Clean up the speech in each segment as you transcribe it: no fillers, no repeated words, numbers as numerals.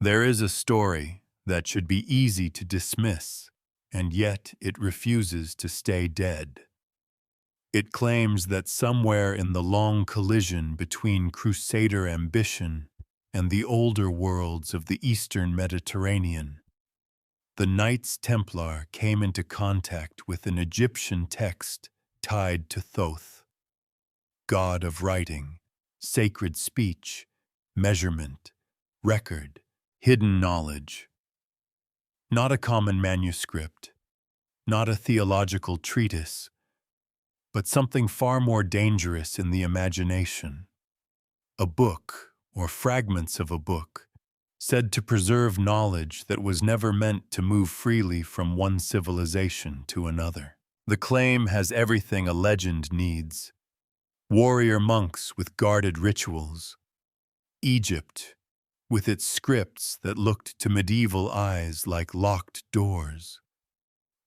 There is a story that should be easy to dismiss, and yet it refuses to stay dead. It claims that somewhere in the long collision between Crusader ambition and the older worlds of the Eastern Mediterranean, the Knights Templar came into contact with an Egyptian text tied to Thoth, god of writing, sacred speech, measurement, record, hidden knowledge. Not a common manuscript, not a theological treatise, but something far more dangerous in the imagination. A book, or fragments of a book, said to preserve knowledge that was never meant to move freely from one civilization to another. The claim has everything a legend needs: warrior monks with guarded rituals, Egypt with its scripts that looked to medieval eyes like locked doors,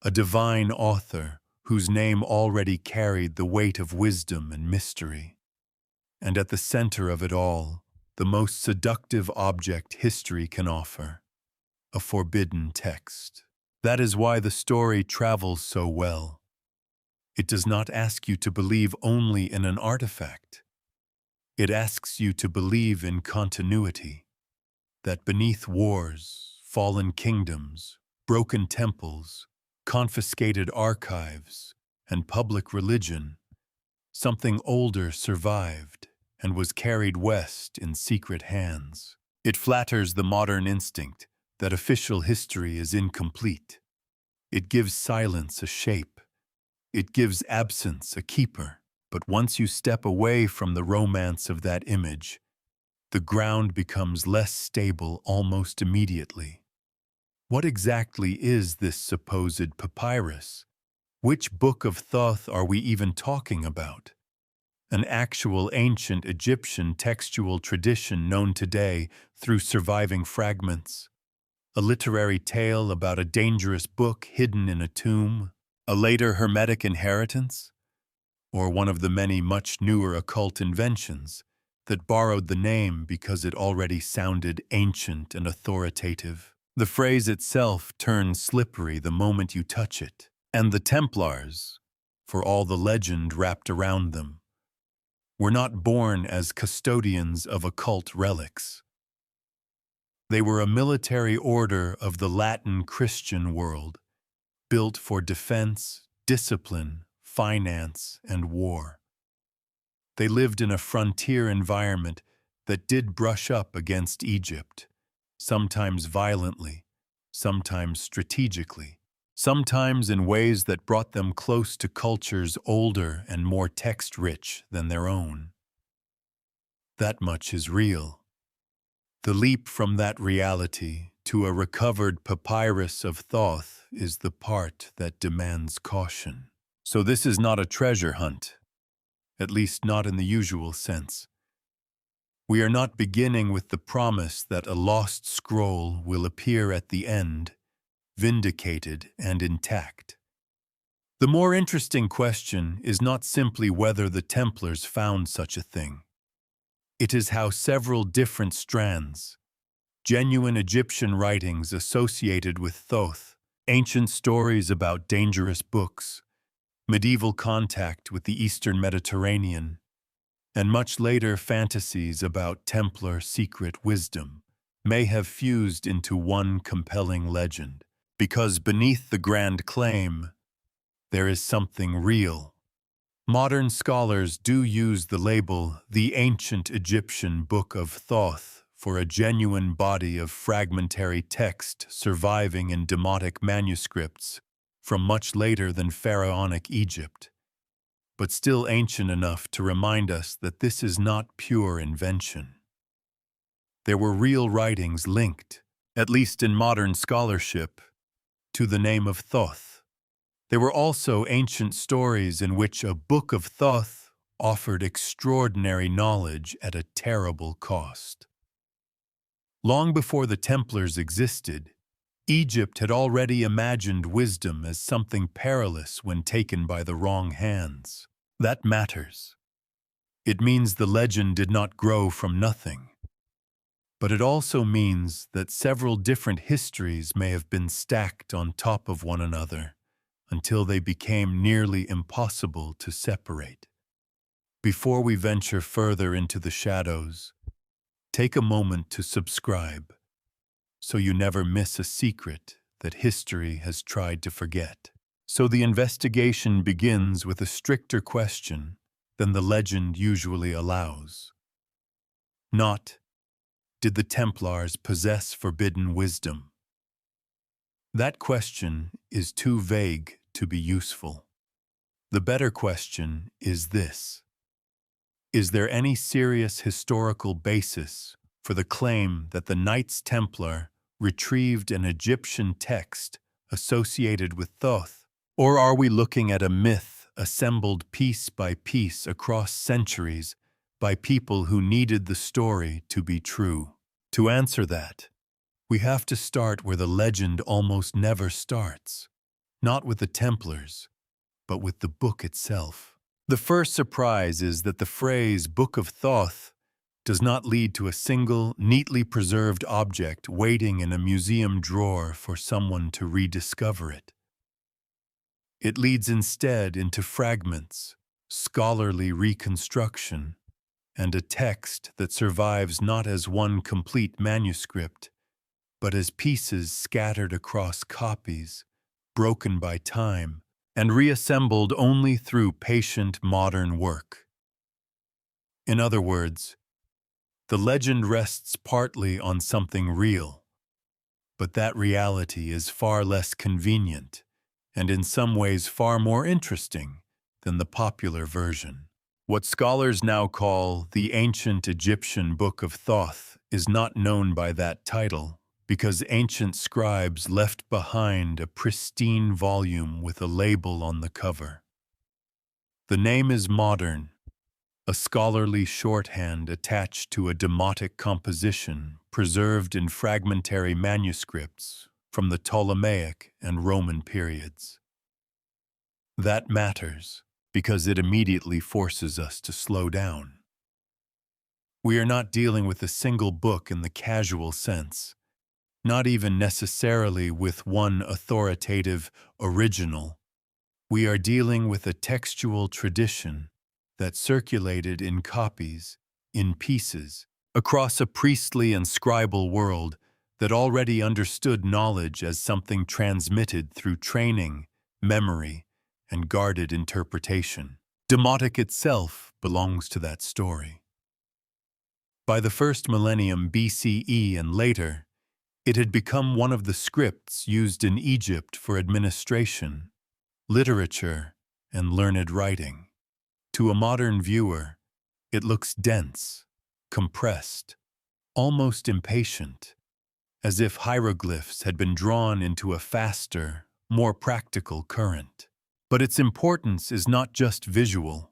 a divine author whose name already carried the weight of wisdom and mystery, and at the center of it all, the most seductive object history can offer: a forbidden text. That is why the story travels so well. It does not ask you to believe only in an artifact. It asks you to believe in continuity, that beneath wars, fallen kingdoms, broken temples, confiscated archives, and public religion, something older survived and was carried west in secret hands. It flatters the modern instinct that official history is incomplete. It gives silence a shape. It gives absence a keeper. But once you step away from the romance of that image, the ground becomes less stable almost immediately. What exactly is this supposed papyrus? Which Book of Thoth are we even talking about? An actual ancient Egyptian textual tradition known today through surviving fragments? A literary tale about a dangerous book hidden in a tomb? A later Hermetic inheritance? Or one of the many much newer occult inventions that borrowed the name because it already sounded ancient and authoritative? The phrase itself turns slippery the moment you touch it. And the Templars, for all the legend wrapped around them, were not born as custodians of occult relics. They were a military order of the Latin Christian world, built for defense, discipline, finance, and war. They lived in a frontier environment that did brush up against Egypt, sometimes violently, sometimes strategically, sometimes in ways that brought them close to cultures older and more text-rich than their own. That much is real. The leap from that reality to a recovered Papyrus of Thoth is the part that demands caution. So this is not a treasure hunt, at least not in the usual sense. We are not beginning with the promise that a lost scroll will appear at the end, vindicated and intact. The more interesting question is not simply whether the Templars found such a thing. It is how several different strands, genuine Egyptian writings associated with Thoth, ancient stories about dangerous books, medieval contact with the Eastern Mediterranean, and much later fantasies about Templar secret wisdom, may have fused into one compelling legend. Because beneath the grand claim, there is something real. Modern scholars do use the label the ancient Egyptian Book of Thoth for a genuine body of fragmentary text surviving in demotic manuscripts from much later than pharaonic Egypt, but still ancient enough to remind us that this is not pure invention. There were real writings linked, at least in modern scholarship, to the name of Thoth. There were also ancient stories in which a Book of Thoth offered extraordinary knowledge at a terrible cost. Long before the Templars existed, Egypt had already imagined wisdom as something perilous when taken by the wrong hands. That matters. It means the legend did not grow from nothing. But it also means that several different histories may have been stacked on top of one another until they became nearly impossible to separate. Before we venture further into the shadows, take a moment to subscribe so you never miss a secret that history has tried to forget. So the investigation begins with a stricter question than the legend usually allows. Not, did the Templars possess forbidden wisdom? That question is too vague to be useful. The better question is this: is there any serious historical basis for the claim that the Knights Templar retrieved an Egyptian text associated with Thoth? Or are we looking at a myth assembled piece by piece across centuries by people who needed the story to be true? To answer that, we have to start where the legend almost never starts, not with the Templars, but with the book itself. The first surprise is that the phrase Book of Thoth does not lead to a single, neatly preserved object waiting in a museum drawer for someone to rediscover it. It leads instead into fragments, scholarly reconstruction, and a text that survives not as one complete manuscript, but as pieces scattered across copies, broken by time, and reassembled only through patient modern work. In other words, the legend rests partly on something real, but that reality is far less convenient and in some ways far more interesting than the popular version. What scholars now call the ancient Egyptian Book of Thoth is not known by that title because ancient scribes left behind a pristine volume with a label on the cover. The name is modern, a scholarly shorthand attached to a demotic composition preserved in fragmentary manuscripts from the Ptolemaic and Roman periods. That matters because it immediately forces us to slow down. We are not dealing with a single book in the casual sense, not even necessarily with one authoritative original. We are dealing with a textual tradition that circulated in copies, in pieces, across a priestly and scribal world that already understood knowledge as something transmitted through training, memory, and guarded interpretation. Demotic itself belongs to that story. By the first millennium BCE and later, it had become one of the scripts used in Egypt for administration, literature, and learned writing. To a modern viewer, it looks dense, compressed, almost impatient, as if hieroglyphs had been drawn into a faster, more practical current. But its importance is not just visual.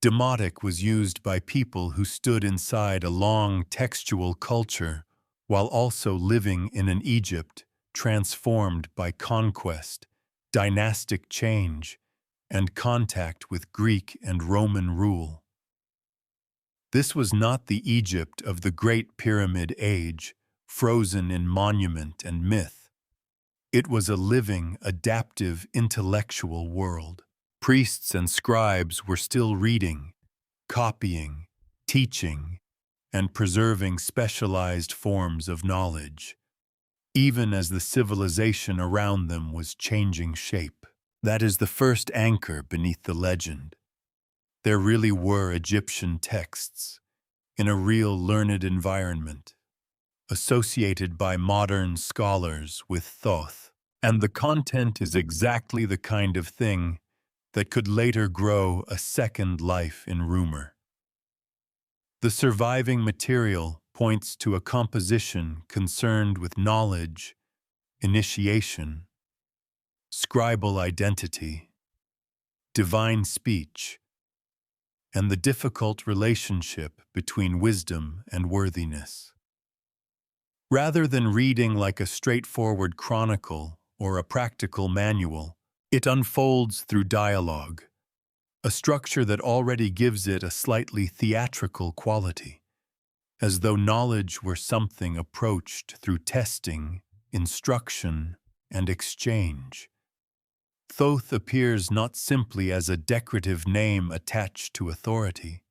Demotic was used by people who stood inside a long textual culture while also living in an Egypt transformed by conquest, dynastic change, and contact with Greek and Roman rule. This was not the Egypt of the Great Pyramid Age, frozen in monument and myth. It was a living, adaptive, intellectual world. Priests and scribes were still reading, copying, teaching, and preserving specialized forms of knowledge, even as the civilization around them was changing shape. That is the first anchor beneath the legend. There really were Egyptian texts, in a real learned environment, associated by modern scholars with Thoth, and the content is exactly the kind of thing that could later grow a second life in rumor. The surviving material points to a composition concerned with knowledge, initiation, scribal identity, divine speech, and the difficult relationship between wisdom and worthiness. Rather than reading like a straightforward chronicle or a practical manual, it unfolds through dialogue, a structure that already gives it a slightly theatrical quality. as though knowledge were something approached through testing, instruction, and exchange. Thoth appears not simply as a decorative name attached to authority,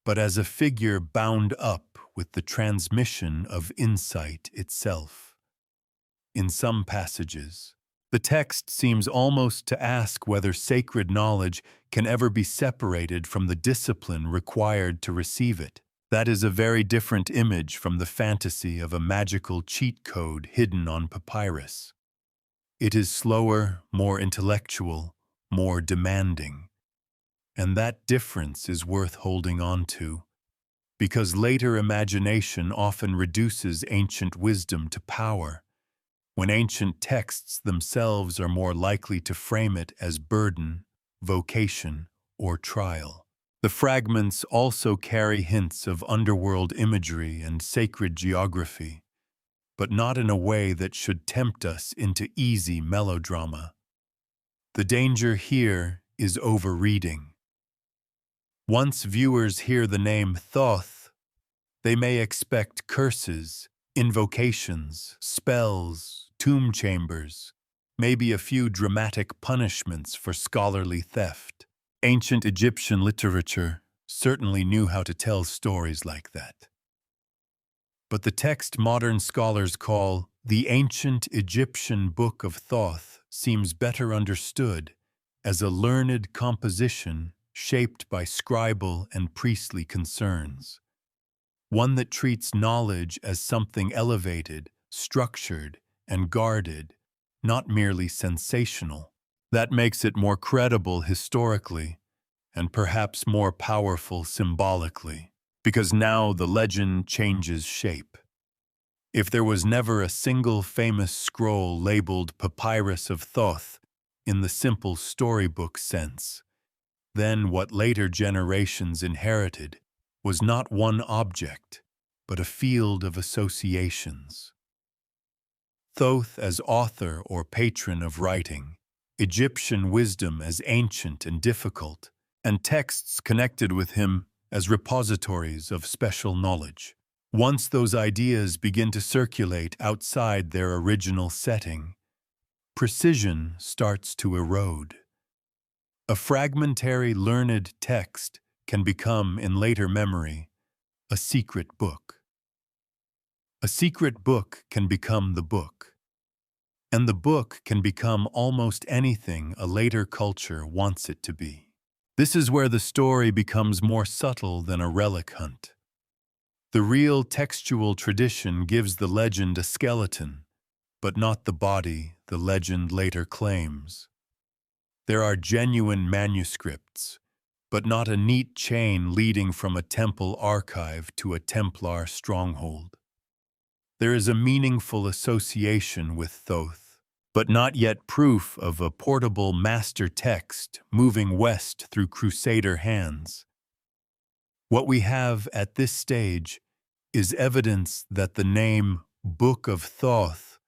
but as a figure bound up with the transmission of insight itself. In some passages, the text seems almost to ask whether sacred knowledge can ever be separated from the discipline required to receive it. That is a very different image from the fantasy of a magical cheat code hidden on papyrus. It is slower, more intellectual, more demanding. And that difference is worth holding on to, because later imagination often reduces ancient wisdom to power, when ancient texts themselves are more likely to frame it as burden, vocation, or trial. The fragments also carry hints of underworld imagery and sacred geography, but not in a way that should tempt us into easy melodrama. The danger here is overreading. Once viewers hear the name Thoth, they may expect curses, invocations, spells, tomb chambers, maybe a few dramatic punishments for scholarly theft. Ancient Egyptian literature certainly knew how to tell stories like that. But the text modern scholars call the ancient Egyptian Book of Thoth seems better understood as a learned composition shaped by scribal and priestly concerns, one that treats knowledge as something elevated, structured, and guarded, not merely sensational. That makes it more credible historically, and perhaps more powerful symbolically, because now the legend changes shape. If there was never a single famous scroll labeled Papyrus of Thoth in the simple storybook sense, then what later generations inherited was not one object, but a field of associations. Thoth as author or patron of writing, Egyptian wisdom as ancient and difficult, and texts connected with him as repositories of special knowledge. Once those ideas begin to circulate outside their original setting, precision starts to erode. A fragmentary learned text can become, in later memory, a secret book. A secret book can become the book. And the book can become almost anything a later culture wants it to be. This is where the story becomes more subtle than a relic hunt. The real textual tradition gives the legend a skeleton, but not the body the legend later claims. There are genuine manuscripts, but not a neat chain leading from a temple archive to a Templar stronghold. There is a meaningful association with Thoth, but not yet proof of a portable master text moving west through Crusader hands. What we have at this stage is evidence that the name Book of Thoth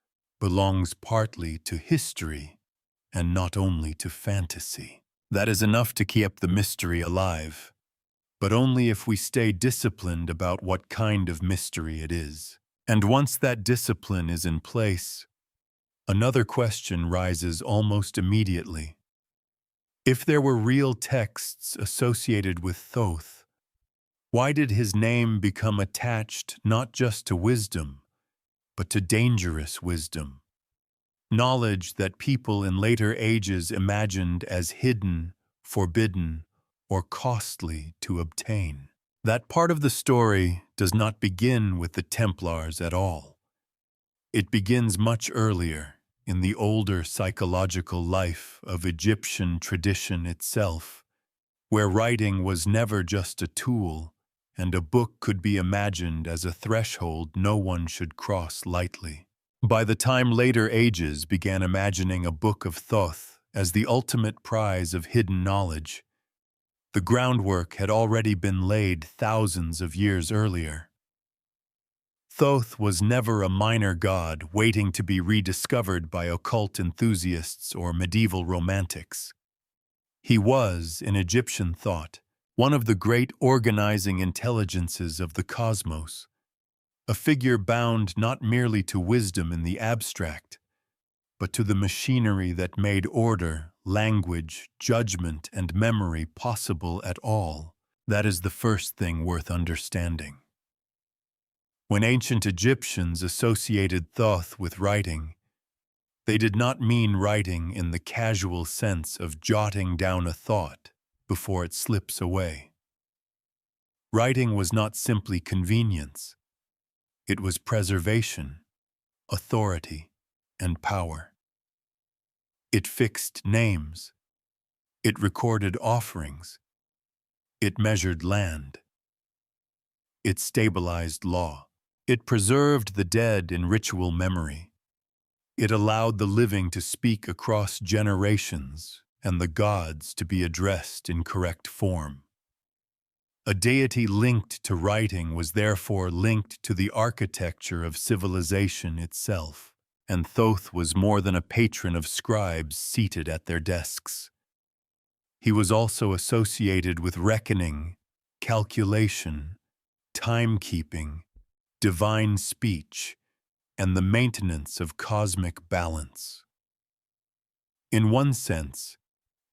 belongs partly to history and not only to fantasy. That is enough to keep the mystery alive, but only if we stay disciplined about what kind of mystery it is. And once that discipline is in place, another question rises almost immediately. If there were real texts associated with Thoth, why did his name become attached not just to wisdom, but to dangerous wisdom? Knowledge that people in later ages imagined as hidden, forbidden, or costly to obtain. That part of the story does not begin with the Templars at all. It begins much earlier, in the older psychological life of Egyptian tradition itself, where writing was never just a tool, and a book could be imagined as a threshold no one should cross lightly. By the time later ages began imagining a Book of Thoth as the ultimate prize of hidden knowledge, the groundwork had already been laid thousands of years earlier. Thoth was never a minor god waiting to be rediscovered by occult enthusiasts or medieval romantics. He was, in Egyptian thought, one of the great organizing intelligences of the cosmos, a figure bound not merely to wisdom in the abstract, but to the machinery that made order, language, judgment, and memory possible at all. That is the first thing worth understanding. When ancient Egyptians associated Thoth with writing, they did not mean writing in the casual sense of jotting down a thought before it slips away. Writing was not simply convenience. It was preservation, authority, and power. It fixed names. It recorded offerings. It measured land. It stabilized law. It preserved the dead in ritual memory. It allowed the living to speak across generations and the gods to be addressed in correct form. A deity linked to writing was therefore linked to the architecture of civilization itself, and Thoth was more than a patron of scribes seated at their desks. He was also associated with reckoning, calculation, timekeeping, divine speech, and the maintenance of cosmic balance. In one sense,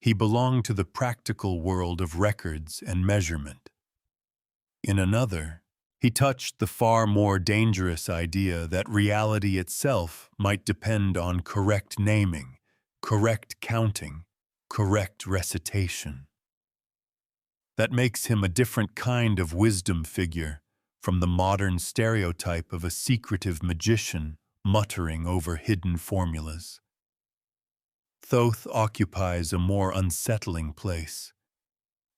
he belonged to the practical world of records and measurement. In another, he touched the far more dangerous idea that reality itself might depend on correct naming, correct counting, correct recitation. That makes him a different kind of wisdom figure from the modern stereotype of a secretive magician muttering over hidden formulas. Thoth occupies a more unsettling place.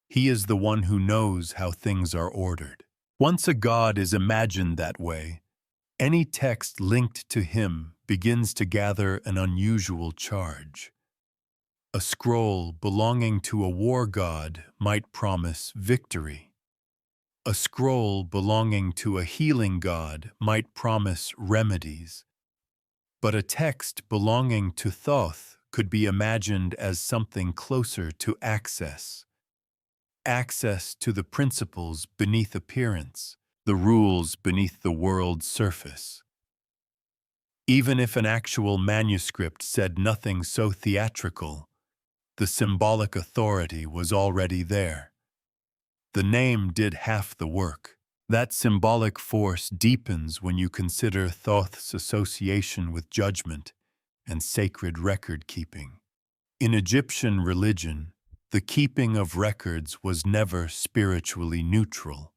He is the one who knows how things are ordered. Once a god is imagined that way, any text linked to him begins to gather an unusual charge. A scroll belonging to a war god might promise victory. A scroll belonging to a healing god might promise remedies. But a text belonging to Thoth could be imagined as something closer to access. Access to the principles beneath appearance, the rules beneath the world's surface. Even if an actual manuscript said nothing so theatrical, the symbolic authority was already there. The name did half the work. That symbolic force deepens when you consider Thoth's association with judgment and sacred record-keeping. In Egyptian religion, the keeping of records was never spiritually neutral.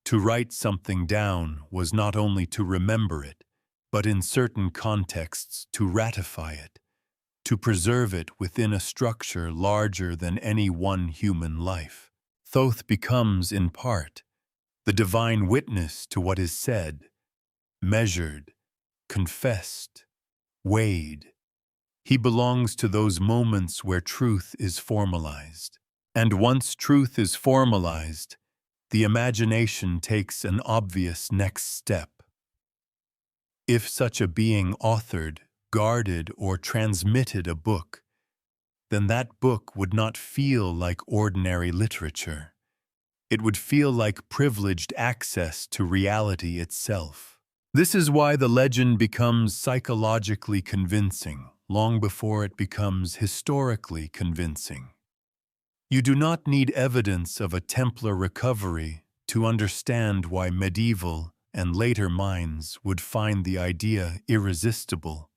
To write something down was not only to remember it, but in certain contexts to ratify it, to preserve it within a structure larger than any one human life. Thoth becomes, in part, the divine witness to what is said, measured, confessed, weighed. He belongs to those moments where truth is formalized. And once truth is formalized, the imagination takes an obvious next step. If such a being authored, guarded, or transmitted a book, then that book would not feel like ordinary literature. It would feel like privileged access to reality itself. This is why the legend becomes psychologically convincing, long before it becomes historically convincing. You do not need evidence of a Templar recovery to understand why medieval and later minds would find the idea irresistible.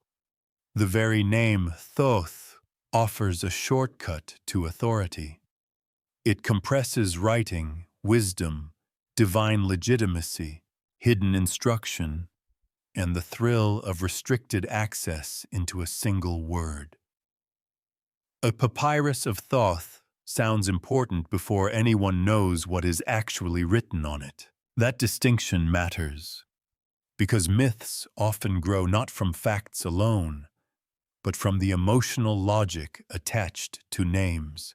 The very name Thoth offers a shortcut to authority. It compresses writing, wisdom, divine legitimacy, hidden instruction, and the thrill of restricted access into a single word. A Papyrus of Thoth sounds important before anyone knows what is actually written on it. That distinction matters, because myths often grow not from facts alone, but from the emotional logic attached to names.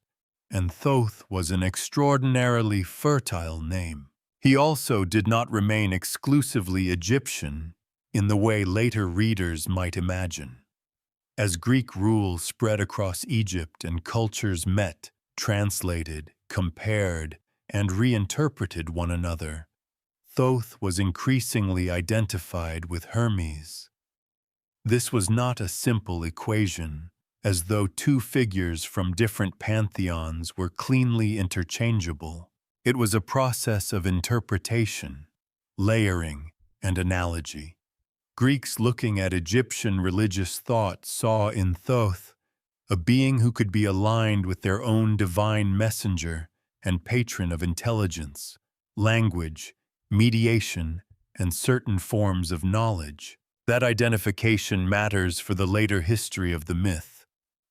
And Thoth was an extraordinarily fertile name. He also did not remain exclusively Egyptian in the way later readers might imagine. As Greek rule spread across Egypt and cultures met, translated, compared, and reinterpreted one another, Thoth was increasingly identified with Hermes. This was not a simple equation, as though two figures from different pantheons were cleanly interchangeable. It was a process of interpretation, layering, and analogy. Greeks looking at Egyptian religious thought saw in Thoth a being who could be aligned with their own divine messenger and patron of intelligence, language, mediation, and certain forms of knowledge. That identification matters for the later history of the myth,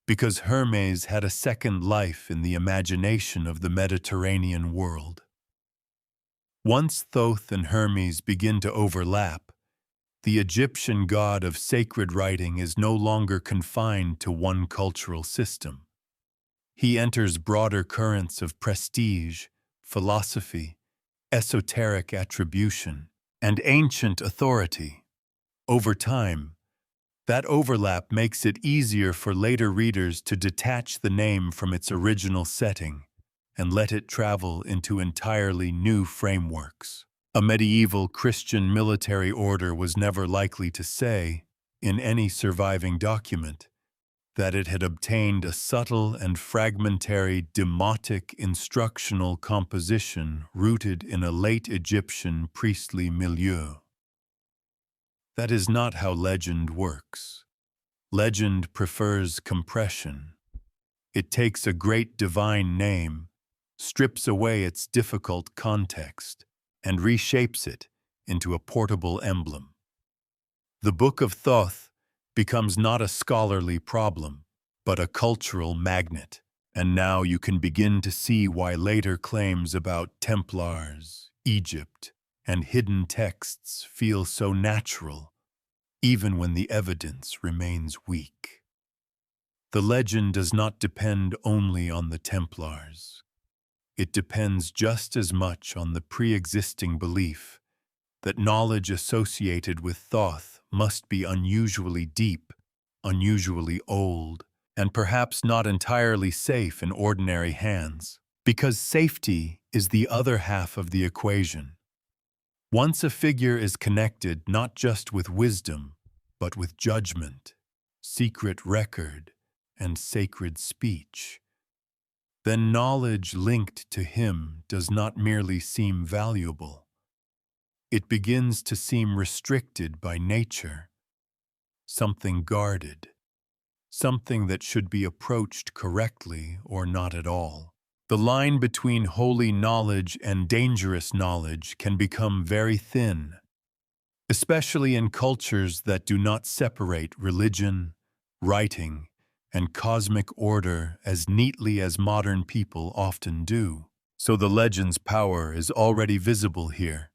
because Hermes had a second life in the imagination of the Mediterranean world. Once Thoth and Hermes begin to overlap, the Egyptian god of sacred writing is no longer confined to one cultural system. He enters broader currents of prestige, philosophy, esoteric attribution, and ancient authority. Over time, that overlap makes it easier for later readers to detach the name from its original setting and let it travel into entirely new frameworks. A medieval Christian military order was never likely to say, in any surviving document, that it had obtained a subtle and fragmentary demotic instructional composition rooted in a late Egyptian priestly milieu. That is not how legend works. Legend prefers compression. It takes a great divine name, strips away its difficult context, and reshapes it into a portable emblem. The Book of Thoth becomes not a scholarly problem, but a cultural magnet, and now you can begin to see why later claims about Templars, Egypt, and hidden texts feel so natural, even when the evidence remains weak. The legend does not depend only on the Templars. It depends just as much on the pre-existing belief that knowledge associated with Thoth must be unusually deep, unusually old, and perhaps not entirely safe in ordinary hands, because safety is the other half of the equation. Once a figure is connected not just with wisdom, but with judgment, secret record, and sacred speech, then knowledge linked to him does not merely seem valuable. It begins to seem restricted by nature, something guarded, something that should be approached correctly or not at all. The line between holy knowledge and dangerous knowledge can become very thin, especially in cultures that do not separate religion, writing, and cosmic order as neatly as modern people often do. So the legend's power is already visible here,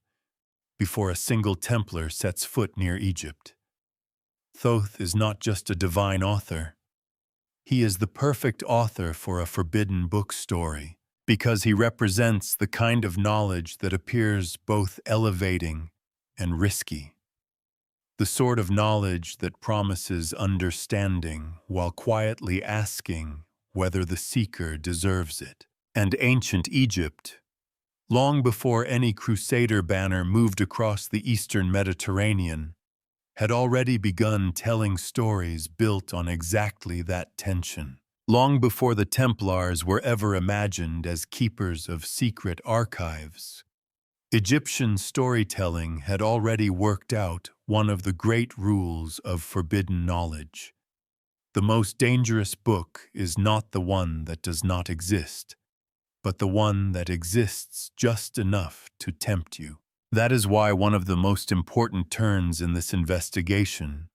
before a single Templar sets foot near Egypt. Thoth is not just a divine author. He is the perfect author for a forbidden book story, because he represents the kind of knowledge that appears both elevating and risky. The sort of knowledge that promises understanding while quietly asking whether the seeker deserves it. And ancient Egypt, long before any crusader banner moved across the eastern Mediterranean, had already begun telling stories built on exactly that tension. Long before the Templars were ever imagined as keepers of secret archives, Egyptian storytelling had already worked out one of the great rules of forbidden knowledge. The most dangerous book is not the one that does not exist, but the one that exists just enough to tempt you. That is why one of the most important turns in this investigation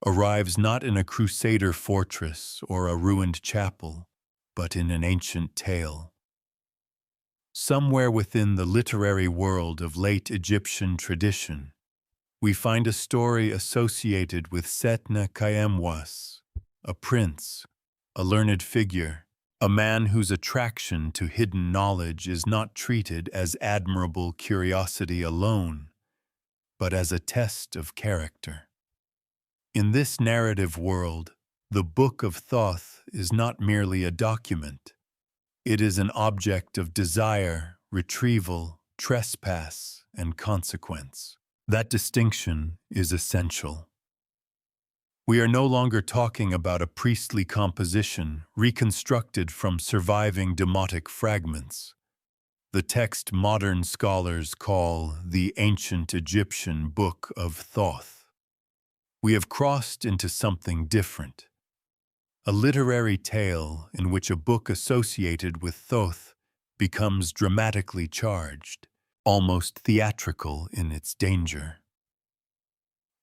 arrives not in a crusader fortress or a ruined chapel, but in an ancient tale. Somewhere within the literary world of late Egyptian tradition, we find a story associated with Setne Kayemwas, a prince, a learned figure, a man whose attraction to hidden knowledge is not treated as admirable curiosity alone, but as a test of character. In this narrative world, the Book of Thoth is not merely a document. It is an object of desire, retrieval, trespass, and consequence. That distinction is essential. We are no longer talking about a priestly composition reconstructed from surviving demotic fragments, the text modern scholars call the ancient Egyptian Book of Thoth. We have crossed into something different, a literary tale in which a book associated with Thoth becomes dramatically charged, almost theatrical in its danger.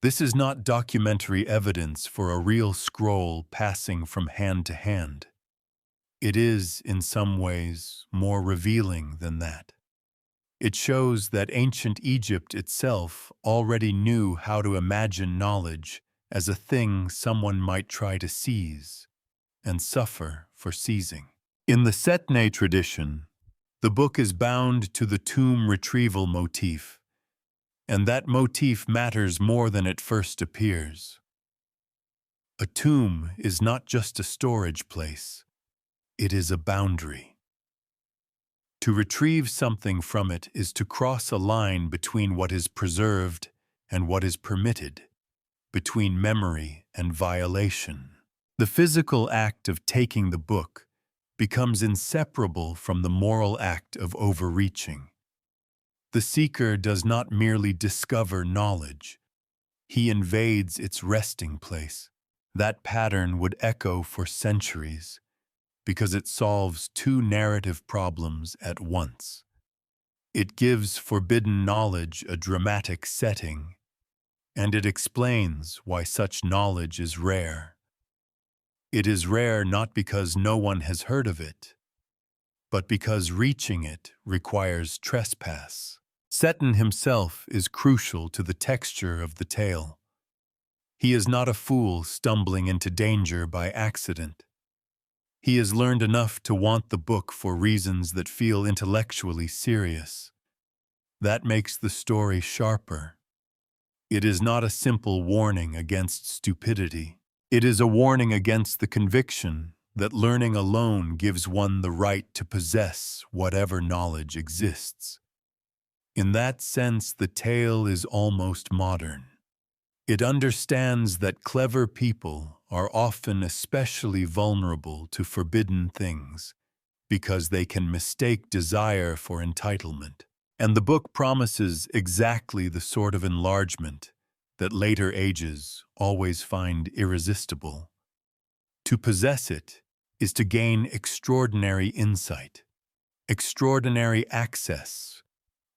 This is not documentary evidence for a real scroll passing from hand to hand. It is, in some ways, more revealing than that. It shows that ancient Egypt itself already knew how to imagine knowledge as a thing someone might try to seize and suffer for seizing. In the Setne tradition, the book is bound to the tomb retrieval motif, and that motif matters more than it first appears. A tomb is not just a storage place. It is a boundary. To retrieve something from it is to cross a line between what is preserved and what is permitted, between memory and violation. The physical act of taking the book becomes inseparable from the moral act of overreaching. The seeker does not merely discover knowledge. He invades its resting place. That pattern would echo for centuries, because it solves two narrative problems at once. It gives forbidden knowledge a dramatic setting, and it explains why such knowledge is rare. It is rare not because no one has heard of it, but because reaching it requires trespass. Setne himself is crucial to the texture of the tale. He is not a fool stumbling into danger by accident. He has learned enough to want the book for reasons that feel intellectually serious. That makes the story sharper. It is not a simple warning against stupidity. It is a warning against the conviction that learning alone gives one the right to possess whatever knowledge exists. In that sense, the tale is almost modern. It understands that clever people are often especially vulnerable to forbidden things because they can mistake desire for entitlement. And the book promises exactly the sort of enlargement that later ages always find irresistible. To possess it is to gain extraordinary insight, extraordinary access,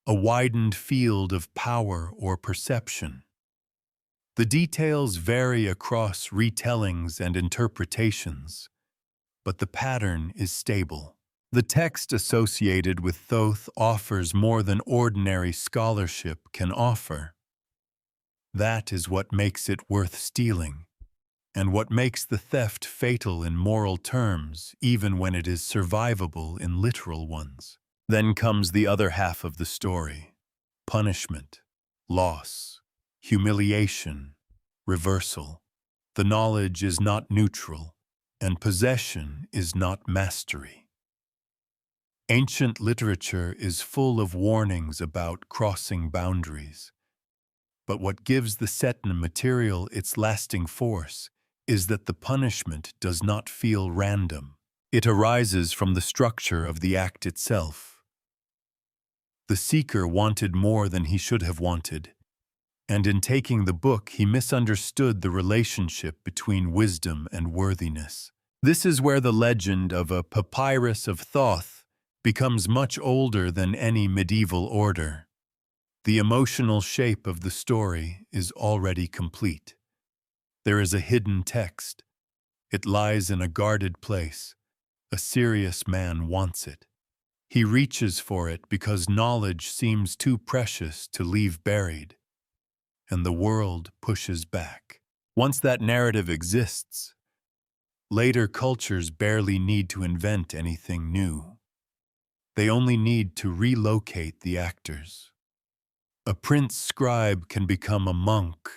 a widened field of power or perception. The details vary across retellings and interpretations, but the pattern is stable. The text associated with Thoth offers more than ordinary scholarship can offer. That is what makes it worth stealing, and what makes the theft fatal in moral terms, even when it is survivable in literal ones. Then comes the other half of the story: punishment, loss, humiliation, reversal. The knowledge is not neutral, and possession is not mastery. Ancient literature is full of warnings about crossing boundaries. But what gives the Setne material its lasting force is that the punishment does not feel random. It arises from the structure of the act itself. The seeker wanted more than he should have wanted, and in taking the book he misunderstood the relationship between wisdom and worthiness. This is where the legend of a Papyrus of Thoth becomes much older than any medieval order. The emotional shape of the story is already complete. There is a hidden text. It lies in a guarded place. A serious man wants it. He reaches for it because knowledge seems too precious to leave buried, and the world pushes back. Once that narrative exists, later cultures barely need to invent anything new. They only need to relocate the actors. A prince scribe can become a monk,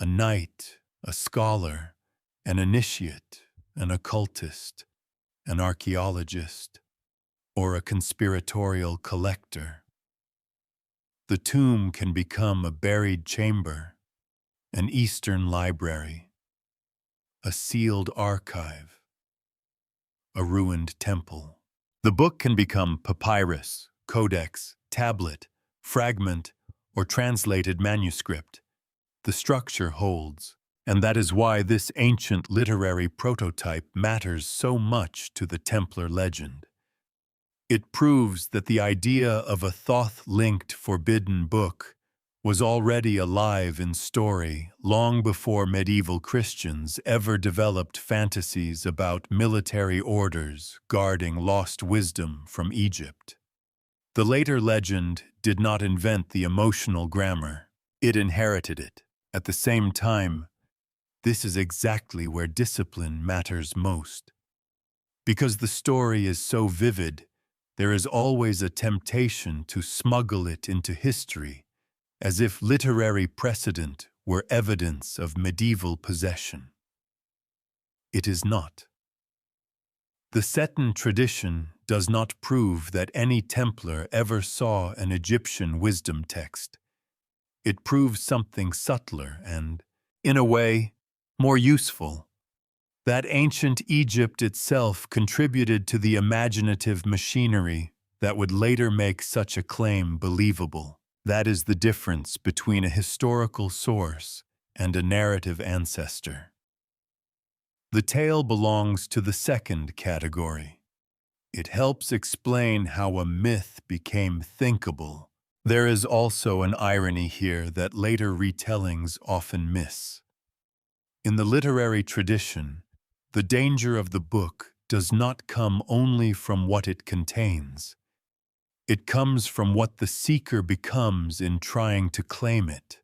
a knight, a scholar, an initiate, an occultist, an archaeologist. or a conspiratorial collector. The tomb can become a buried chamber, an Eastern library, a sealed archive, a ruined temple. The book can become papyrus, codex, tablet, fragment, or translated manuscript. The structure holds, and that is why this ancient literary prototype matters so much to the Templar legend. It proves that the idea of a Thoth-linked forbidden book was already alive in story long before medieval Christians ever developed fantasies about military orders guarding lost wisdom from Egypt. The later legend did not invent the emotional grammar, it inherited it. At the same time, this is exactly where discipline matters most. Because the story is so vivid, there is always a temptation to smuggle it into history, as if literary precedent were evidence of medieval possession. It is not. The Setne tradition does not prove that any Templar ever saw an Egyptian wisdom text. It proves something subtler and, in a way, more useful. That ancient Egypt itself contributed to the imaginative machinery that would later make such a claim believable. That is the difference between a historical source and a narrative ancestor. The tale belongs to the second category. It helps explain how a myth became thinkable. There is also an irony here that later retellings often miss. In the literary tradition, the danger of the book does not come only from what it contains. It comes from what the seeker becomes in trying to claim it.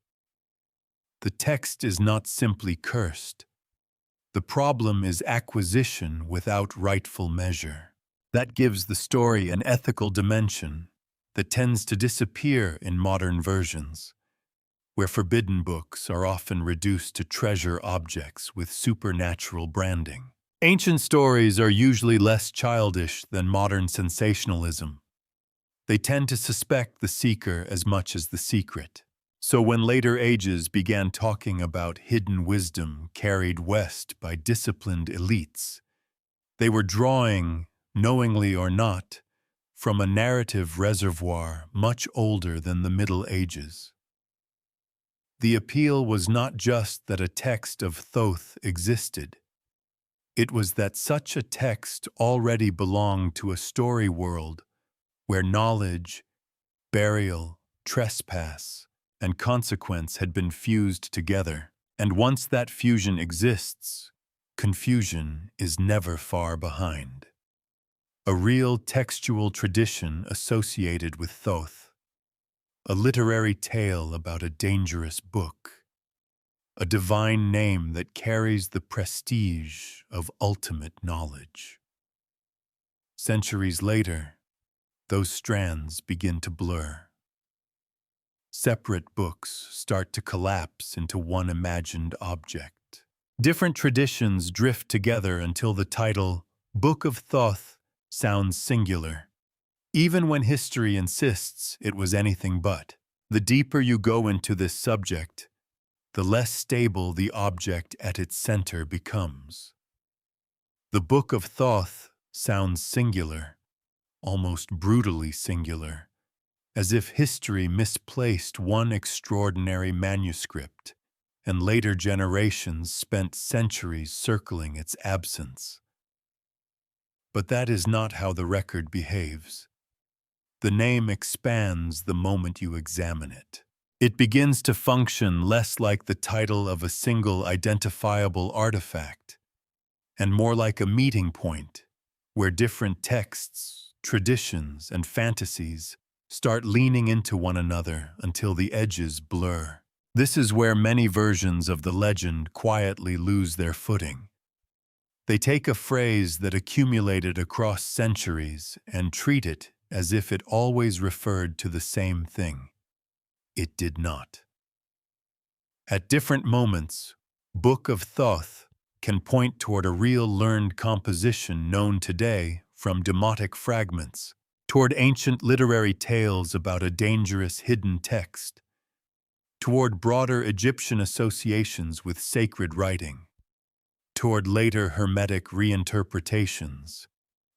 The text is not simply cursed. The problem is acquisition without rightful measure. That gives the story an ethical dimension that tends to disappear in modern versions, where forbidden books are often reduced to treasure objects with supernatural branding. Ancient stories are usually less childish than modern sensationalism. They tend to suspect the seeker as much as the secret. So when later ages began talking about hidden wisdom carried west by disciplined elites, they were drawing, knowingly or not, from a narrative reservoir much older than the Middle Ages. The appeal was not just that a text of Thoth existed. It was that such a text already belonged to a story world where knowledge, burial, trespass, and consequence had been fused together. And once that fusion exists, confusion is never far behind. A real textual tradition associated with Thoth, a literary tale about a dangerous book, a divine name that carries the prestige of ultimate knowledge. Centuries later, those strands begin to blur. Separate books start to collapse into one imagined object. Different traditions drift together until the title, Book of Thoth, sounds singular, even when history insists it was anything but. The deeper you go into this subject, the less stable the object at its center becomes. The Book of Thoth sounds singular, almost brutally singular, as if history misplaced one extraordinary manuscript, and later generations spent centuries circling its absence. But that is not how the record behaves. The name expands the moment you examine it. It begins to function less like the title of a single identifiable artifact, and more like a meeting point where different texts, traditions, and fantasies start leaning into one another until the edges blur. This is where many versions of the legend quietly lose their footing. They take a phrase that accumulated across centuries and treat it as if it always referred to the same thing. It did not. At different moments, Book of Thoth can point toward a real learned composition known today from demotic fragments, toward ancient literary tales about a dangerous hidden text, toward broader Egyptian associations with sacred writing, toward later Hermetic reinterpretations,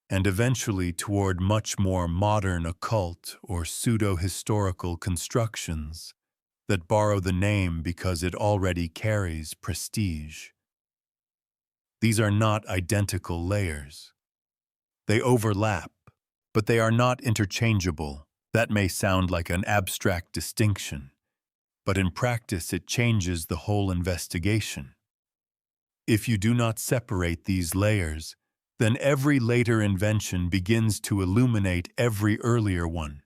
and eventually toward much more modern occult or pseudo-historical constructions that borrow the name because it already carries prestige. These are not identical layers. They overlap, but they are not interchangeable. That may sound like an abstract distinction, but in practice it changes the whole investigation. If you do not separate these layers, then every later invention begins to illuminate every earlier one,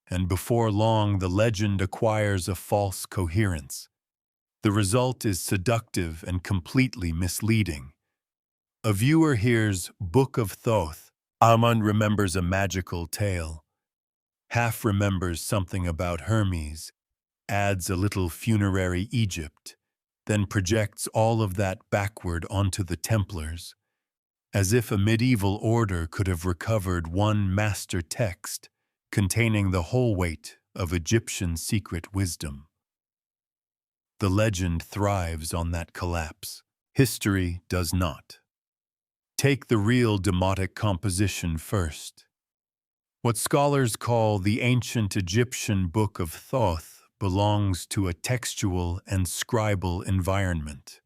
and before long the legend acquires a false coherence. The result is seductive and completely misleading. A viewer hears Book of Thoth. Amun remembers a magical tale, half remembers something about Hermes, adds a little funerary Egypt, then projects all of that backward onto the Templars, as if a medieval order could have recovered one master text containing the whole weight of Egyptian secret wisdom. The legend thrives on that collapse. History does not. Take the real demotic composition first. What scholars call the ancient Egyptian Book of Thoth belongs to a textual and scribal environment.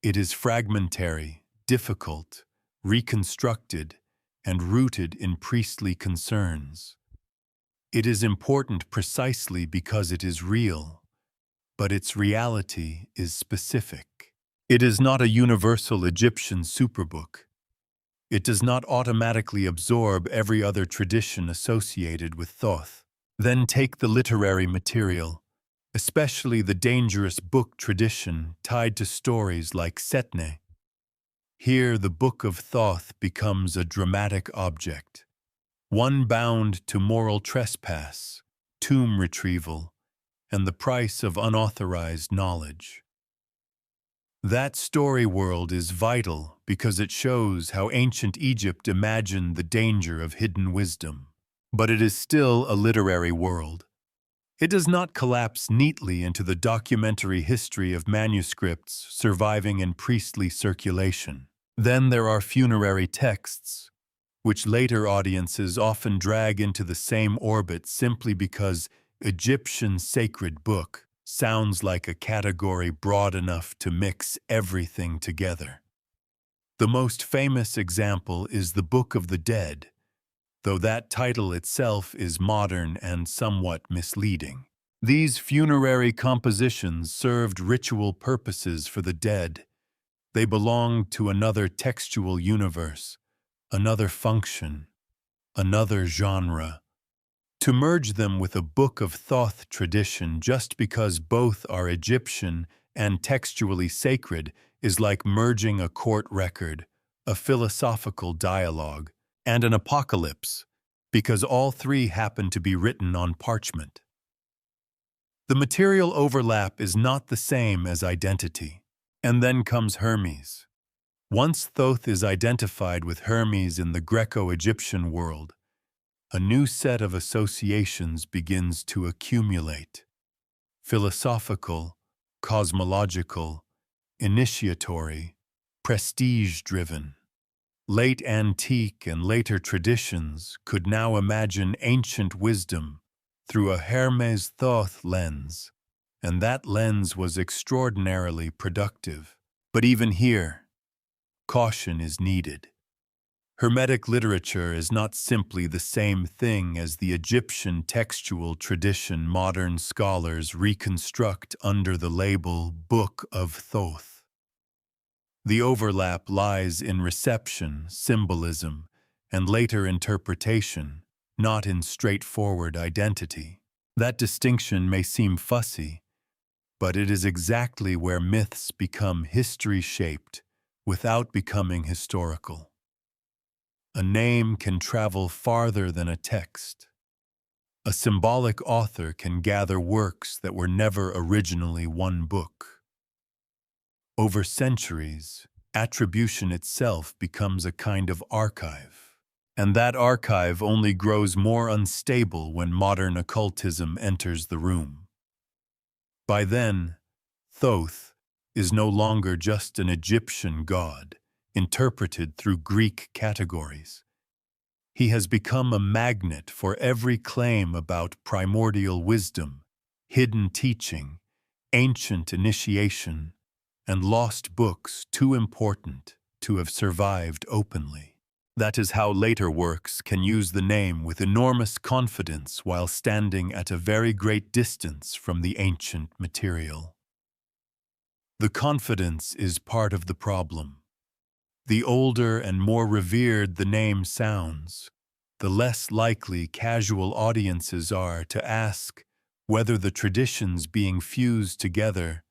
It is fragmentary, difficult, reconstructed, and rooted in priestly concerns. It is important precisely because it is real, but its reality is specific. It is not a universal Egyptian superbook. It does not automatically absorb every other tradition associated with Thoth. Then take the literary material, especially the dangerous book tradition tied to stories like Setne. Here the Book of Thoth becomes a dramatic object, one bound to moral trespass, tomb retrieval, and the price of unauthorized knowledge. That story world is vital because it shows how ancient Egypt imagined the danger of hidden wisdom. But it is still a literary world. It does not collapse neatly into the documentary history of manuscripts surviving in priestly circulation. Then there are funerary texts, which later audiences often drag into the same orbit simply because Egyptian sacred book sounds like a category broad enough to mix everything together. The most famous example is the Book of the Dead, though that title itself is modern and somewhat misleading. These funerary compositions served ritual purposes for the dead. They belonged to another textual universe, another function, another genre. To merge them with a Book of Thoth tradition just because both are Egyptian and textually sacred is like merging a court record, a philosophical dialogue, and an apocalypse, because all three happen to be written on parchment. The material overlap is not the same as identity. And then comes Hermes. Once Thoth is identified with Hermes in the Greco-Egyptian world, a new set of associations begins to accumulate. Philosophical, cosmological, initiatory, prestige-driven. Late antique and later traditions could now imagine ancient wisdom through a Hermes Thoth lens, and that lens was extraordinarily productive. But even here, caution is needed. Hermetic literature is not simply the same thing as the Egyptian textual tradition modern scholars reconstruct under the label Book of Thoth. The overlap lies in reception, symbolism, and later interpretation, not in straightforward identity. That distinction may seem fussy, but it is exactly where myths become history-shaped without becoming historical. A name can travel farther than a text. A symbolic author can gather works that were never originally one book. Over centuries, attribution itself becomes a kind of archive, And that archive only grows more unstable when modern occultism enters the room. By then, Thoth is no longer just an Egyptian god, interpreted through Greek categories. He has become a magnet for every claim about primordial wisdom, hidden teaching, ancient initiation, and lost books too important to have survived openly. That is how later works can use the name with enormous confidence while standing at a very great distance from the ancient material. The confidence is part of the problem. The older and more revered the name sounds, the less likely casual audiences are to ask whether the traditions being fused together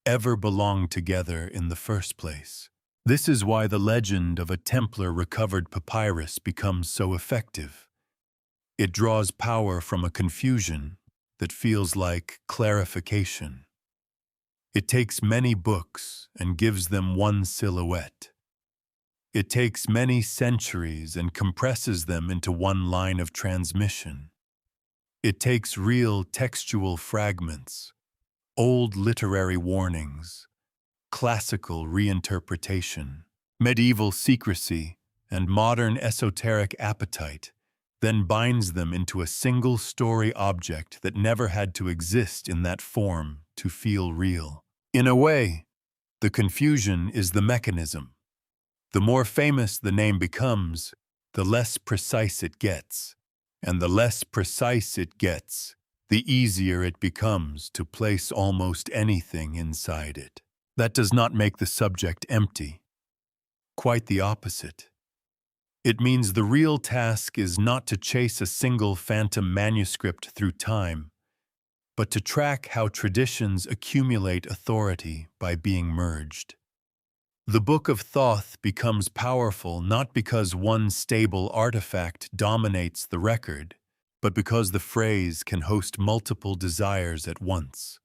ever belonged together in the first place. This is why the legend of a Templar recovered papyrus becomes so effective. It draws power from a confusion that feels like clarification. It takes many books and gives them one silhouette. It takes many centuries and compresses them into one line of transmission. It takes real textual fragments, old literary warnings, classical reinterpretation, medieval secrecy, and modern esoteric appetite, then binds them into a single story object that never had to exist in that form to feel real. In a way, the confusion is the mechanism. The more famous the name becomes, the less precise it gets, and the less precise it gets, the easier it becomes to place almost anything inside it. That does not make the subject empty. Quite the opposite. It means the real task is not to chase a single phantom manuscript through time, but to track how traditions accumulate authority by being merged. The Book of Thoth becomes powerful not because one stable artifact dominates the record, but because the phrase can host multiple desires at once.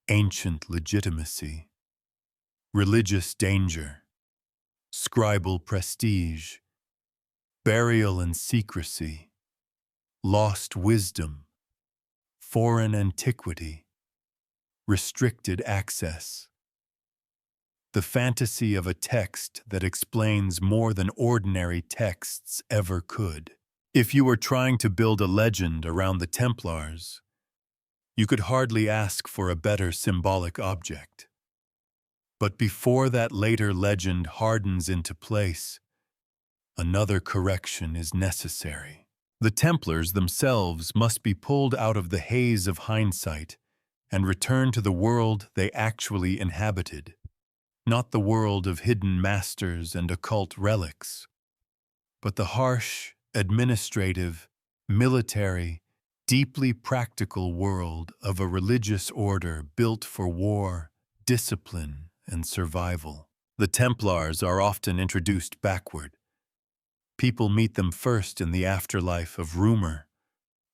Ancient legitimacy, religious danger, scribal prestige, burial and secrecy, lost wisdom, foreign antiquity, restricted access. The fantasy of a text that explains more than ordinary texts ever could. If you were trying to build a legend around the Templars, you could hardly ask for a better symbolic object. But before that later legend hardens into place, another correction is necessary. The Templars themselves must be pulled out of the haze of hindsight and return to the world they actually inhabited, not the world of hidden masters and occult relics, but the harsh, administrative, military, deeply practical world of a religious order built for war, discipline, and survival. The Templars are often introduced backward. People meet them first in the afterlife of rumor,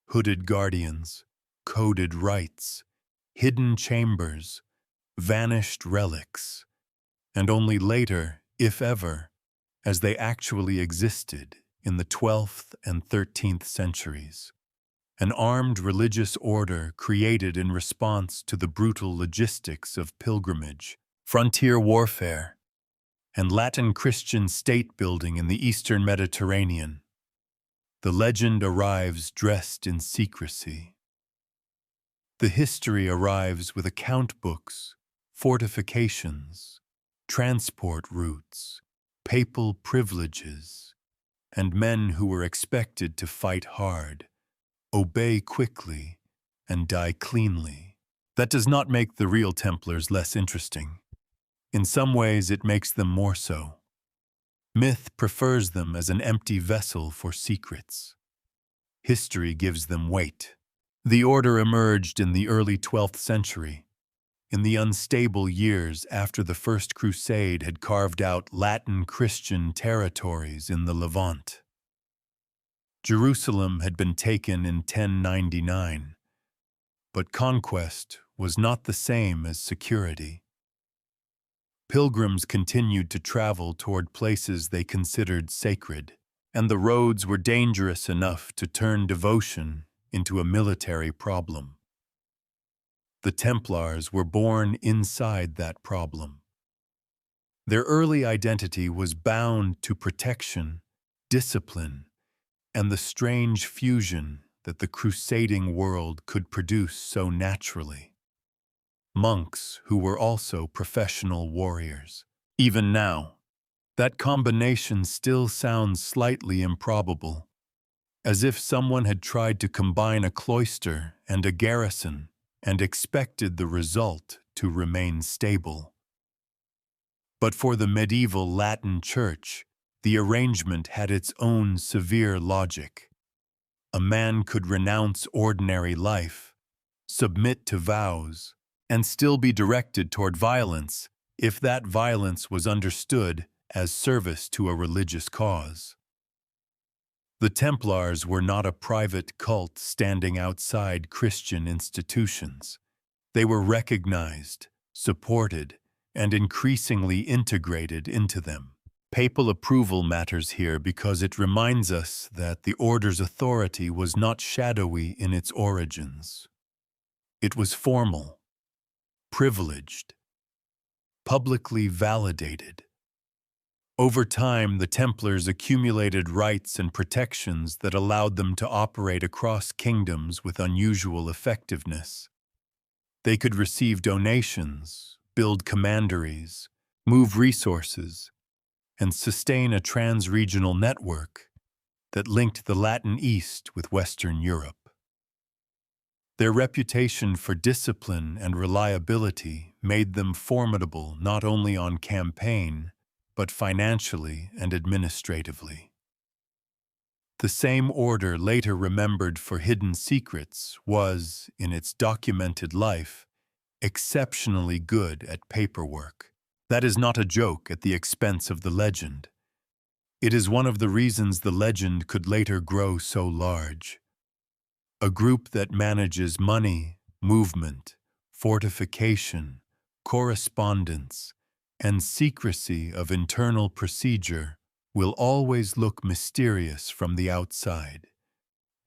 hooded guardians, coded rites, hidden chambers, vanished relics, and only later, if ever, as they actually existed in the 12th and 13th centuries. An armed religious order created in response to the brutal logistics of pilgrimage, frontier warfare, and Latin Christian state building in the Eastern Mediterranean. The legend arrives dressed in secrecy. The history arrives with account books, fortifications, transport routes, papal privileges, and men who were expected to fight hard, obey quickly, and die cleanly. That does not make the real Templars less interesting. In some ways, it makes them more so. Myth prefers them as an empty vessel for secrets. History gives them weight. The order emerged in the early 12th century, in the unstable years after the First Crusade had carved out Latin Christian territories in the Levant. Jerusalem had been taken in 1099, but conquest was not the same as security. Pilgrims continued to travel toward places they considered sacred, and the roads were dangerous enough to turn devotion into a military problem. The Templars were born inside that problem. Their early identity was bound to protection, discipline, and the strange fusion that the crusading world could produce so naturally. Monks who were also professional warriors. Even now, that combination still sounds slightly improbable, as if someone had tried to combine a cloister and a garrison and expected the result to remain stable. But for the medieval Latin Church, the arrangement had its own severe logic. A man could renounce ordinary life, submit to vows, and still be directed toward violence if that violence was understood as service to a religious cause. The Templars were not a private cult standing outside Christian institutions. They were recognized, supported, and increasingly integrated into them. Papal approval matters here because it reminds us that the order's authority was not shadowy in its origins. It was formal, privileged, publicly validated. Over time, the Templars accumulated rights and protections that allowed them to operate across kingdoms with unusual effectiveness. They could receive donations, build commanderies, move resources, and sustain a trans-regional network that linked the Latin East with Western Europe. Their reputation for discipline and reliability made them formidable not only on campaign, but financially and administratively. The same order later remembered for hidden secrets was, in its documented life, exceptionally good at paperwork. That is not a joke at the expense of the legend. It is one of the reasons the legend could later grow so large. A group that manages money, movement, fortification, correspondence, and secrecy of internal procedure will always look mysterious from the outside,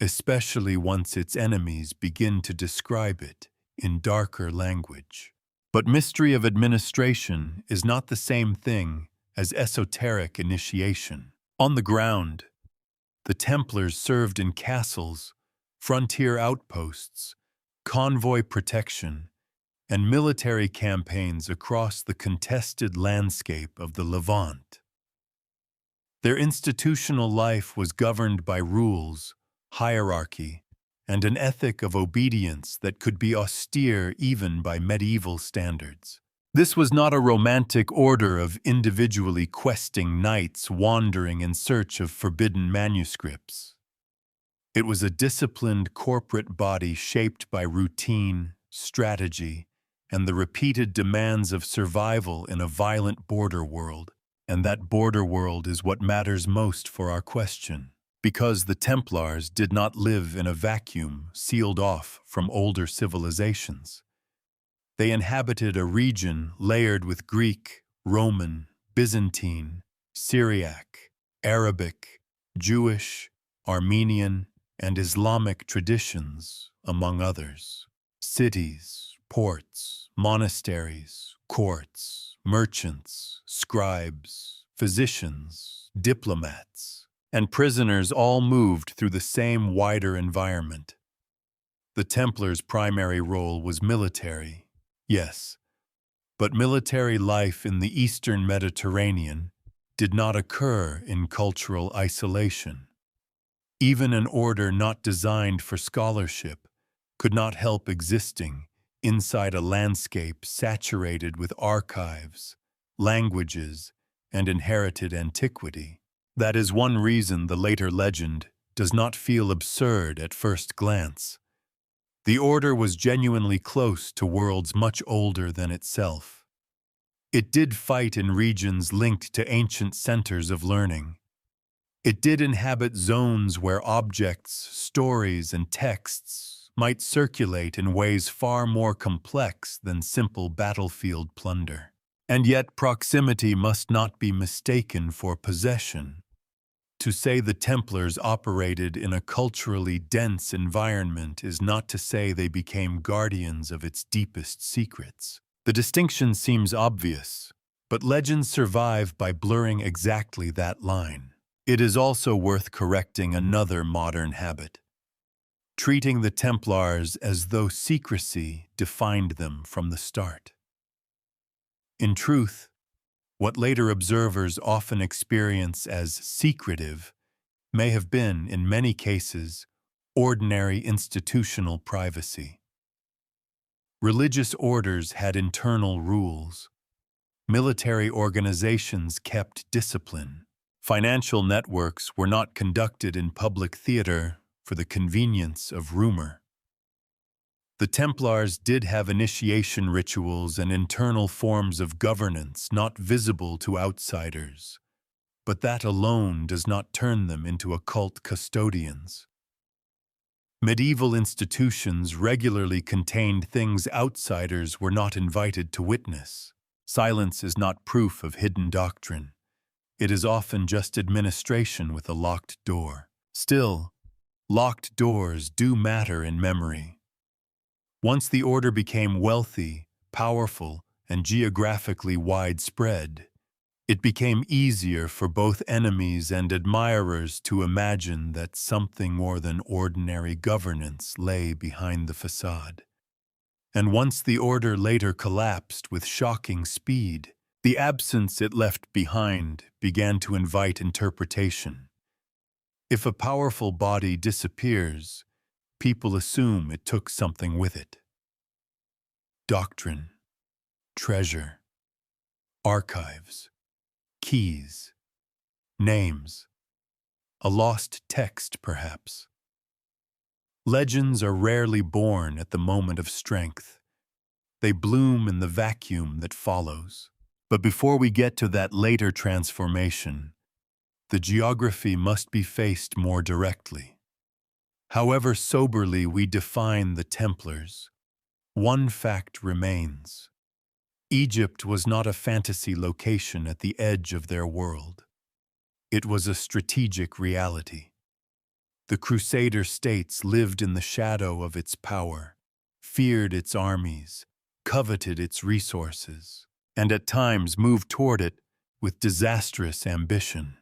especially once its enemies begin to describe it in darker language. But mystery of administration is not the same thing as esoteric initiation. On the ground, the Templars served in castles, frontier outposts, convoy protection, and military campaigns across the contested landscape of the Levant. Their institutional life was governed by rules, hierarchy, and an ethic of obedience that could be austere even by medieval standards. This was not a romantic order of individually questing knights wandering in search of forbidden manuscripts. It was a disciplined corporate body shaped by routine, strategy, and the repeated demands of survival in a violent border world. And that border world is what matters most for our question. Because the Templars did not live in a vacuum sealed off from older civilizations. They inhabited a region layered with Greek, Roman, Byzantine, Syriac, Arabic, Jewish, Armenian, and Islamic traditions, among others. Cities, ports, monasteries, courts, merchants, scribes, physicians, diplomats, and prisoners all moved through the same wider environment. The Templars' primary role was military, yes, but military life in the Eastern Mediterranean did not occur in cultural isolation. Even an order not designed for scholarship could not help existing inside a landscape saturated with archives, languages, and inherited antiquity. That is one reason the later legend does not feel absurd at first glance. The order was genuinely close to worlds much older than itself. It did fight in regions linked to ancient centers of learning. It did inhabit zones where objects, stories, and texts might circulate in ways far more complex than simple battlefield plunder. And yet proximity must not be mistaken for possession. To say the Templars operated in a culturally dense environment is not to say they became guardians of its deepest secrets. The distinction seems obvious, but legends survive by blurring exactly that line. It is also worth correcting another modern habit: treating the Templars as though secrecy defined them from the start. In truth, what later observers often experience as secretive may have been, in many cases, ordinary institutional privacy. Religious orders had internal rules. Military organizations kept discipline. Financial networks were not conducted in public theater for the convenience of rumor. The Templars did have initiation rituals and internal forms of governance not visible to outsiders, but that alone does not turn them into occult custodians. Medieval institutions regularly contained things outsiders were not invited to witness. Silence is not proof of hidden doctrine. It is often just administration with a locked door. Still, locked doors do matter in memory. Once the order became wealthy, powerful, and geographically widespread, it became easier for both enemies and admirers to imagine that something more than ordinary governance lay behind the facade. And once the order later collapsed with shocking speed, the absence it left behind began to invite interpretation. If a powerful body disappears, people assume it took something with it. Doctrine, treasure, archives, keys, names, a lost text perhaps. Legends are rarely born at the moment of strength. They bloom in the vacuum that follows. But before we get to that later transformation, the geography must be faced more directly. However soberly we define the Templars, one fact remains. Egypt was not a fantasy location at the edge of their world. It was a strategic reality. The Crusader states lived in the shadow of its power, feared its armies, coveted its resources, and at times moved toward it with disastrous ambition.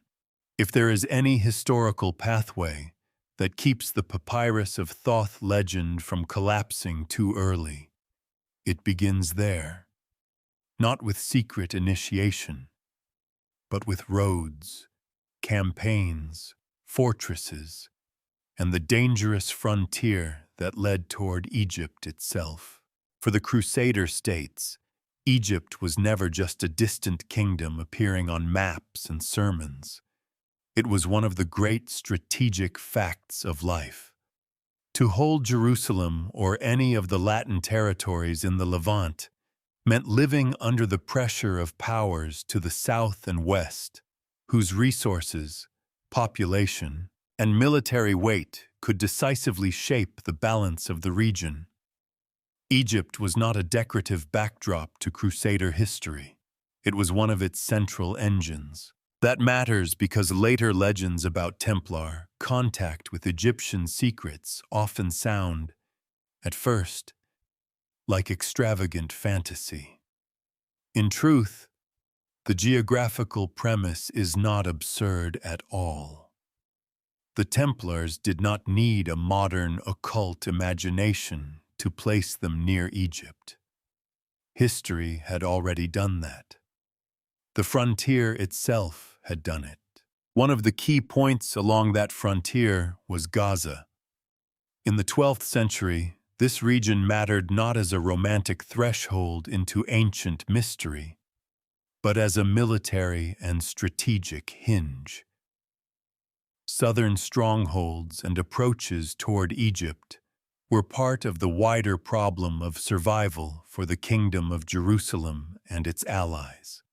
If there is any historical pathway that keeps the Papyrus of Thoth legend from collapsing too early, it begins there, not with secret initiation, but with roads, campaigns, fortresses, and the dangerous frontier that led toward Egypt itself. For the Crusader states, Egypt was never just a distant kingdom appearing on maps and sermons. It was one of the great strategic facts of life. To hold Jerusalem or any of the Latin territories in the Levant meant living under the pressure of powers to the south and west, whose resources, population, and military weight could decisively shape the balance of the region. Egypt was not a decorative backdrop to Crusader history. It was one of its central engines. That matters because later legends about Templar contact with Egyptian secrets often sound, at first, like extravagant fantasy. In truth, the geographical premise is not absurd at all. The Templars did not need a modern occult imagination to place them near Egypt. History had already done that. The frontier itself had done it. One of the key points along that frontier was Gaza. In the 12th century, this region mattered not as a romantic threshold into ancient mystery, but as a military and strategic hinge. Southern strongholds and approaches toward Egypt were part of the wider problem of survival for the Kingdom of Jerusalem and its allies.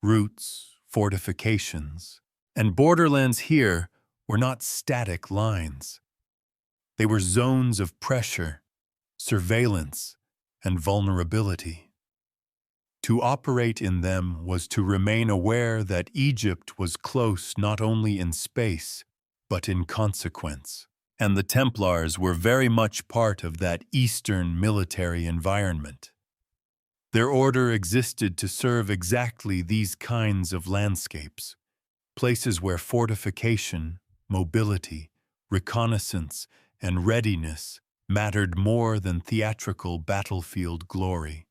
Routes, fortifications, and borderlands here were not static lines. They were zones of pressure, surveillance, and vulnerability. To operate in them was to remain aware that Egypt was close not only in space, but in consequence. And the Templars were very much part of that Eastern military environment. Their order existed to serve exactly these kinds of landscapes, places where fortification, mobility, reconnaissance, and readiness mattered more than theatrical battlefield glory.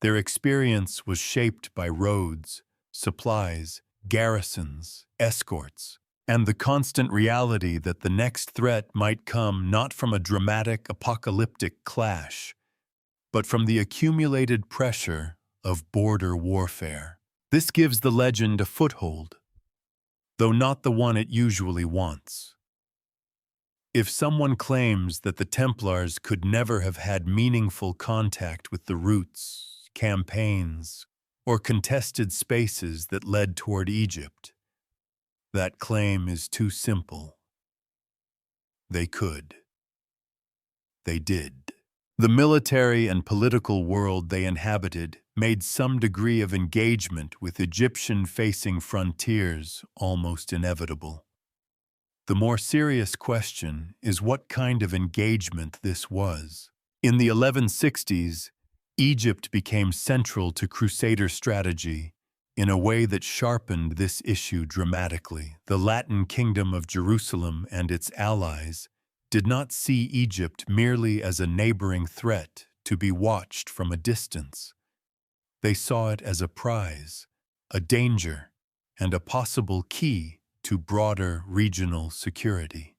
Their experience was shaped by roads, supplies, garrisons, escorts, and the constant reality that the next threat might come not from a dramatic apocalyptic clash, but from the accumulated pressure of border warfare. This gives the legend a foothold, though not the one it usually wants. If someone claims that the Templars could never have had meaningful contact with the routes, campaigns, or contested spaces that led toward Egypt, that claim is too simple. They could. They did. The military and political world they inhabited made some degree of engagement with Egyptian-facing frontiers almost inevitable. The more serious question is what kind of engagement this was. In the 1160s, Egypt became central to Crusader strategy in a way that sharpened this issue dramatically. The Latin Kingdom of Jerusalem and its allies did not see Egypt merely as a neighboring threat to be watched from a distance. They saw it as a prize, a danger, and a possible key to broader regional security.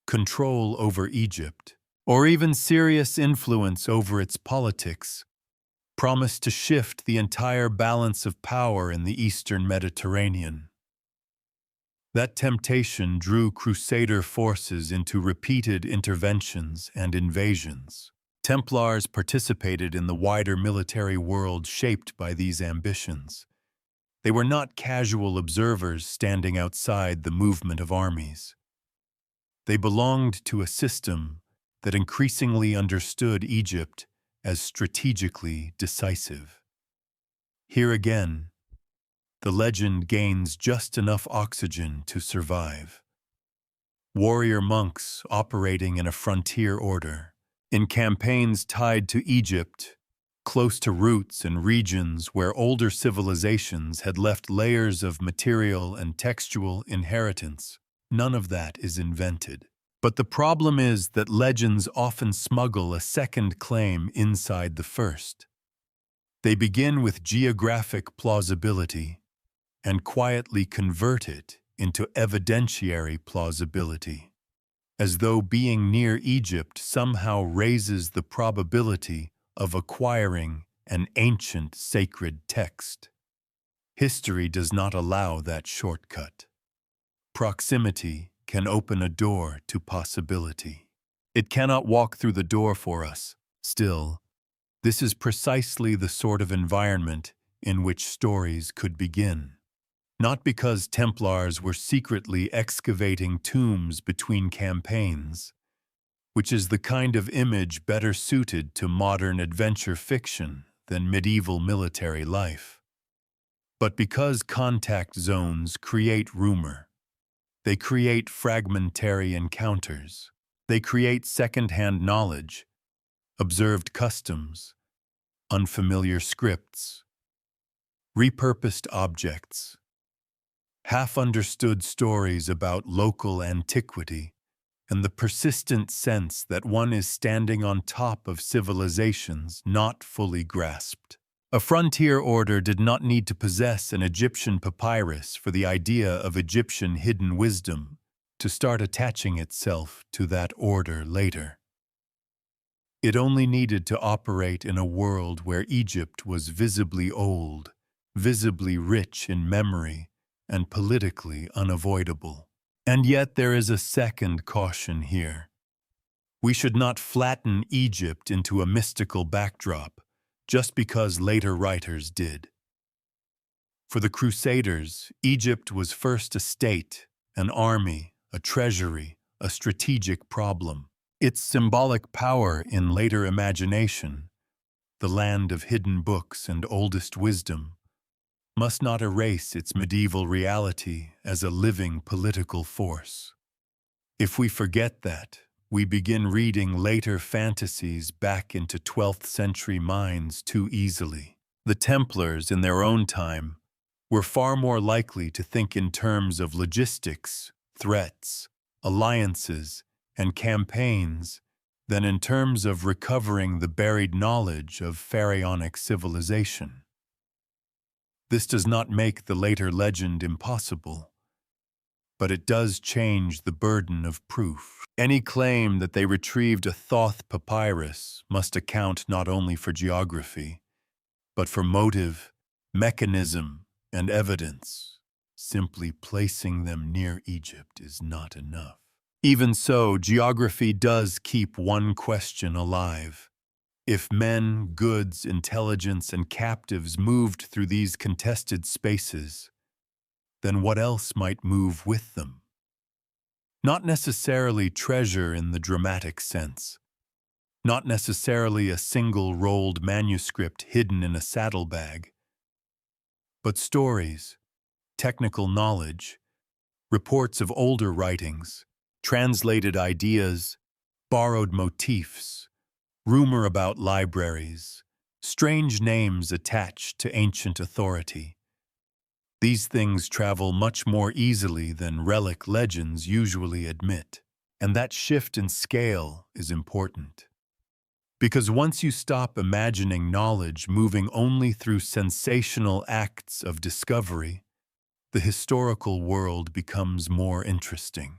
Control over Egypt, or even serious influence over its politics, promised to shift the entire balance of power in the Eastern Mediterranean. That temptation drew Crusader forces into repeated interventions and invasions. Templars participated in the wider military world shaped by these ambitions. They were not casual observers standing outside the movement of armies. They belonged to a system that increasingly understood Egypt as strategically decisive. Here again, the legend gains just enough oxygen to survive. Warrior monks operating in a frontier order, in campaigns tied to Egypt, close to roots and regions where older civilizations had left layers of material and textual inheritance. None of that is invented. But the problem is that legends often smuggle a second claim inside the first. They begin with geographic plausibility and quietly convert it into evidentiary plausibility, as though being near Egypt somehow raises the probability of acquiring an ancient sacred text. History does not allow that shortcut. Proximity can open a door to possibility. It cannot walk through the door for us. Still, this is precisely the sort of environment in which stories could begin. Not because Templars were secretly excavating tombs between campaigns, which is the kind of image better suited to modern adventure fiction than medieval military life, but because contact zones create rumor. They create fragmentary encounters. They create second-hand knowledge, observed customs, unfamiliar scripts, repurposed objects, half-understood stories about local antiquity, and the persistent sense that one is standing on top of civilizations not fully grasped. A frontier order did not need to possess an Egyptian papyrus for the idea of Egyptian hidden wisdom to start attaching itself to that order later. It only needed to operate in a world where Egypt was visibly old, visibly rich in memory, and politically unavoidable. And yet there is a second caution here. We should not flatten Egypt into a mystical backdrop just because later writers did. For the Crusaders, Egypt was first a state, an army, a treasury, a strategic problem. Its symbolic power in later imagination the land of hidden books and oldest wisdom, must not erase its medieval reality as a living political force. If we forget that, we begin reading later fantasies back into 12th century minds too easily. The Templars, in their own time, were far more likely to think in terms of logistics, threats, alliances, and campaigns than in terms of recovering the buried knowledge of pharaonic civilization. This does not make the later legend impossible, but it does change the burden of proof. Any claim that they retrieved a Thoth papyrus must account not only for geography, but for motive, mechanism, and evidence. Simply placing them near Egypt is not enough. Even so, geography does keep one question alive. If men, goods, intelligence, and captives moved through these contested spaces, then what else might move with them? Not necessarily treasure in the dramatic sense, not necessarily a single rolled manuscript hidden in a saddlebag, but stories, technical knowledge, reports of older writings, translated ideas, borrowed motifs, rumor about libraries, strange names attached to ancient authority. These things travel much more easily than relic legends usually admit, and that shift in scale is important. Because once you stop imagining knowledge moving only through sensational acts of discovery, the historical world becomes more interesting.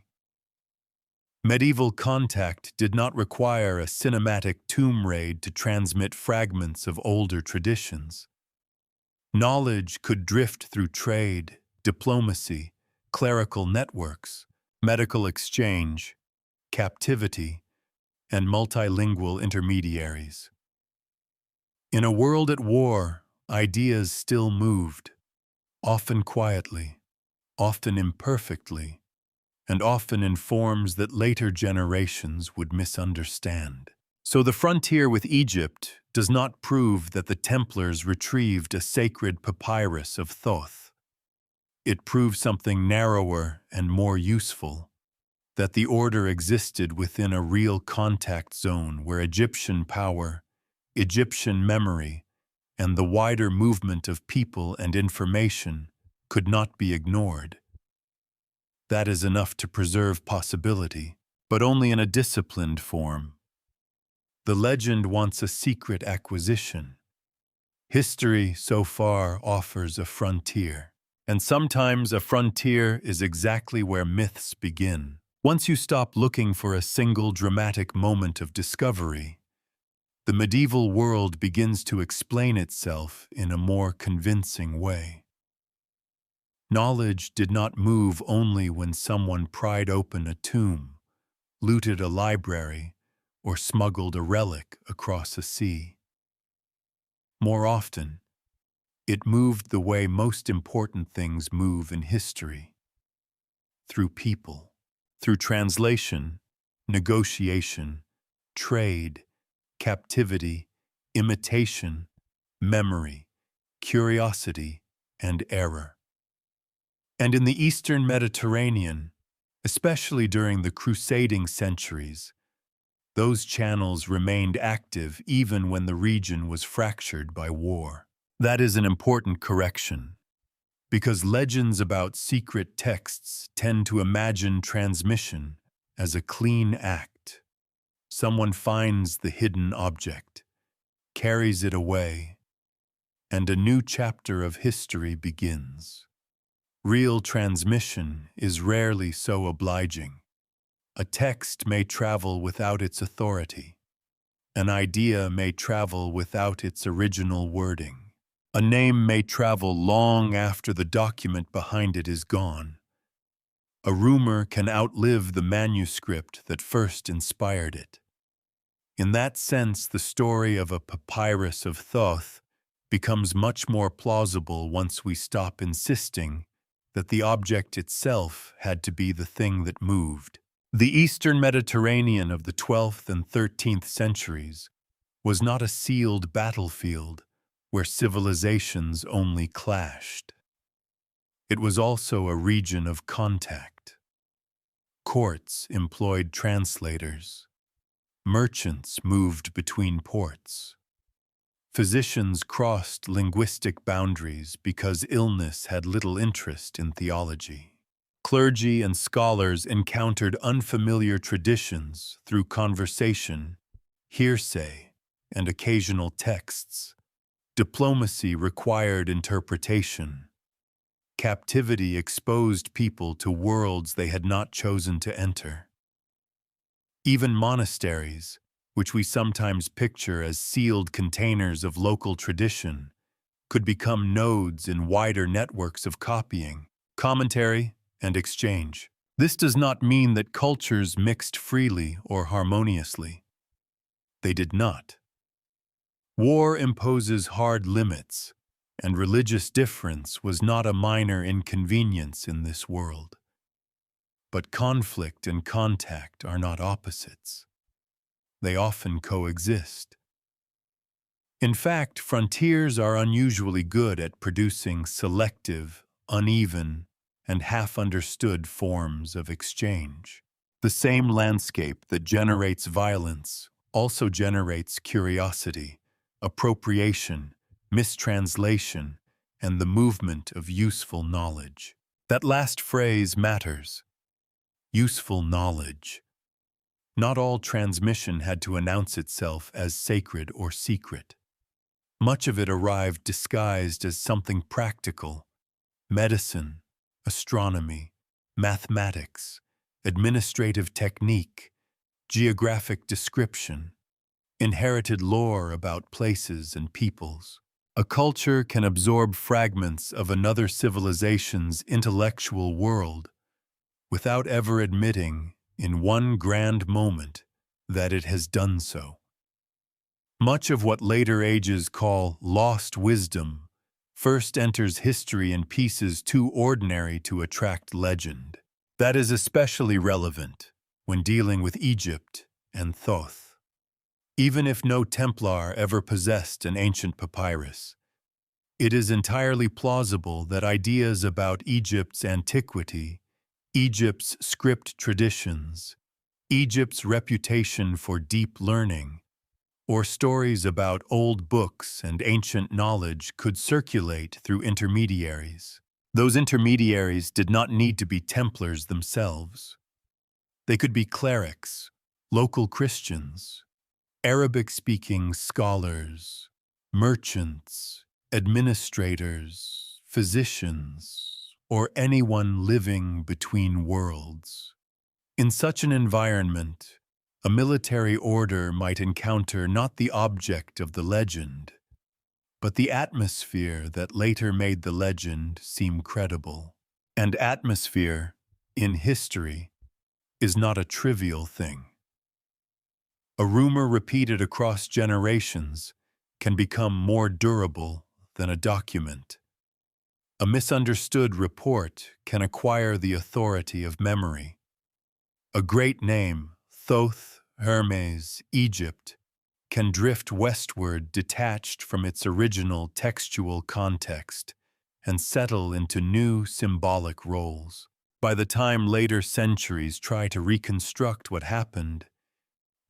Medieval contact did not require a cinematic tomb raid to transmit fragments of older traditions. Knowledge could drift through trade, diplomacy, clerical networks, medical exchange, captivity, and multilingual intermediaries. In a world at war, ideas still moved, often quietly, often imperfectly, and often in forms that later generations would misunderstand. So the frontier with Egypt does not prove that the Templars retrieved a sacred papyrus of Thoth. It proves something narrower and more useful, that the order existed within a real contact zone where Egyptian power, Egyptian memory, and the wider movement of people and information could not be ignored. That is enough to preserve possibility, but only in a disciplined form. The legend wants a secret acquisition. History, so far, offers a frontier. And sometimes a frontier is exactly where myths begin. Once you stop looking for a single dramatic moment of discovery, the medieval world begins to explain itself in a more convincing way. Knowledge did not move only when someone pried open a tomb, looted a library, or smuggled a relic across a sea. More often, it moved the way most important things move in history, through people, through translation, negotiation, trade, captivity, imitation, memory, curiosity, and error. And in the Eastern Mediterranean, especially during the crusading centuries, those channels remained active even when the region was fractured by war. That is an important correction, because legends about secret texts tend to imagine transmission as a clean act. Someone finds the hidden object, carries it away, and a new chapter of history begins. Real transmission is rarely so obliging. A text may travel without its authority. An idea may travel without its original wording. A name may travel long after the document behind it is gone. A rumor can outlive the manuscript that first inspired it. In that sense, the story of a Papyrus of Thoth becomes much more plausible once we stop insisting that the object itself had to be the thing that moved. The Eastern Mediterranean of the 12th and 13th centuries was not a sealed battlefield where civilizations only clashed. It was also a region of contact. Courts employed translators. Merchants moved between ports. Physicians crossed linguistic boundaries because illness had little interest in theology. Clergy and scholars encountered unfamiliar traditions through conversation, hearsay, and occasional texts. Diplomacy required interpretation. Captivity exposed people to worlds they had not chosen to enter. Even monasteries, which we sometimes picture as sealed containers of local tradition, could become nodes in wider networks of copying, commentary, and exchange. This does not mean that cultures mixed freely or harmoniously. They did not. War imposes hard limits, and religious difference was not a minor inconvenience in this world. But conflict and contact are not opposites. They often coexist. In fact, frontiers are unusually good at producing selective, uneven, and half-understood forms of exchange. The same landscape that generates violence also generates curiosity, appropriation, mistranslation, and the movement of useful knowledge. That last phrase matters. Useful knowledge. Not all transmission had to announce itself as sacred or secret. Much of it arrived disguised as something practical: medicine, astronomy, mathematics, administrative technique, geographic description, inherited lore about places and peoples. A culture can absorb fragments of another civilization's intellectual world without ever admitting, in one grand moment, that it has done so. Much of what later ages call lost wisdom first enters history in pieces too ordinary to attract legend. That is especially relevant when dealing with Egypt and Thoth. Even if no Templar ever possessed an ancient papyrus, it is entirely plausible that ideas about Egypt's antiquity, Egypt's script traditions, Egypt's reputation for deep learning, or stories about old books and ancient knowledge could circulate through intermediaries. Those intermediaries did not need to be Templars themselves. They could be clerics, local Christians, Arabic-speaking scholars, merchants, administrators, physicians, or anyone living between worlds. In such an environment, a military order might encounter not the object of the legend, but the atmosphere that later made the legend seem credible. And atmosphere, in history, is not a trivial thing. A rumor repeated across generations can become more durable than a document. A misunderstood report can acquire the authority of memory. A great name, Thoth, Hermes, Egypt, can drift westward detached from its original textual context and settle into new symbolic roles. By the time later centuries try to reconstruct what happened,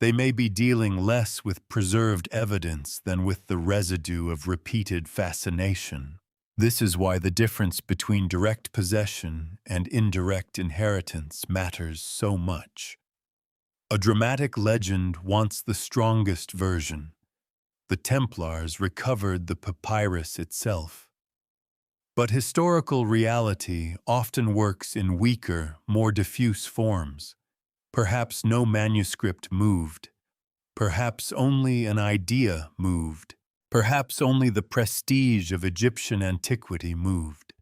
they may be dealing less with preserved evidence than with the residue of repeated fascination. This is why the difference between direct possession and indirect inheritance matters so much. A dramatic legend wants the strongest version. The Templars recovered the papyrus itself. But historical reality often works in weaker, more diffuse forms. Perhaps no manuscript moved. Perhaps only an idea moved. Perhaps only the prestige of Egyptian antiquity moved.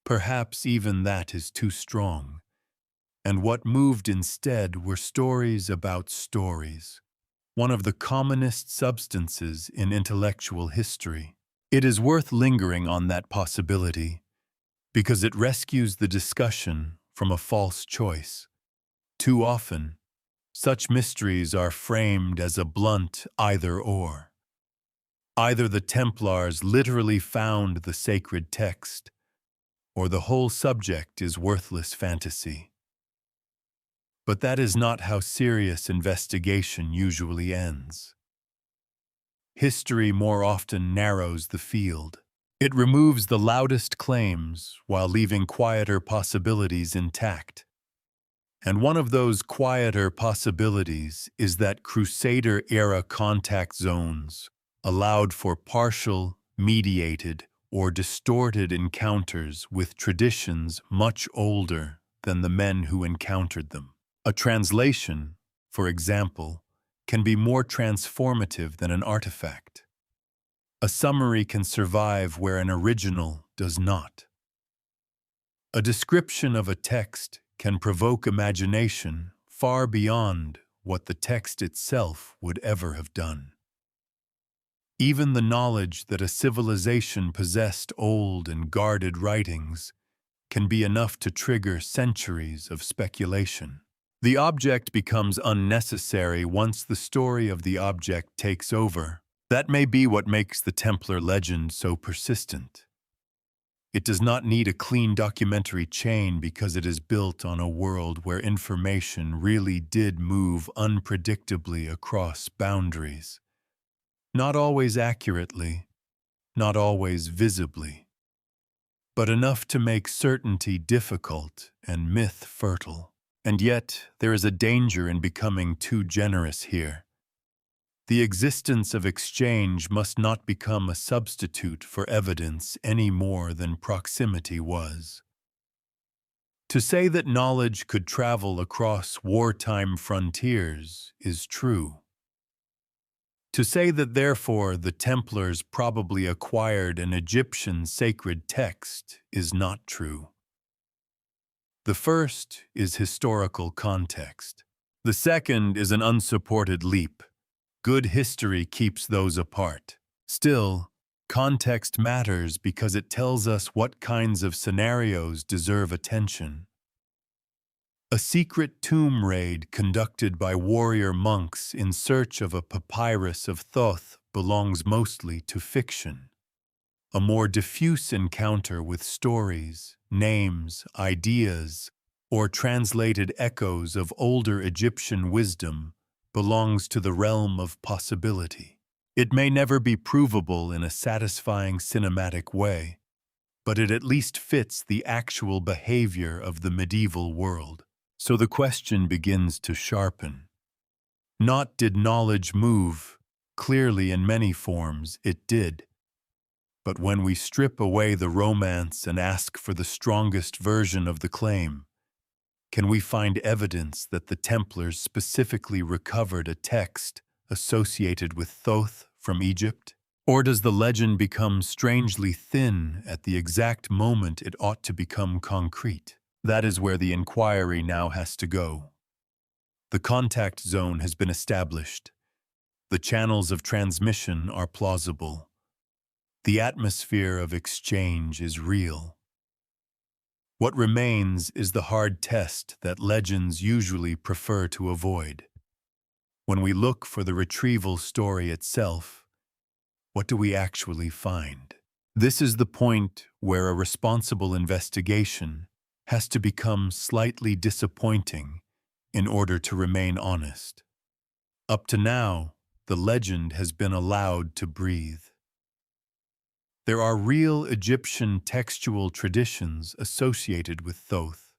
Perhaps even that is too strong. And what moved instead were stories about stories, one of the commonest substances in intellectual history. It is worth lingering on that possibility, because it rescues the discussion from a false choice. Too often, Such mysteries are framed as a blunt either-or. Either the Templars literally found the sacred text, or the whole subject is worthless fantasy. But that is not how serious investigation usually ends. History more often narrows the field. It removes the loudest claims while leaving quieter possibilities intact. And one of those quieter possibilities is that Crusader-era contact zones allowed for partial, mediated, or distorted encounters with traditions much older than the men who encountered them. A translation, for example, can be more transformative than an artifact. A summary can survive where an original does not. A description of a text can provoke imagination far beyond what the text itself would ever have done. Even the knowledge that a civilization possessed old and guarded writings can be enough to trigger centuries of speculation. The object becomes unnecessary once the story of the object takes over. That may be what makes the Templar legend so persistent. It does not need a clean documentary chain because it is built on a world where information really did move unpredictably across boundaries. Not always accurately, not always visibly, but enough to make certainty difficult and myth fertile. And yet, there is a danger in becoming too generous here. The existence of exchange must not become a substitute for evidence any more than proximity was. To say that knowledge could travel across wartime frontiers is true. To say that, therefore, the Templars probably acquired an Egyptian sacred text is not true. The first is historical context. The second is an unsupported leap. Good history keeps those apart. Still, context matters because it tells us what kinds of scenarios deserve attention. A secret tomb raid conducted by warrior monks in search of a Papyrus of Thoth belongs mostly to fiction. A more diffuse encounter with stories, names, ideas, or translated echoes of older Egyptian wisdom belongs to the realm of possibility. It may never be provable in a satisfying cinematic way, but it at least fits the actual behavior of the medieval world. So the question begins to sharpen. Not did knowledge move, clearly in many forms it did. But when we strip away the romance and ask for the strongest version of the claim, can we find evidence that the Templars specifically recovered a text associated with Thoth from Egypt? Or does the legend become strangely thin at the exact moment it ought to become concrete? That is where the inquiry now has to go. The contact zone has been established. The channels of transmission are plausible. The atmosphere of exchange is real. What remains is the hard test that legends usually prefer to avoid. When we look for the retrieval story itself, what do we actually find? This is the point where a responsible investigation has to become slightly disappointing in order to remain honest. Up to now, the legend has been allowed to breathe. There are real Egyptian textual traditions associated with Thoth.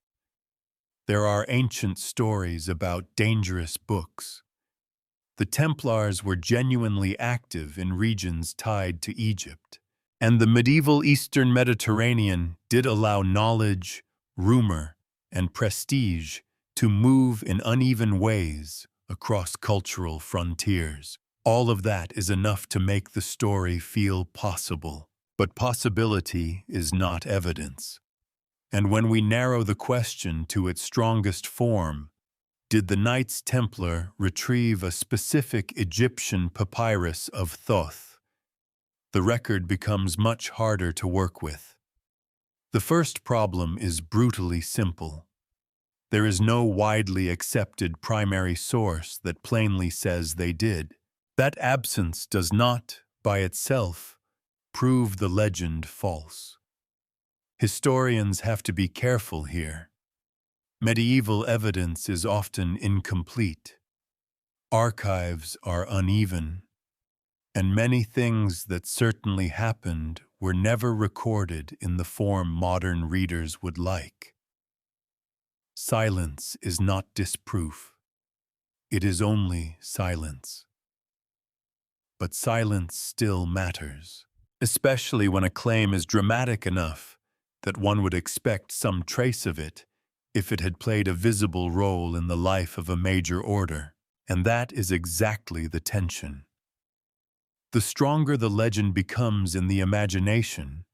There are ancient stories about dangerous books. The Templars were genuinely active in regions tied to Egypt, and the medieval Eastern Mediterranean did allow knowledge, rumor, and prestige to move in uneven ways across cultural frontiers. All of that is enough to make the story feel possible. But possibility is not evidence. And when we narrow the question to its strongest form, did the Knights Templar retrieve a specific Egyptian papyrus of Thoth? The record becomes much harder to work with. The first problem is brutally simple. There is no widely accepted primary source that plainly says they did. That absence does not, by itself, prove the legend false. Historians have to be careful here. Medieval evidence is often incomplete. Archives are uneven, and many things that certainly happened were never recorded in the form modern readers would like. Silence is not disproof. It is only silence. But silence still matters, especially when a claim is dramatic enough that one would expect some trace of it if it had played a visible role in the life of a major order. And that is exactly the tension. The stronger the legend becomes in the imagination,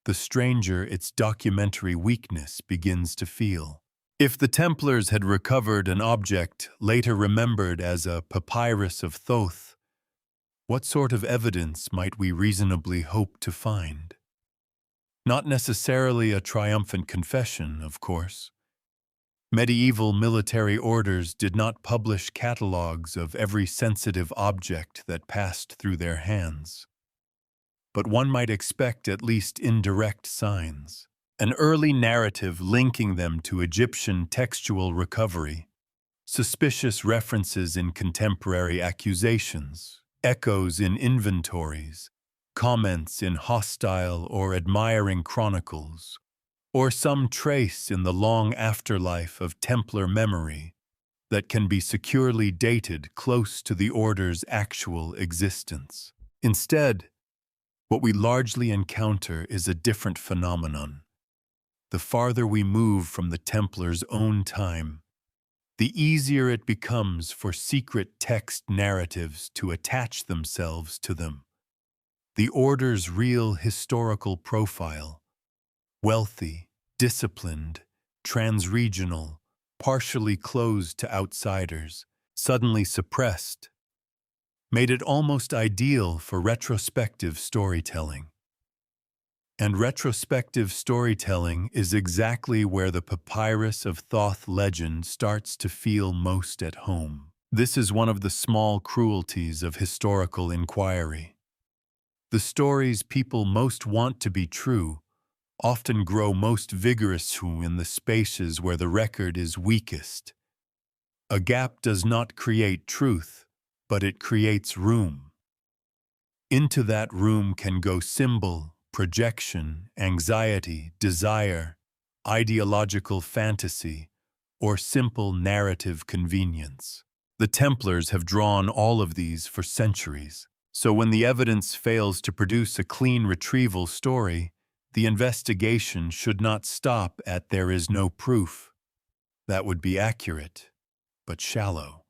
the stranger its documentary weakness begins to feel. If the Templars had recovered an object later remembered as a Papyrus of Thoth, what sort of evidence might we reasonably hope to find? Not necessarily a triumphant confession, of course. Medieval military orders did not publish catalogues of every sensitive object that passed through their hands. But one might expect at least indirect signs. An early narrative linking them to Egyptian textual recovery, suspicious references in contemporary accusations, echoes in inventories, comments in hostile or admiring chronicles, or some trace in the long afterlife of Templar memory that can be securely dated close to the order's actual existence. Instead, what we largely encounter is a different phenomenon. The farther we move from the Templars' own time, the easier it becomes for secret text narratives to attach themselves to them. The order's real historical profile, wealthy, disciplined, transregional, partially closed to outsiders, suddenly suppressed, made it almost ideal for retrospective storytelling. And retrospective storytelling is exactly where the Papyrus of Thoth legend starts to feel most at home. This is one of the small cruelties of historical inquiry. The stories people most want to be true often grow most vigorous in the spaces where the record is weakest. A gap does not create truth, but it creates room. Into that room can go symbol, projection, anxiety, desire, ideological fantasy, or simple narrative convenience. The Templars have drawn all of these for centuries, so when the evidence fails to produce a clean retrieval story, the investigation should not stop at "there is no proof." That would be accurate, but shallow.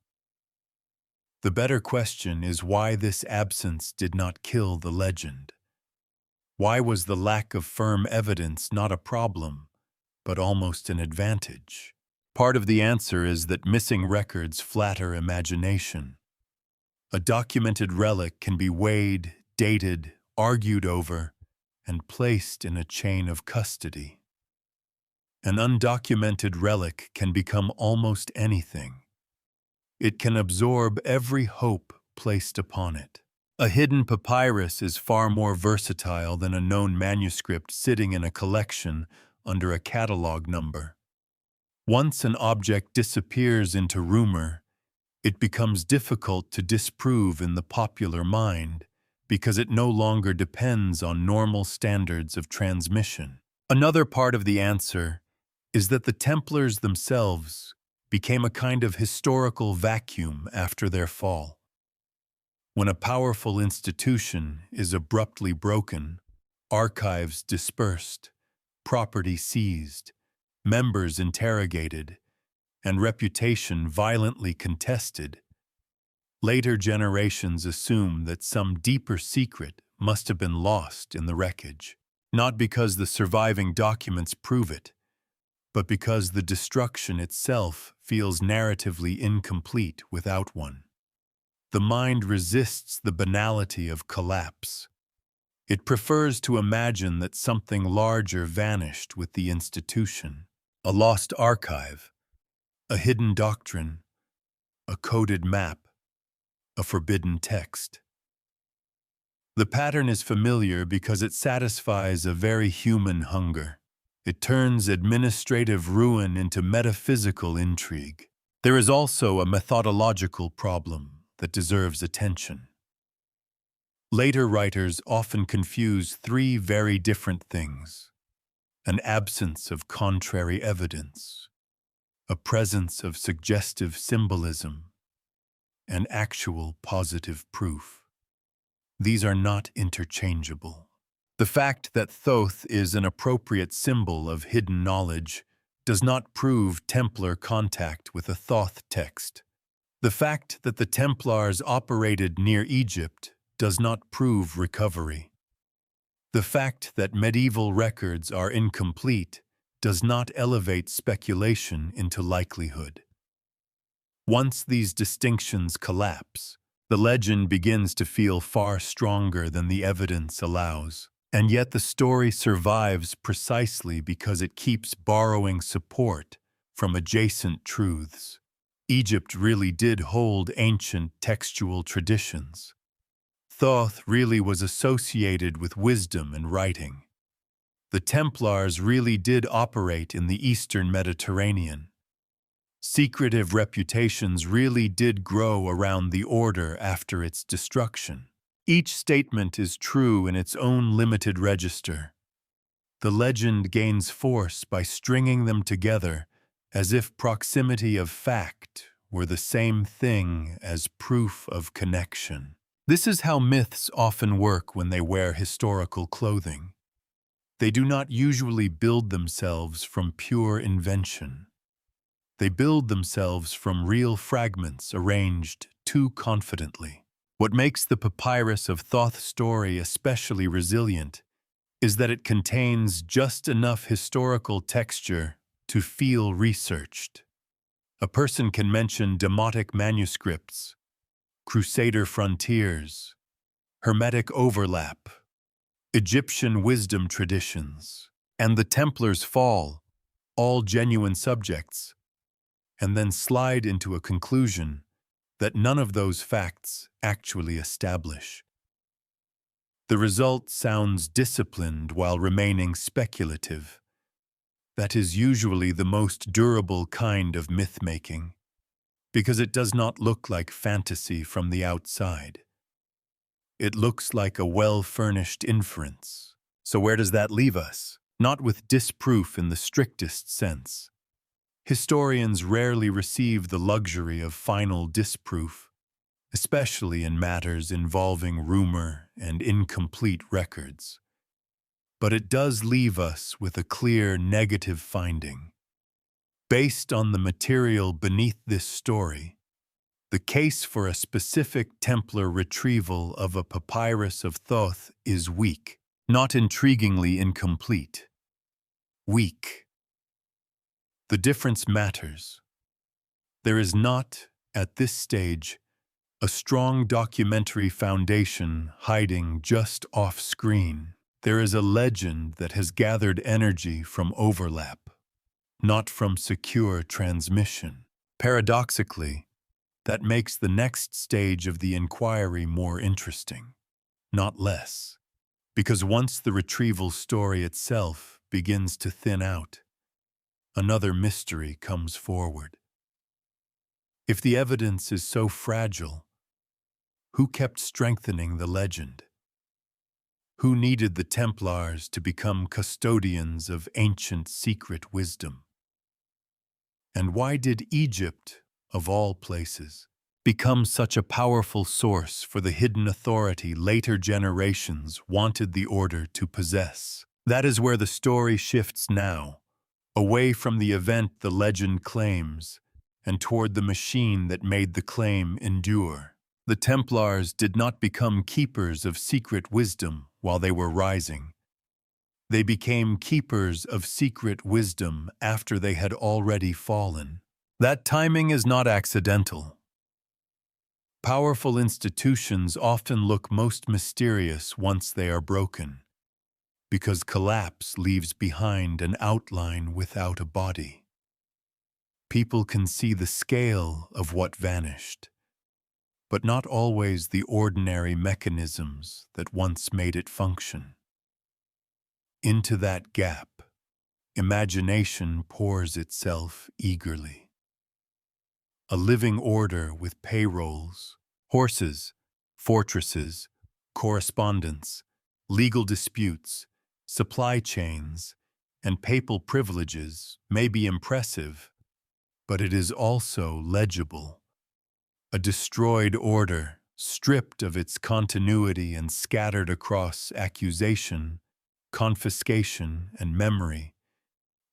The better question is why this absence did not kill the legend. Why was the lack of firm evidence not a problem, but almost an advantage? Part of the answer is that missing records flatter imagination. A documented relic can be weighed, dated, argued over, and placed in a chain of custody. An undocumented relic can become almost anything. It can absorb every hope placed upon it. A hidden papyrus is far more versatile than a known manuscript sitting in a collection under a catalog number. Once an object disappears into rumor, it becomes difficult to disprove in the popular mind because it no longer depends on normal standards of transmission. Another part of the answer is that the Templars themselves became a kind of historical vacuum after their fall. When a powerful institution is abruptly broken, archives dispersed, property seized, members interrogated, and reputation violently contested, later generations assume that some deeper secret must have been lost in the wreckage, not because the surviving documents prove it, but because the destruction itself feels narratively incomplete without one. The mind resists the banality of collapse. It prefers to imagine that something larger vanished with the institution. A lost archive, a hidden doctrine, a coded map, a forbidden text. The pattern is familiar because it satisfies a very human hunger. It turns administrative ruin into metaphysical intrigue. There is also a methodological problem that deserves attention. Later writers often confuse three very different things: an absence of contrary evidence, a presence of suggestive symbolism, and actual positive proof. These are not interchangeable. The fact that Thoth is an appropriate symbol of hidden knowledge does not prove Templar contact with a Thoth text. The fact that the Templars operated near Egypt does not prove recovery. The fact that medieval records are incomplete does not elevate speculation into likelihood. Once these distinctions collapse, the legend begins to feel far stronger than the evidence allows. And yet the story survives precisely because it keeps borrowing support from adjacent truths. Egypt really did hold ancient textual traditions. Thoth really was associated with wisdom and writing. The Templars really did operate in the Eastern Mediterranean. Secretive reputations really did grow around the order after its destruction. Each statement is true in its own limited register. The legend gains force by stringing them together as if proximity of fact were the same thing as proof of connection. This is how myths often work when they wear historical clothing. They do not usually build themselves from pure invention. They build themselves from real fragments arranged too confidently. What makes the Papyrus of Thoth story especially resilient is that it contains just enough historical texture to feel researched. A person can mention Demotic manuscripts, Crusader frontiers, Hermetic overlap, Egyptian wisdom traditions, and the Templars' fall, all genuine subjects, and then slide into a conclusion that none of those facts actually establish. The result sounds disciplined while remaining speculative. That is usually the most durable kind of myth-making, because it does not look like fantasy from the outside. It looks like a well-furnished inference. So where does that leave us? Not with disproof in the strictest sense. Historians rarely receive the luxury of final disproof, especially in matters involving rumor and incomplete records. But it does leave us with a clear negative finding. Based on the material beneath this story, the case for a specific Templar retrieval of a Papyrus of Thoth is weak, not intriguingly incomplete. Weak. The difference matters. There is not, at this stage, a strong documentary foundation hiding just off-screen. There is a legend that has gathered energy from overlap, not from secure transmission. Paradoxically, that makes the next stage of the inquiry more interesting, not less, because once the retrieval story itself begins to thin out, another mystery comes forward. If the evidence is so fragile, who kept strengthening the legend? Who needed the Templars to become custodians of ancient secret wisdom? And why did Egypt, of all places, become such a powerful source for the hidden authority later generations wanted the order to possess? That is where the story shifts now, away from the event the legend claims, and toward the machine that made the claim endure. The Templars did not become keepers of secret wisdom while they were rising. They became keepers of secret wisdom after they had already fallen. That timing is not accidental. Powerful institutions often look most mysterious once they are broken, because collapse leaves behind an outline without a body. People can see the scale of what vanished, but not always the ordinary mechanisms that once made it function. Into that gap, imagination pours itself eagerly. A living order with payrolls, horses, fortresses, correspondence, legal disputes, supply chains, and papal privileges may be impressive, but it is also legible. A destroyed order, stripped of its continuity and scattered across accusation, confiscation, and memory,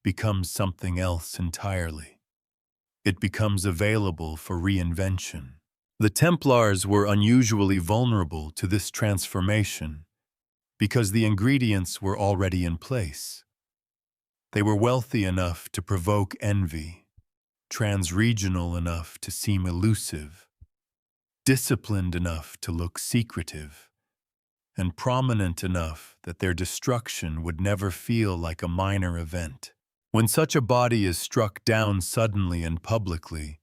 becomes something else entirely. It becomes available for reinvention. The Templars were unusually vulnerable to this transformation because the ingredients were already in place. They were wealthy enough to provoke envy, transregional enough to seem elusive, disciplined enough to look secretive, and prominent enough that their destruction would never feel like a minor event. When such a body is struck down suddenly and publicly,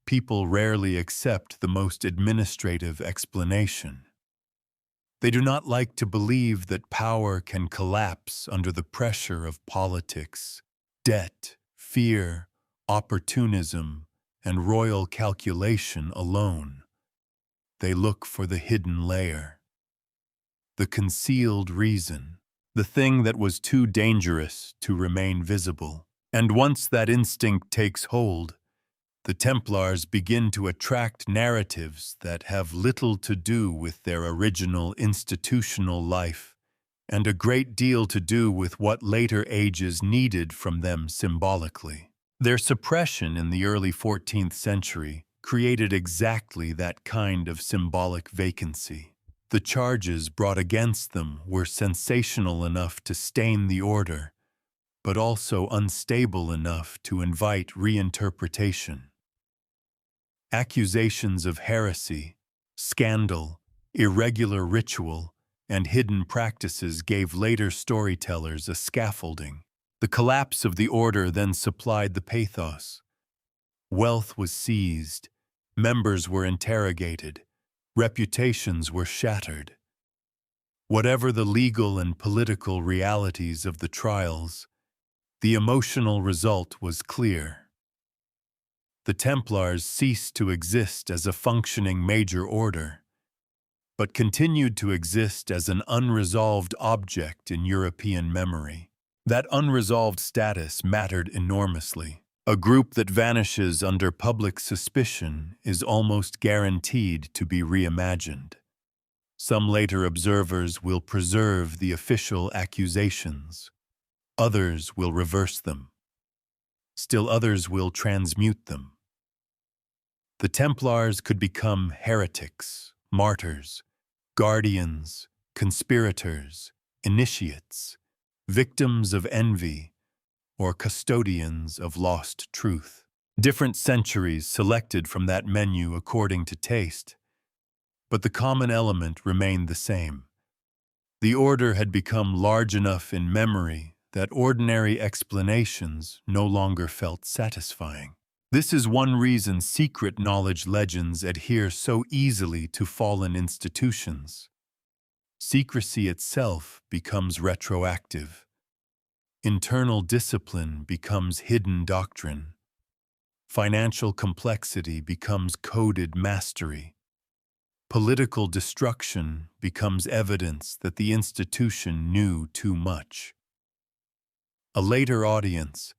people rarely accept the most administrative explanation. They do not like to believe that power can collapse under the pressure of politics, debt, fear, opportunism, and royal calculation alone. They look for the hidden layer, the concealed reason, the thing that was too dangerous to remain visible. And once that instinct takes hold, the Templars begin to attract narratives that have little to do with their original institutional life and a great deal to do with what later ages needed from them symbolically. Their suppression in the early 14th century created exactly that kind of symbolic vacancy. The charges brought against them were sensational enough to stain the order, but also unstable enough to invite reinterpretation. Accusations of heresy, scandal, irregular ritual, and hidden practices gave later storytellers a scaffolding. The collapse of the order then supplied the pathos. Wealth was seized, members were interrogated, reputations were shattered. Whatever the legal and political realities of the trials, the emotional result was clear. The Templars ceased to exist as a functioning major order, but continued to exist as an unresolved object in European memory. That unresolved status mattered enormously. A group that vanishes under public suspicion is almost guaranteed to be reimagined. Some later observers will preserve the official accusations. Others will reverse them. Still others will transmute them. The Templars could become heretics, martyrs, guardians, conspirators, initiates, victims of envy, or custodians of lost truth. Different centuries selected from that menu according to taste, but the common element remained the same. The order had become large enough in memory that ordinary explanations no longer felt satisfying. This is one reason secret knowledge legends adhere so easily to fallen institutions. Secrecy itself becomes retroactive. Internal discipline becomes hidden doctrine. Financial complexity becomes coded mastery. Political destruction becomes evidence that the institution knew too much. A later audience,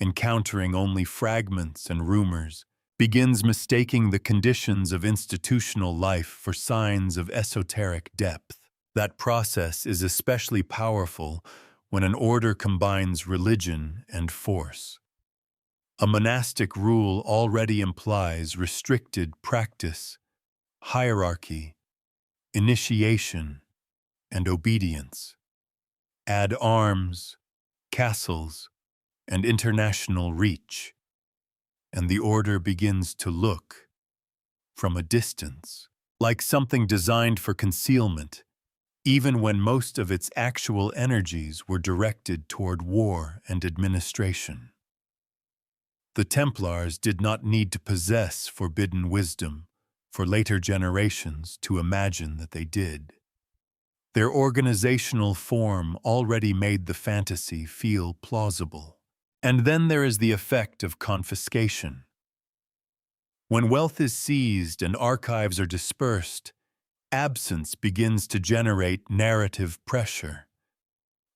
encountering only fragments and rumors, begins mistaking the conditions of institutional life for signs of esoteric depth. That process is especially powerful when an order combines religion and force. A monastic rule already implies restricted practice, hierarchy, initiation, and obedience. Add arms, castles, and international reach, and the order begins to look, from a distance, like something designed for concealment, even when most of its actual energies were directed toward war and administration. The Templars did not need to possess forbidden wisdom for later generations to imagine that they did. Their organizational form already made the fantasy feel plausible. And then there is the effect of confiscation. When wealth is seized and archives are dispersed, absence begins to generate narrative pressure.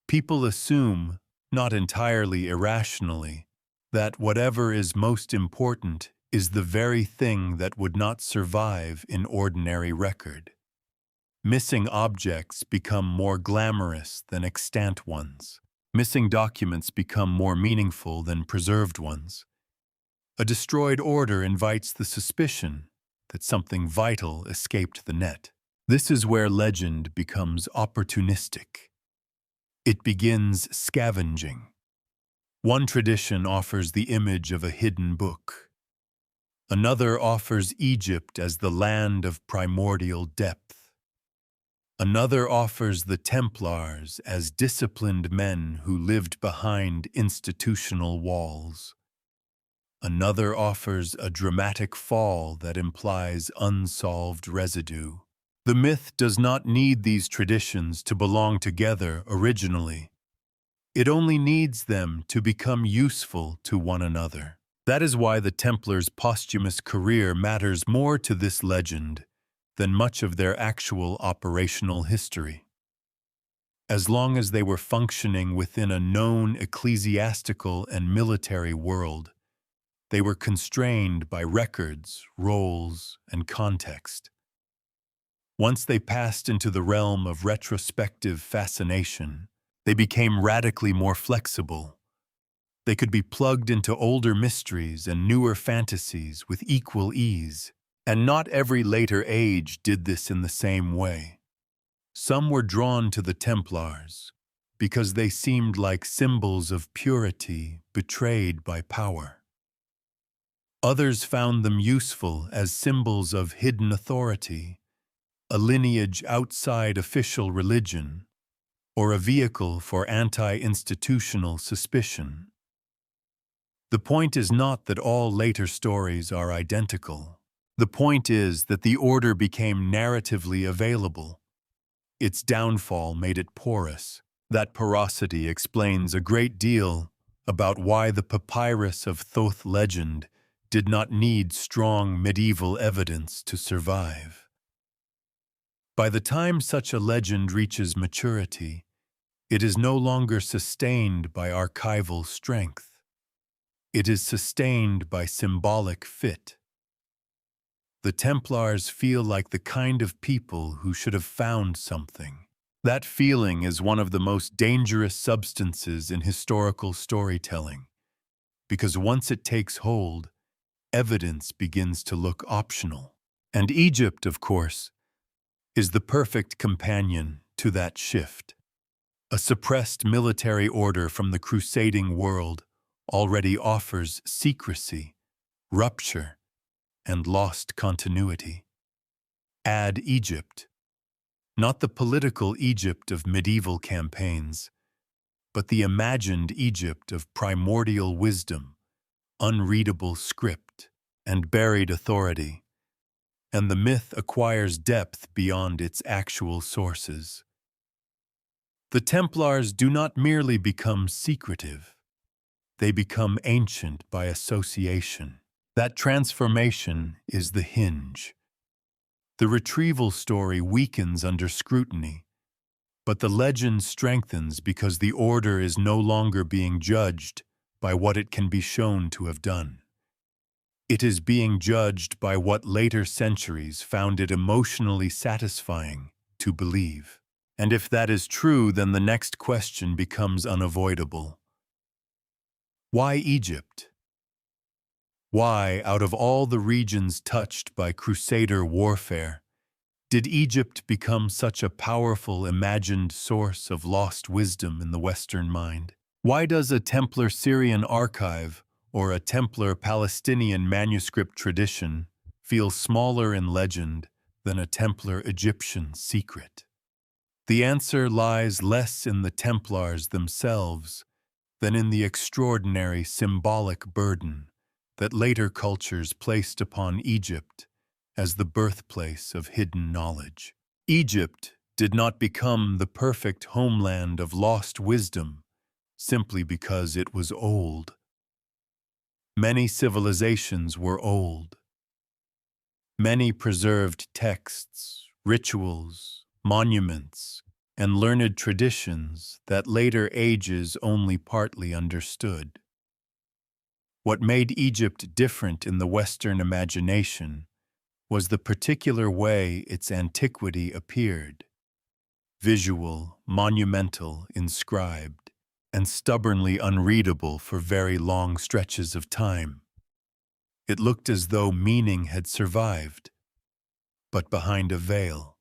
People assume, not entirely irrationally, that whatever is most important is the very thing that would not survive in ordinary record. Missing objects become more glamorous than extant ones. Missing documents become more meaningful than preserved ones. A destroyed order invites the suspicion that something vital escaped the net. This is where legend becomes opportunistic. It begins scavenging. One tradition offers the image of a hidden book. Another offers Egypt as the land of primordial depth. Another offers the Templars as disciplined men who lived behind institutional walls. Another offers a dramatic fall that implies unsolved residue. The myth does not need these traditions to belong together originally. It only needs them to become useful to one another. That is why the Templars' posthumous career matters more to this legend than much of their actual operational history. As long as they were functioning within a known ecclesiastical and military world, they were constrained by records, roles, and context. Once they passed into the realm of retrospective fascination, they became radically more flexible. They could be plugged into older mysteries and newer fantasies with equal ease. And not every later age did this in the same way. Some were drawn to the Templars because they seemed like symbols of purity betrayed by power. Others found them useful as symbols of hidden authority, a lineage outside official religion, or a vehicle for anti-institutional suspicion. The point is not that all later stories are identical. The point is that the order became narratively available. Its downfall made it porous. That porosity explains a great deal about why the Papyrus of Thoth legend did not need strong medieval evidence to survive. By the time such a legend reaches maturity, it is no longer sustained by archival strength. It is sustained by symbolic fit. The Templars feel like the kind of people who should have found something. That feeling is one of the most dangerous substances in historical storytelling, because once it takes hold, evidence begins to look optional. And Egypt, of course, is the perfect companion to that shift. A suppressed military order from the crusading world already offers secrecy, rupture, and lost continuity. Add Egypt, not the political Egypt of medieval campaigns, but the imagined Egypt of primordial wisdom, unreadable script, and buried authority, and the myth acquires depth beyond its actual sources. The Templars do not merely become secretive, they become ancient by association. That transformation is the hinge. The retrieval story weakens under scrutiny, but the legend strengthens because the order is no longer being judged by what it can be shown to have done. It is being judged by what later centuries found it emotionally satisfying to believe. And if that is true, then the next question becomes unavoidable. Why Egypt? Why, out of all the regions touched by Crusader warfare, did Egypt become such a powerful imagined source of lost wisdom in the Western mind? Why does a Templar Syrian archive or a Templar Palestinian manuscript tradition feel smaller in legend than a Templar Egyptian secret? The answer lies less in the Templars themselves than in the extraordinary symbolic burden that later cultures placed upon Egypt as the birthplace of hidden knowledge. Egypt did not become the perfect homeland of lost wisdom simply because it was old. Many civilizations were old. Many preserved texts, rituals, monuments, and learned traditions that later ages only partly understood. What made Egypt different in the Western imagination was the particular way its antiquity appeared: visual, monumental, inscribed, and stubbornly unreadable for very long stretches of time. It looked as though meaning had survived, but behind a veil.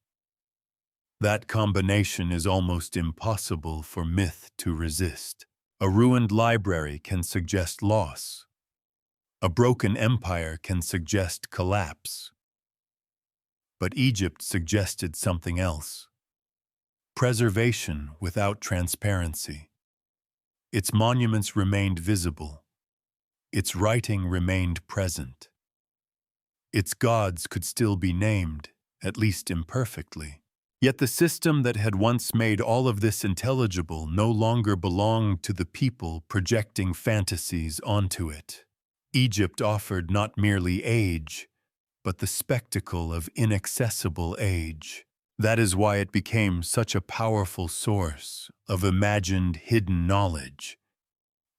That combination is almost impossible for myth to resist. A ruined library can suggest loss. A broken empire can suggest collapse. But Egypt suggested something else: preservation without transparency. Its monuments remained visible. Its writing remained present. Its gods could still be named, at least imperfectly. Yet the system that had once made all of this intelligible no longer belonged to the people projecting fantasies onto it. Egypt offered not merely age, but the spectacle of inaccessible age. That is why it became such a powerful source of imagined hidden knowledge.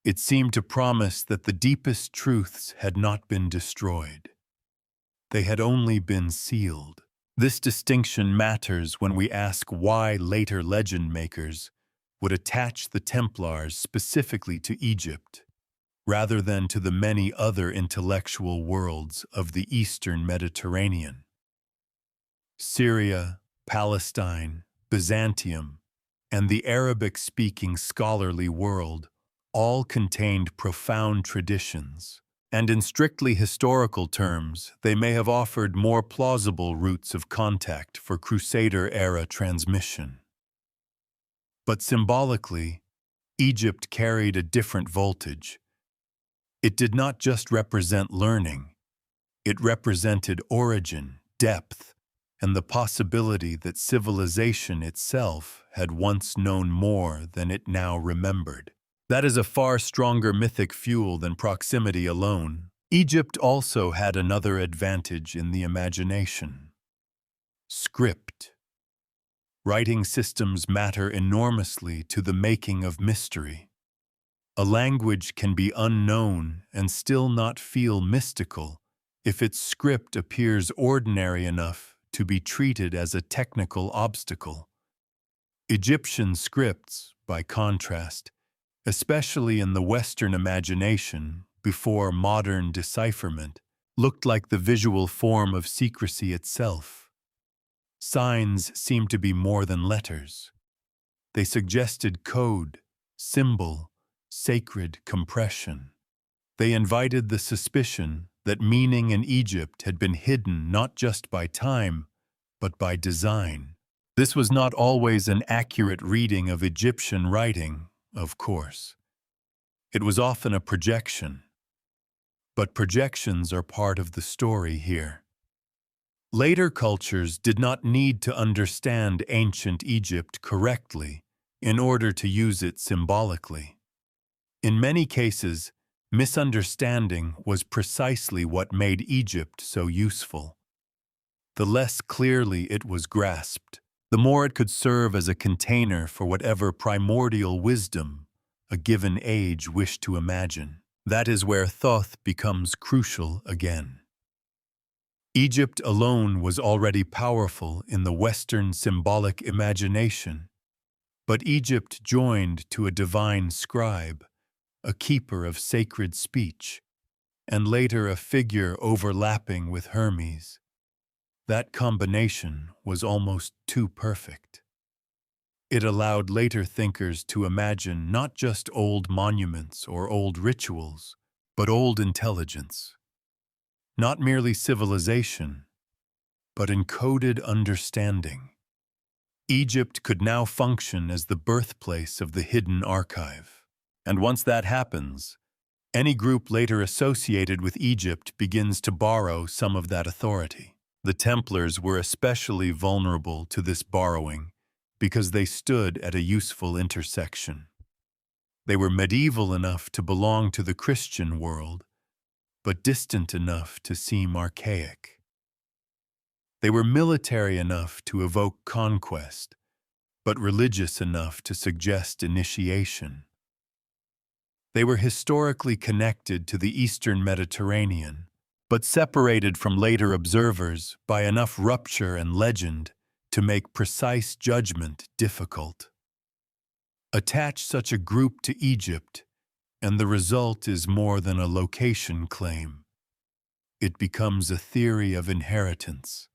It seemed to promise that the deepest truths had not been destroyed. They had only been sealed. This distinction matters when we ask why later legend makers would attach the Templars specifically to Egypt, rather than to the many other intellectual worlds of the Eastern Mediterranean. Syria, Palestine, Byzantium, and the Arabic-speaking scholarly world all contained profound traditions, and in strictly historical terms, they may have offered more plausible routes of contact for Crusader-era transmission. But symbolically, Egypt carried a different voltage. It did not just represent learning. It represented origin, depth, and the possibility that civilization itself had once known more than it now remembered. That is a far stronger mythic fuel than proximity alone. Egypt also had another advantage in the imagination: script. Writing systems matter enormously to the making of mystery. A language can be unknown and still not feel mystical if its script appears ordinary enough to be treated as a technical obstacle. Egyptian scripts, by contrast, especially in the Western imagination before modern decipherment, looked like the visual form of secrecy itself. Signs seemed to be more than letters. They suggested code, symbol, sacred compression. They invited the suspicion that meaning in Egypt had been hidden not just by time, but by design. This was not always an accurate reading of Egyptian writing, of course. It was often a projection. But projections are part of the story here. Later cultures did not need to understand ancient Egypt correctly in order to use it symbolically. In many cases, misunderstanding was precisely what made Egypt so useful. The less clearly it was grasped, the more it could serve as a container for whatever primordial wisdom a given age wished to imagine. That is where Thoth becomes crucial again. Egypt alone was already powerful in the Western symbolic imagination, but Egypt joined to a divine scribe, a keeper of sacred speech, and later a figure overlapping with Hermes. That combination was almost too perfect. It allowed later thinkers to imagine not just old monuments or old rituals, but old intelligence. Not merely civilization, but encoded understanding. Egypt could now function as the birthplace of the hidden archive. And once that happens, Any group later associated with Egypt begins to borrow some of that authority. The Templars were especially vulnerable to this borrowing because they stood at a useful intersection. They were medieval enough to belong to the Christian world, but distant enough to seem archaic. They were military enough to evoke conquest, but religious enough to suggest initiation. They were historically connected to the Eastern Mediterranean, but separated from later observers by enough rupture and legend to make precise judgment difficult. Attach such a group to Egypt, and the result is more than a location claim. It becomes a theory of inheritance.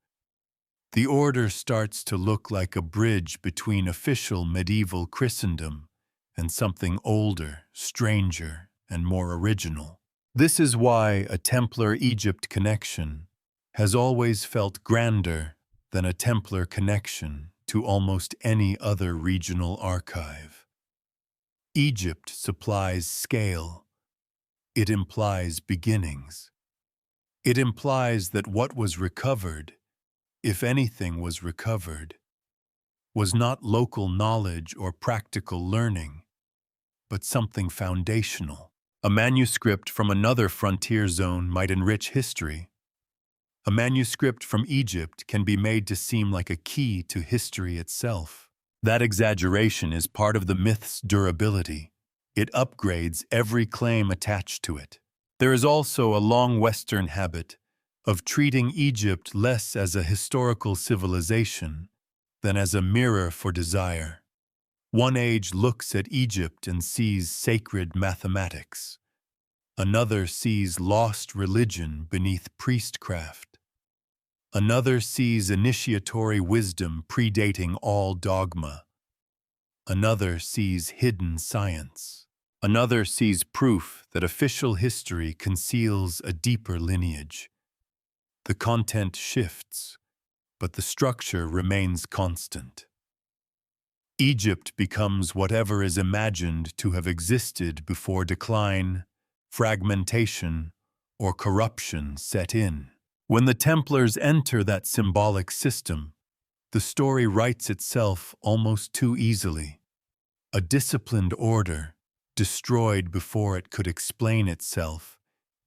The order starts to look like a bridge between official medieval Christendom and something older, stranger, and more original. This is why a Templar-Egypt connection has always felt grander than a Templar connection to almost any other regional archive. Egypt supplies scale. It implies beginnings. It implies that what was recovered, if anything was recovered, was not local knowledge or practical learning, but something foundational. A manuscript from another frontier zone might enrich history. A manuscript from Egypt can be made to seem like a key to history itself. That exaggeration is part of the myth's durability. It upgrades every claim attached to it. There is also a long Western habit of treating Egypt less as a historical civilization than as a mirror for desire. One age looks at Egypt and sees sacred mathematics. Another sees lost religion beneath priestcraft. Another sees initiatory wisdom predating all dogma. Another sees hidden science. Another sees proof that official history conceals a deeper lineage. The content shifts, but the structure remains constant. Egypt becomes whatever is imagined to have existed before decline, fragmentation, or corruption set in. When the Templars enter that symbolic system, the story writes itself almost too easily. A disciplined order, destroyed before it could explain itself,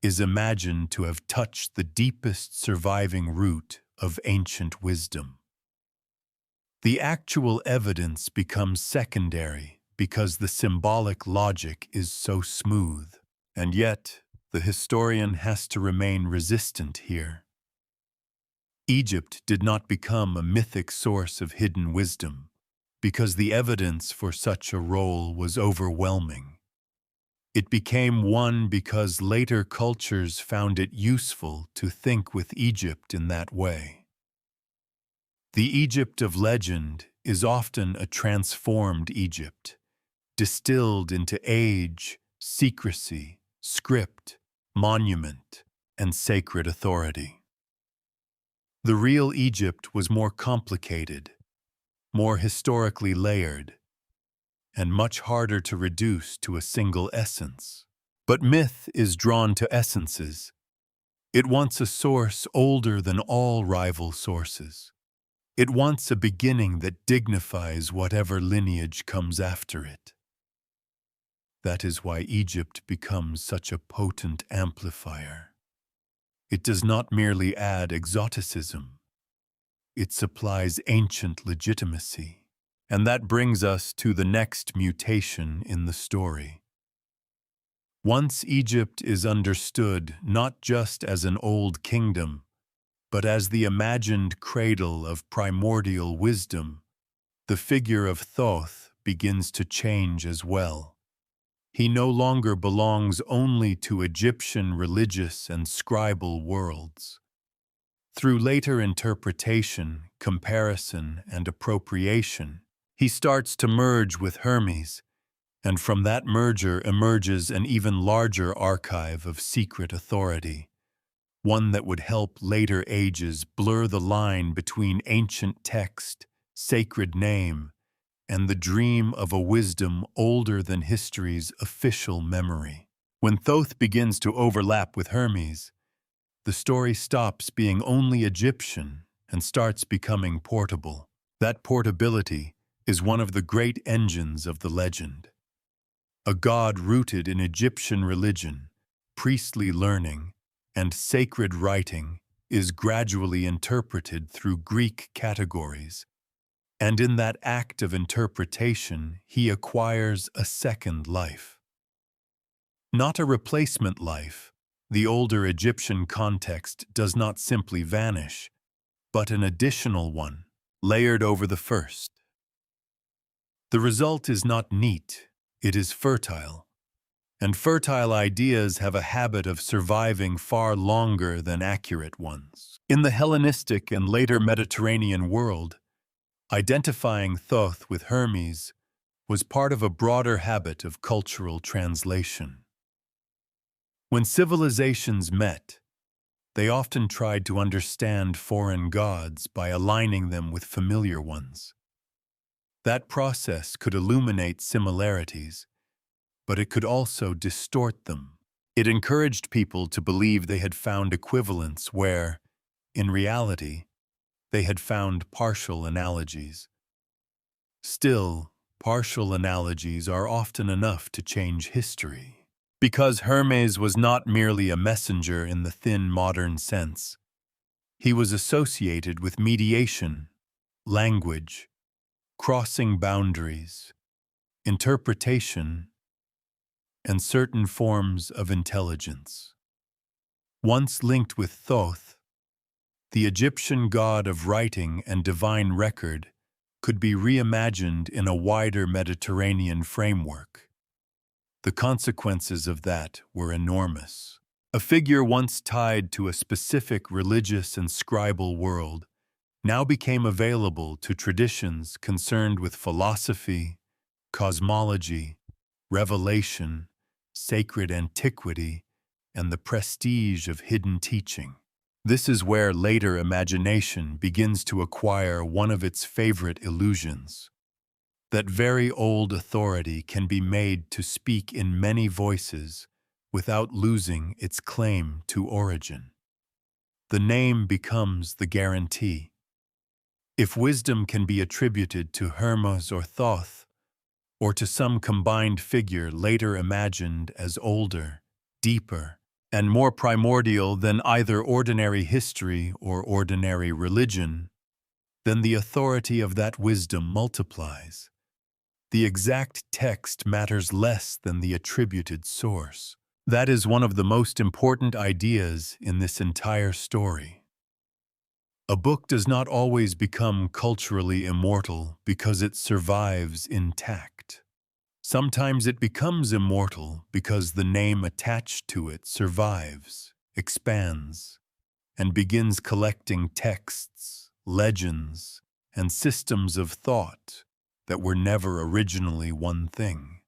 is imagined to have touched the deepest surviving root of ancient wisdom. The actual evidence becomes secondary because the symbolic logic is so smooth, and yet the historian has to remain resistant here. Egypt did not become a mythic source of hidden wisdom because the evidence for such a role was overwhelming. It became one because later cultures found it useful to think with Egypt in that way. The Egypt of legend is often a transformed Egypt, distilled into age, secrecy, script, monument, and sacred authority. The real Egypt was more complicated, more historically layered, and much harder to reduce to a single essence. But myth is drawn to essences. It wants a source older than all rival sources. It wants a beginning that dignifies whatever lineage comes after it. That is why Egypt becomes such a potent amplifier. It does not merely add exoticism. It supplies ancient legitimacy. And that brings us to the next mutation in the story. Once Egypt is understood not just as an old kingdom, but as the imagined cradle of primordial wisdom, the figure of Thoth begins to change as well. He no longer belongs only to Egyptian religious and scribal worlds. Through later interpretation, comparison, and appropriation, he starts to merge with Hermes, and from that merger emerges an even larger archive of secret authority, one that would help later ages blur the line between ancient text, sacred name, and the dream of a wisdom older than history's official memory. When Thoth begins to overlap with Hermes, the story stops being only Egyptian and starts becoming portable. That portability is one of the great engines of the legend. A god rooted in Egyptian religion, priestly learning, and sacred writing is gradually interpreted through Greek categories, and in that act of interpretation he acquires a second life. Not a replacement life, the older Egyptian context does not simply vanish, but an additional one, layered over the first. The result is not neat, it is fertile. And fertile ideas have a habit of surviving far longer than accurate ones. In the Hellenistic and later Mediterranean world, identifying Thoth with Hermes was part of a broader habit of cultural translation. When civilizations met, they often tried to understand foreign gods by aligning them with familiar ones. That process could illuminate similarities, but it could also distort them. It encouraged people to believe they had found equivalence where, in reality, they had found partial analogies. Still, partial analogies are often enough to change history. Because Hermes was not merely a messenger in the thin modern sense, he was associated with mediation, language, crossing boundaries, interpretation, and certain forms of intelligence. Once linked with Thoth, the Egyptian god of writing and divine record could be reimagined in a wider Mediterranean framework. The consequences of that were enormous. A figure once tied to a specific religious and scribal world now became available to traditions concerned with philosophy, cosmology, revelation, sacred antiquity, and the prestige of hidden teaching. This is where later imagination begins to acquire one of its favorite illusions. That very old authority can be made to speak in many voices without losing its claim to origin. The name becomes the guarantee. If wisdom can be attributed to Hermes or Thoth, or to some combined figure later imagined as older, deeper, and more primordial than either ordinary history or ordinary religion, then the authority of that wisdom multiplies. The exact text matters less than the attributed source. That is one of the most important ideas in this entire story. A book does not always become culturally immortal because it survives intact. Sometimes it becomes immortal because the name attached to it survives, expands, and begins collecting texts, legends, and systems of thought that were never originally one thing.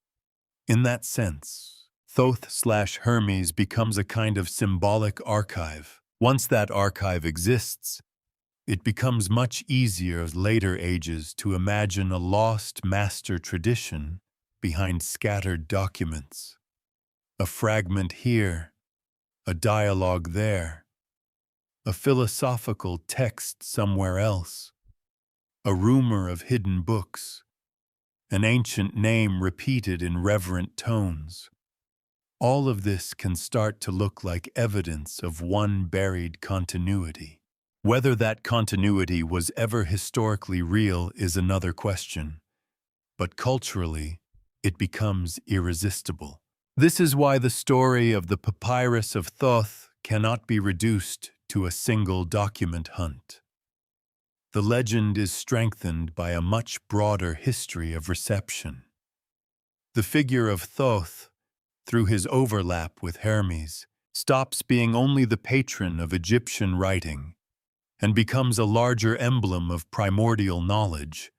In that sense, Thoth/Hermes becomes a kind of symbolic archive. Once that archive exists, it becomes much easier in later ages to imagine a lost master tradition behind scattered documents. A fragment here, a dialogue there, a philosophical text somewhere else, a rumor of hidden books, an ancient name repeated in reverent tones. All of this can start to look like evidence of one buried continuity. Whether that continuity was ever historically real is another question, but culturally, it becomes irresistible. This is why the story of the Papyrus of Thoth cannot be reduced to a single document hunt. The legend is strengthened by a much broader history of reception. The figure of Thoth, through his overlap with Hermes, stops being only the patron of Egyptian writing and becomes a larger emblem of primordial knowledge,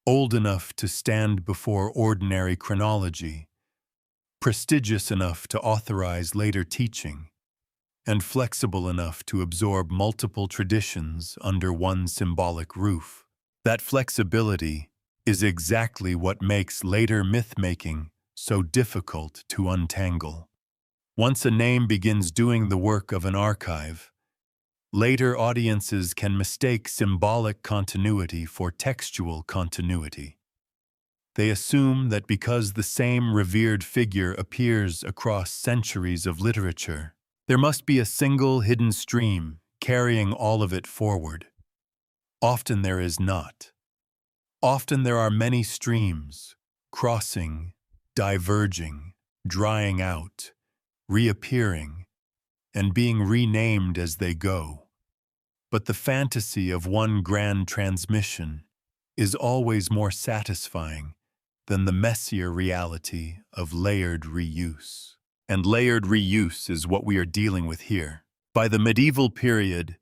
old enough to stand before ordinary chronology, prestigious enough to authorize later teaching, and flexible enough to absorb multiple traditions under one symbolic roof. That flexibility is exactly what makes later myth-making so difficult to untangle. Once a name begins doing the work of an archive, later audiences can mistake symbolic continuity for textual continuity. They assume that because the same revered figure appears across centuries of literature, there must be a single hidden stream carrying all of it forward. Often there is not. Often there are many streams, crossing, diverging, drying out, reappearing, and being renamed as they go. But the fantasy of one grand transmission is always more satisfying than the messier reality of layered reuse. And layered reuse is what we are dealing with here. By the medieval period,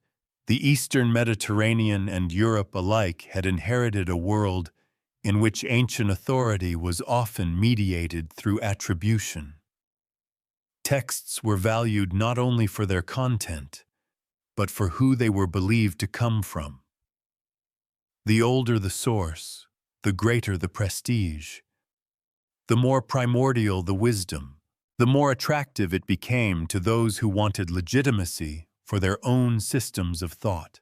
the Eastern Mediterranean and Europe alike had inherited a world in which ancient authority was often mediated through attribution. Texts were valued not only for their content, but for who they were believed to come from. The older the source, the greater the prestige. The more primordial the wisdom, the more attractive it became to those who wanted legitimacy for their own systems of thought.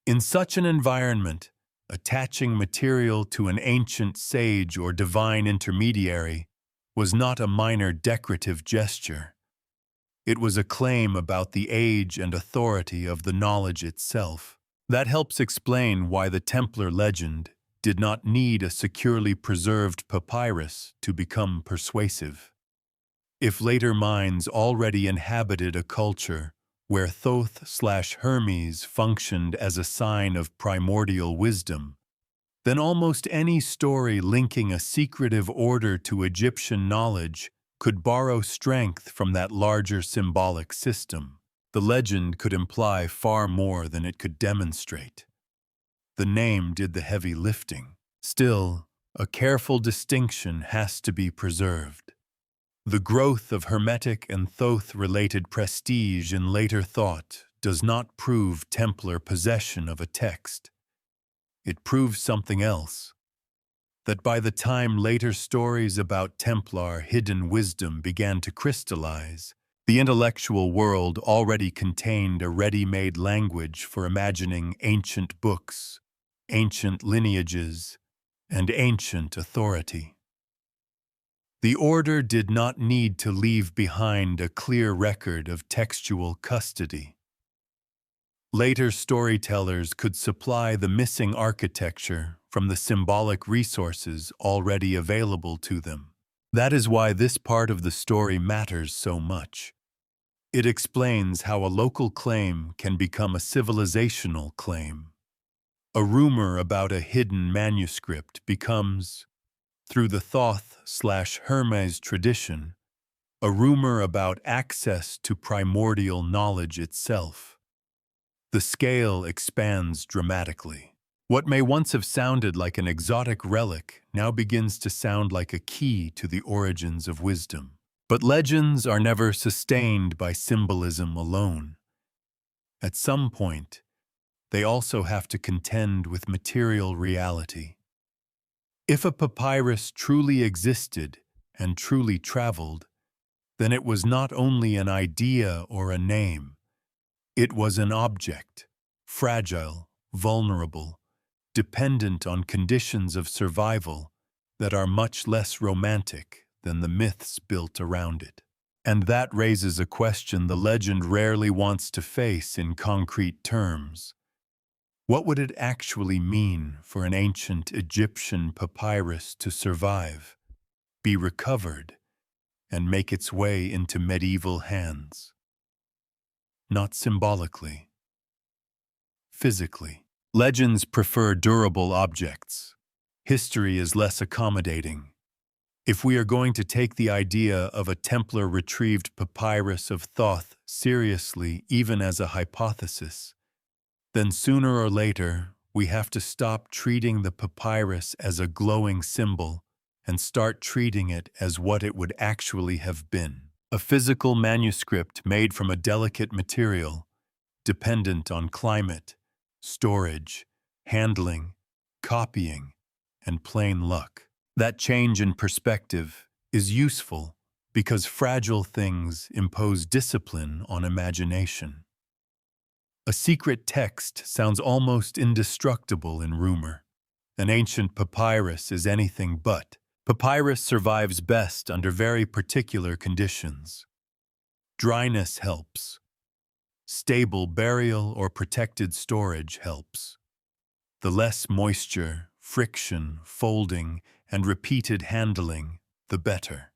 In such an environment, attaching material to an ancient sage or divine intermediary was not a minor decorative gesture. It was a claim about the age and authority of the knowledge itself. That helps explain why the Templar legend did not need a securely preserved papyrus to become persuasive. If later minds already inhabited a culture where Thoth/Hermes functioned as a sign of primordial wisdom, then almost any story linking a secretive order to Egyptian knowledge could borrow strength from that larger symbolic system. The legend could imply far more than it could demonstrate. The name did the heavy lifting. Still, a careful distinction has to be preserved. The growth of Hermetic and Thoth-related prestige in later thought does not prove Templar possession of a text. It proves something else. That by the time later stories about Templar hidden wisdom began to crystallize, the intellectual world already contained a ready-made language for imagining ancient books, ancient lineages, and ancient authority. The order did not need to leave behind a clear record of textual custody. Later storytellers could supply the missing architecture from the symbolic resources already available to them. That is why this part of the story matters so much. It explains how a local claim can become a civilizational claim. A rumor about a hidden manuscript becomes, through the Thoth/Hermes tradition, a rumor about access to primordial knowledge itself. The scale expands dramatically. What may once have sounded like an exotic relic now begins to sound like a key to the origins of wisdom. But legends are never sustained by symbolism alone. At some point, they also have to contend with material reality. If a papyrus truly existed and truly traveled, then it was not only an idea or a name. It was an object, fragile, vulnerable, dependent on conditions of survival that are much less romantic than the myths built around it. And that raises a question the legend rarely wants to face in concrete terms. What would it actually mean for an ancient Egyptian papyrus to survive, be recovered, and make its way into medieval hands? Not symbolically, physically. Legends prefer durable objects. History is less accommodating. If we are going to take the idea of a Templar retrieved Papyrus of Thoth seriously, even as a hypothesis, then sooner or later we have to stop treating the papyrus as a glowing symbol and start treating it as what it would actually have been. A physical manuscript made from a delicate material, dependent on climate, storage, handling, copying, and plain luck. That change in perspective is useful because fragile things impose discipline on imagination. A secret text sounds almost indestructible in rumor. An ancient papyrus is anything but. Papyrus survives best under very particular conditions. Dryness helps. Stable burial or protected storage helps. The less moisture, friction, folding, and repeated handling, the better.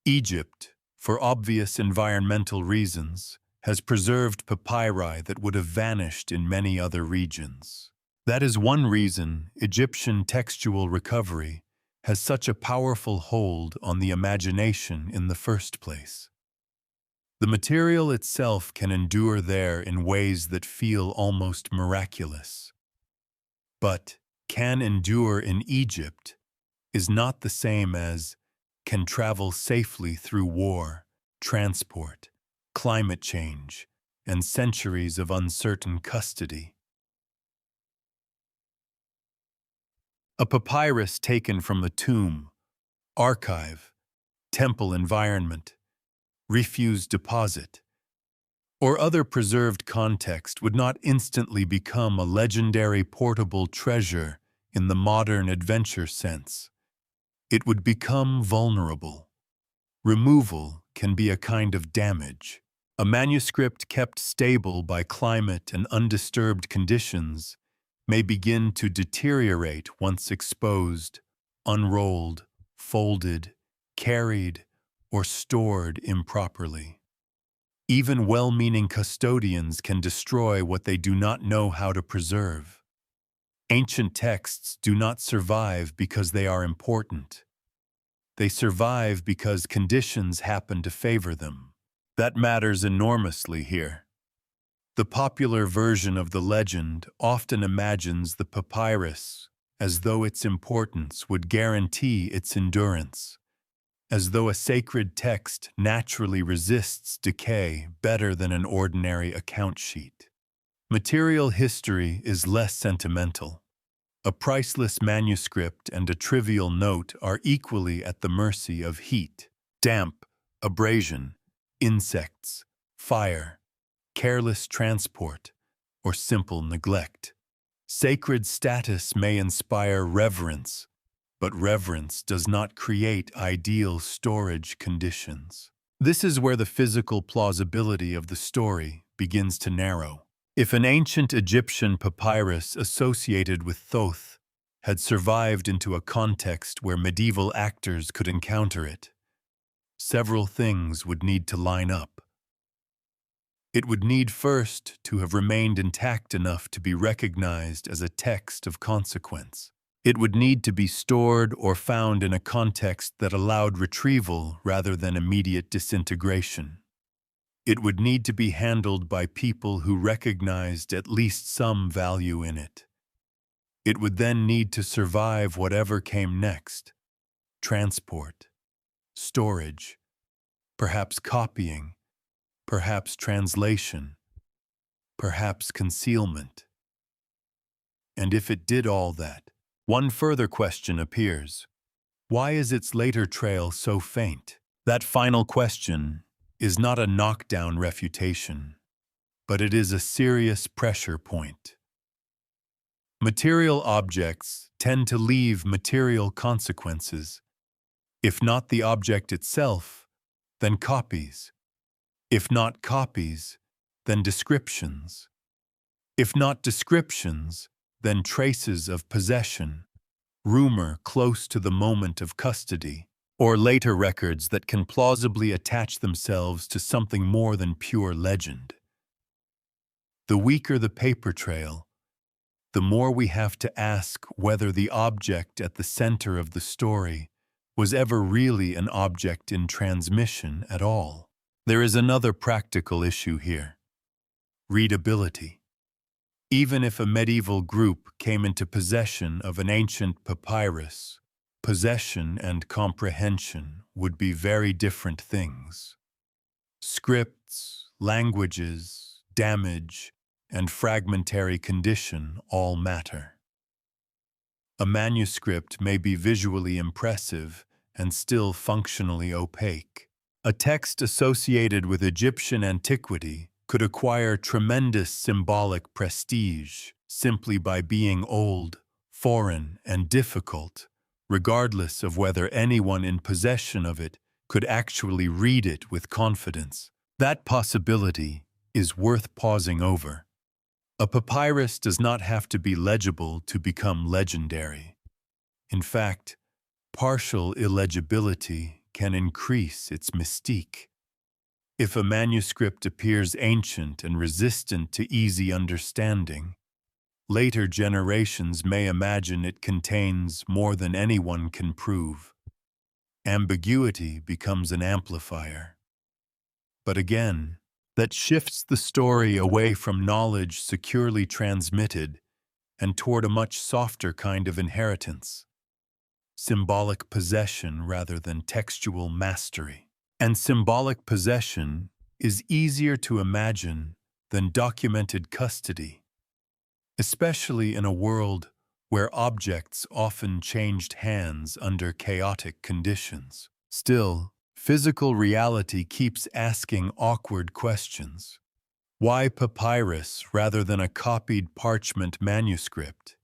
Egypt, for obvious environmental reasons, has preserved papyri that would have vanished in many other regions. That is one reason Egyptian textual recovery has such a powerful hold on the imagination in the first place. The material itself can endure there in ways that feel almost miraculous. But can endure in Egypt is not the same as can travel safely through war, transport, climate change, and centuries of uncertain custody. A papyrus taken from a tomb, archive, temple environment, refuse deposit, or other preserved context would not instantly become a legendary portable treasure in the modern adventure sense. It would become vulnerable. Removal can be a kind of damage. A manuscript kept stable by climate and undisturbed conditions may begin to deteriorate once exposed, unrolled, folded, carried, or stored improperly. Even well-meaning custodians can destroy what they do not know how to preserve. Ancient texts do not survive because they are important. They survive because conditions happen to favor them. That matters enormously here. The popular version of the legend often imagines the papyrus as though its importance would guarantee its endurance, as though a sacred text naturally resists decay better than an ordinary account sheet. Material history is less sentimental. A priceless manuscript and a trivial note are equally at the mercy of heat, damp, abrasion, insects, fire, careless transport, or simple neglect. Sacred status may inspire reverence, but reverence does not create ideal storage conditions. This is where the physical plausibility of the story begins to narrow. If an ancient Egyptian papyrus associated with Thoth had survived into a context where medieval actors could encounter it, several things would need to line up. It would need first to have remained intact enough to be recognized as a text of consequence. It would need to be stored or found in a context that allowed retrieval rather than immediate disintegration. It would need to be handled by people who recognized at least some value in it. It would then need to survive whatever came next: transport, storage, perhaps copying, perhaps translation, perhaps concealment. And if it did all that, one further question appears. Why is its later trail so faint? That final question is not a knockdown refutation, but it is a serious pressure point. Material objects tend to leave material consequences. If not the object itself, then copies. If not copies, then descriptions. If not descriptions, then traces of possession, rumor close to the moment of custody, or later records that can plausibly attach themselves to something more than pure legend. The weaker the paper trail, the more we have to ask whether the object at the center of the story was ever really an object in transmission at all. There is another practical issue here: readability. Even if a medieval group came into possession of an ancient papyrus, possession and comprehension would be very different things. Scripts, languages, damage, and fragmentary condition all matter. A manuscript may be visually impressive and still functionally opaque. A text associated with Egyptian antiquity could acquire tremendous symbolic prestige simply by being old, foreign, and difficult, regardless of whether anyone in possession of it could actually read it with confidence. That possibility is worth pausing over. A papyrus does not have to be legible to become legendary. In fact, partial illegibility can increase its mystique. If a manuscript appears ancient and resistant to easy understanding, later generations may imagine it contains more than anyone can prove. Ambiguity becomes an amplifier. But again, that shifts the story away from knowledge securely transmitted and toward a much softer kind of inheritance. Symbolic possession rather than textual mastery. And symbolic possession is easier to imagine than documented custody, especially in a world where objects often changed hands under chaotic conditions. Still, physical reality keeps asking awkward questions. Why papyrus rather than a copied parchment manuscript?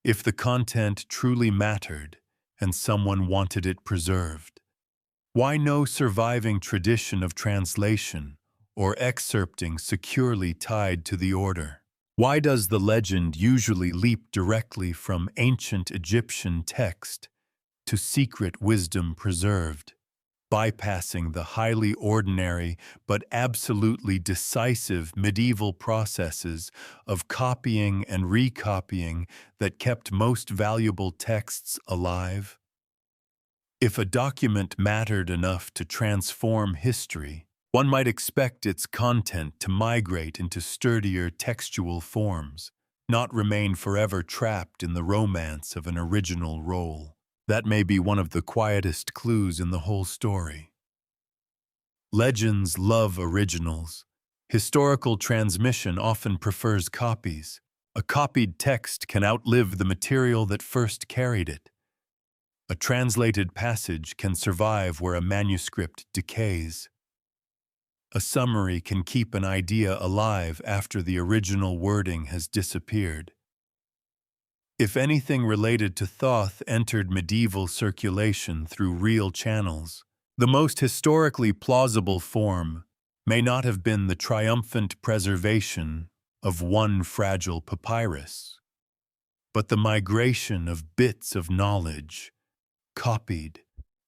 If the content truly mattered and someone wanted it preserved, why no surviving tradition of translation or excerpting securely tied to the order? Why does the legend usually leap directly from ancient Egyptian text to secret wisdom preserved, bypassing the highly ordinary but absolutely decisive medieval processes of copying and recopying that kept most valuable texts alive? If a document mattered enough to transform history, one might expect its content to migrate into sturdier textual forms, not remain forever trapped in the romance of an original role. That may be one of the quietest clues in the whole story. Legends love originals. Historical transmission often prefers copies. A copied text can outlive the material that first carried it. A translated passage can survive where a manuscript decays. A summary can keep an idea alive after the original wording has disappeared. If anything related to Thoth entered medieval circulation through real channels, the most historically plausible form may not have been the triumphant preservation of one fragile papyrus, but the migration of bits of knowledge, copied,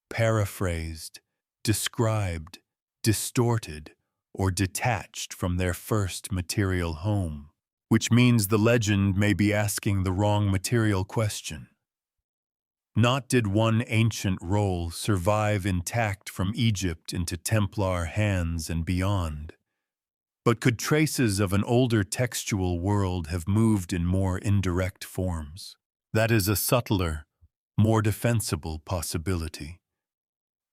paraphrased, described, distorted, or detached from their first material home, which means the legend may be asking the wrong material question. Not did one ancient roll survive intact from Egypt into Templar hands and beyond, but could traces of an older textual world have moved in more indirect forms? That is a subtler, more defensible possibility.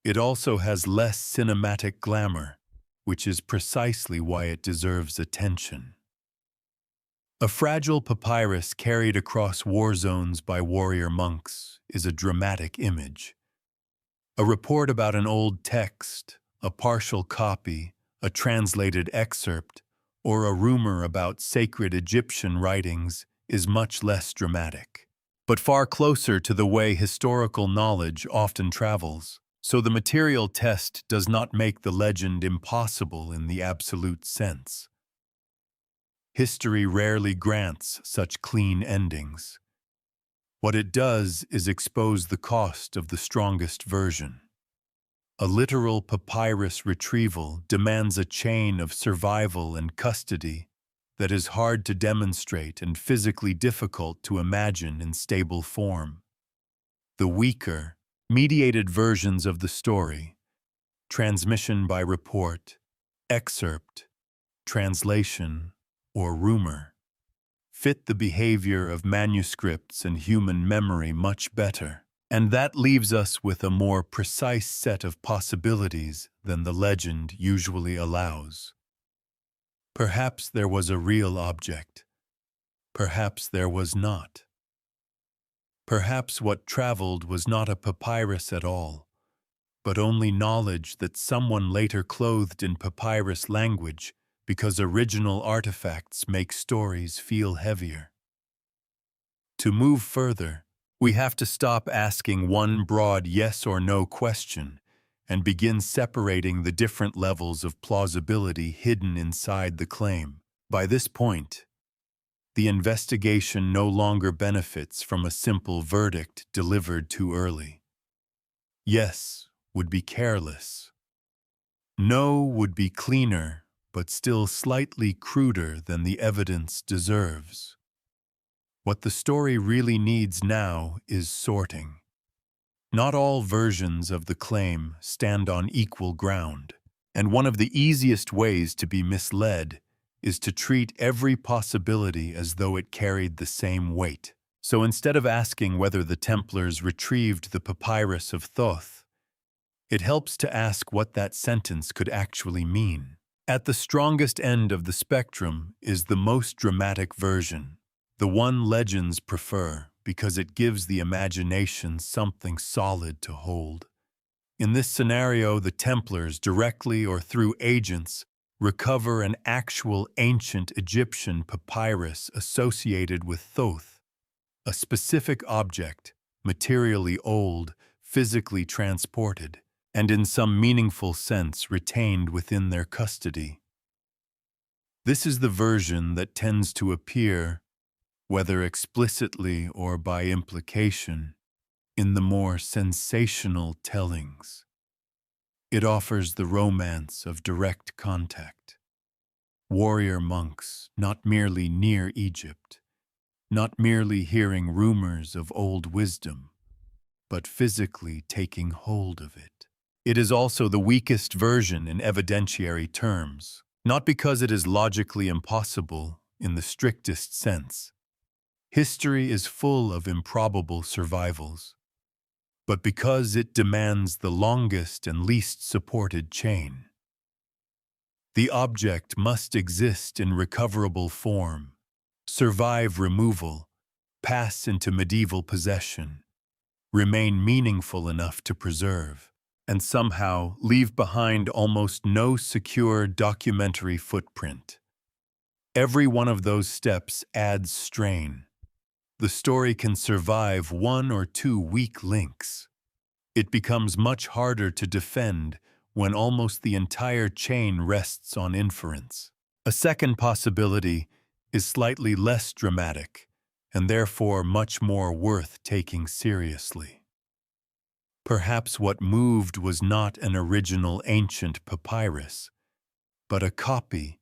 It also has less cinematic glamour, which is precisely why it deserves attention. A fragile papyrus carried across war zones by warrior monks is a dramatic image. A report about an old text, a partial copy, a translated excerpt, or a rumor about sacred Egyptian writings is much less dramatic, but far closer to the way historical knowledge often travels. So the material test does not make the legend impossible in the absolute sense. History rarely grants such clean endings. What it does is expose the cost of the strongest version. A literal papyrus retrieval demands a chain of survival and custody that is hard to demonstrate and physically difficult to imagine in stable form. The weaker, mediated versions of the story, transmission by report, excerpt, translation, or rumor, fit the behavior of manuscripts and human memory much better, and that leaves us with a more precise set of possibilities than the legend usually allows. Perhaps there was a real object. Perhaps there was not. Perhaps what traveled was not a papyrus at all, but only knowledge that someone later clothed in papyrus language, because original artifacts make stories feel heavier. To move further, we have to stop asking one broad yes or no question and begin separating the different levels of plausibility hidden inside the claim. By this point, the investigation no longer benefits from a simple verdict delivered too early. Yes would be careless. No would be cleaner, but still slightly cruder than the evidence deserves. What the story really needs now is sorting. Not all versions of the claim stand on equal ground, and one of the easiest ways to be misled is to treat every possibility as though it carried the same weight. So instead of asking whether the Templars retrieved the Papyrus of Thoth, it helps to ask what that sentence could actually mean. At the strongest end of the spectrum is the most dramatic version, the one legends prefer because it gives the imagination something solid to hold. In this scenario, the Templars, directly or through agents, recover an actual ancient Egyptian papyrus associated with Thoth, a specific object, materially old, physically transported, and in some meaningful sense retained within their custody. This is the version that tends to appear, whether explicitly or by implication, in the more sensational tellings. It offers the romance of direct contact. Warrior monks, not merely near Egypt, not merely hearing rumors of old wisdom, but physically taking hold of it. It is also the weakest version in evidentiary terms, not because it is logically impossible in the strictest sense. History is full of improbable survivals, but because it demands the longest and least supported chain. The object must exist in recoverable form, survive removal, pass into medieval possession, remain meaningful enough to preserve, and somehow leave behind almost no secure documentary footprint. Every one of those steps adds strain. The story can survive one or two weak links. It becomes much harder to defend when almost the entire chain rests on inference. A second possibility is slightly less dramatic, and therefore much more worth taking seriously. Perhaps what moved was not an original ancient papyrus, but a copy,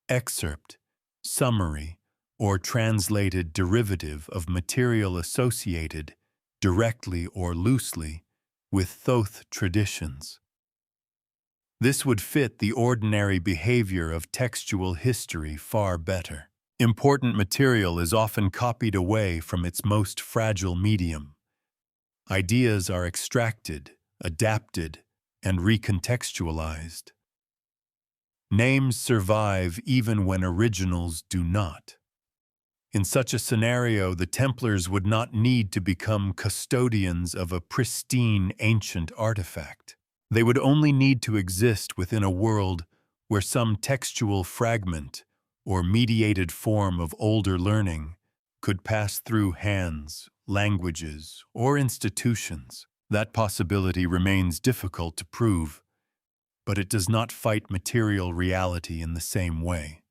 excerpt, summary, or translated derivative of material associated, directly or loosely, with Thoth traditions. This would fit the ordinary behavior of textual history far better. Important material is often copied away from its most fragile medium. Ideas are extracted, adapted, and recontextualized. Names survive even when originals do not. In such a scenario, the Templars would not need to become custodians of a pristine ancient artifact. They would only need to exist within a world where some textual fragment or mediated form of older learning could pass through hands, languages, or institutions. That possibility remains difficult to prove, but it does not fight material reality in the same way.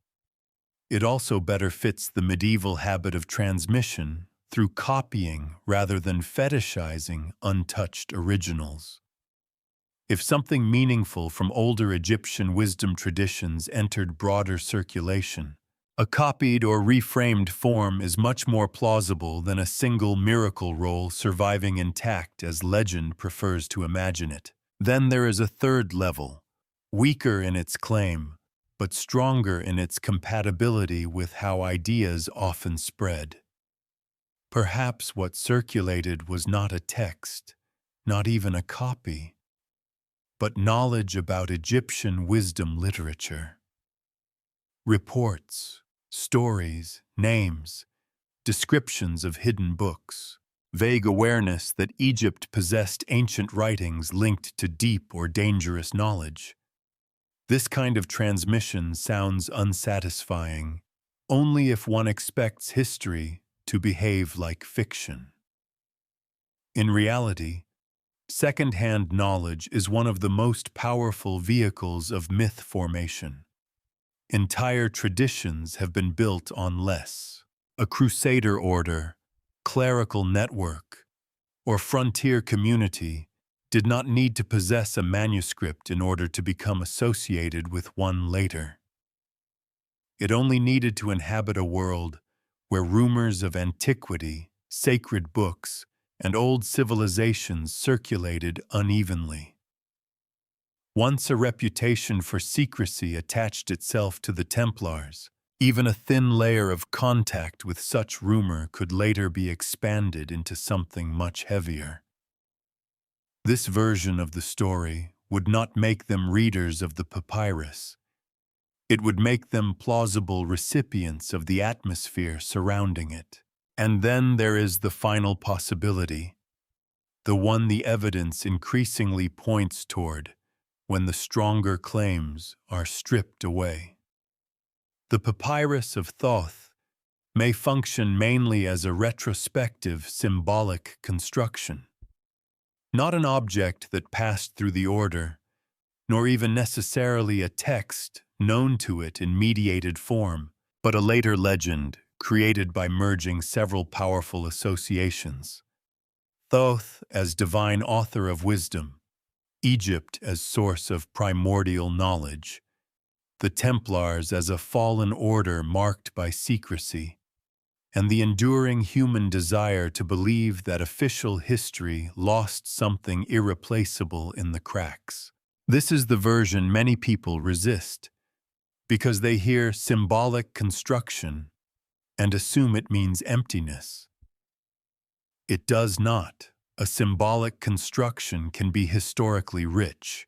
It also better fits the medieval habit of transmission through copying rather than fetishizing untouched originals. If something meaningful from older Egyptian wisdom traditions entered broader circulation, a copied or reframed form is much more plausible than a single miracle roll surviving intact as legend prefers to imagine it. Then there is a third level, weaker in its claim, but stronger in its compatibility with how ideas often spread. Perhaps what circulated was not a text, not even a copy, but knowledge about Egyptian wisdom literature. Reports, stories, names, descriptions of hidden books. vague awareness that Egypt possessed ancient writings linked to deep or dangerous knowledge. This kind of transmission sounds unsatisfying, only if one expects history to behave like fiction. In reality, second-hand knowledge is one of the most powerful vehicles of myth formation. Entire traditions have been built on less. A crusader order, clerical network, or frontier community did not need to possess a manuscript in order to become associated with one later. It only needed to inhabit a world where rumors of antiquity, sacred books, and old civilizations circulated unevenly. Once a reputation for secrecy attached itself to the Templars, even a thin layer of contact with such rumor could later be expanded into something much heavier. This version of the story would not make them readers of the papyrus. It would make them plausible recipients of the atmosphere surrounding it. And then there is the final possibility, the one the evidence increasingly points toward when the stronger claims are stripped away. The Papyrus of Thoth may function mainly as a retrospective symbolic construction, not an object that passed through the order, nor even necessarily a text known to it in mediated form, but a later legend created by merging several powerful associations. Thoth as divine author of wisdom, Egypt as source of primordial knowledge, the Templars as a fallen order marked by secrecy, and the enduring human desire to believe that official history lost something irreplaceable in the cracks. This is the version many people resist, because they hear symbolic construction and assume it means emptiness. It does not. A symbolic construction can be historically rich.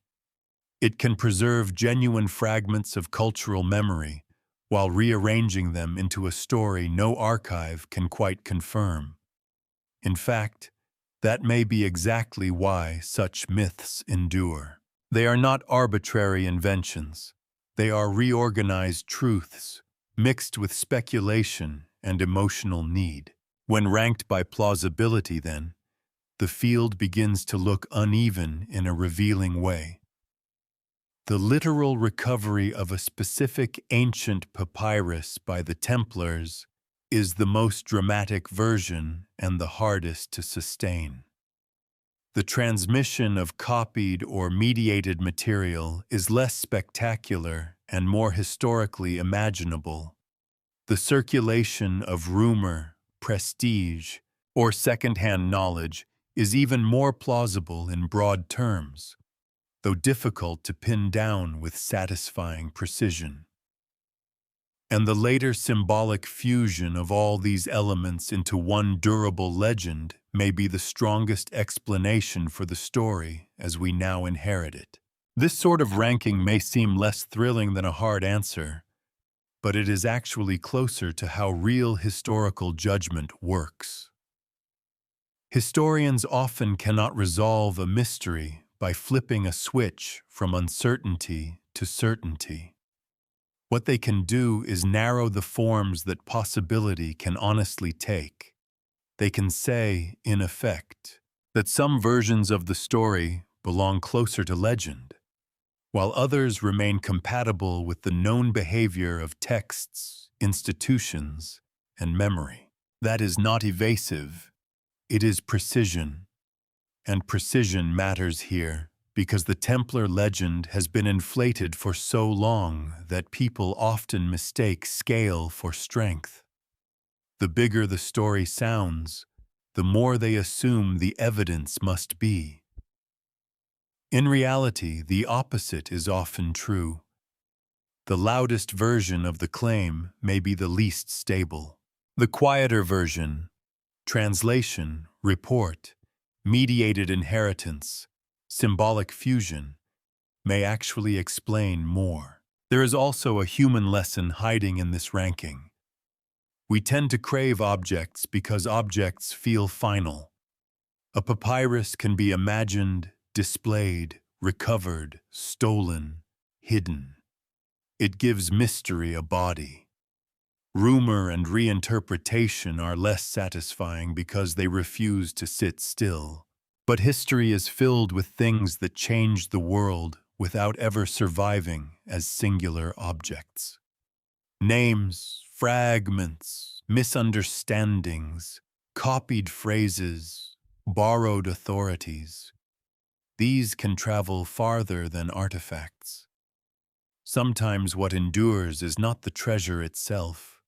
It can preserve genuine fragments of cultural memory while rearranging them into a story no archive can quite confirm. In fact, that may be exactly why such myths endure. They are not arbitrary inventions. They are reorganized truths, mixed with speculation and emotional need. When ranked by plausibility, then, the field begins to look uneven in a revealing way. The literal recovery of a specific ancient papyrus by the Templars is the most dramatic version and the hardest to sustain. The transmission of copied or mediated material is less spectacular and more historically imaginable. The circulation of rumor, prestige, or second-hand knowledge is even more plausible in broad terms, though difficult to pin down with satisfying precision. And the later symbolic fusion of all these elements into one durable legend may be the strongest explanation for the story as we now inherit it. This sort of ranking may seem less thrilling than a hard answer, but it is actually closer to how real historical judgment works. Historians often cannot resolve a mystery by flipping a switch from uncertainty to certainty. What they can do is narrow the forms that possibility can honestly take. They can say, in effect, that some versions of the story belong closer to legend, while others remain compatible with the known behavior of texts, institutions, and memory. That is not evasive. It is precision. And precision matters here because the Templar legend has been inflated for so long that people often mistake scale for strength. The bigger the story sounds, the more they assume the evidence must be. In reality, the opposite is often true. The loudest version of the claim may be the least stable. The quieter version, translation, report, mediated inheritance, symbolic fusion, may actually explain more. There is also a human lesson hiding in this ranking. We tend to crave objects because objects feel final. A papyrus can be imagined, displayed, recovered, stolen, hidden. It gives mystery a body. Rumor and reinterpretation are less satisfying because they refuse to sit still. But history is filled with things that change the world without ever surviving as singular objects. Names, fragments, misunderstandings, copied phrases, borrowed authorities. These can travel farther than artifacts. Sometimes what endures is not the treasure itself,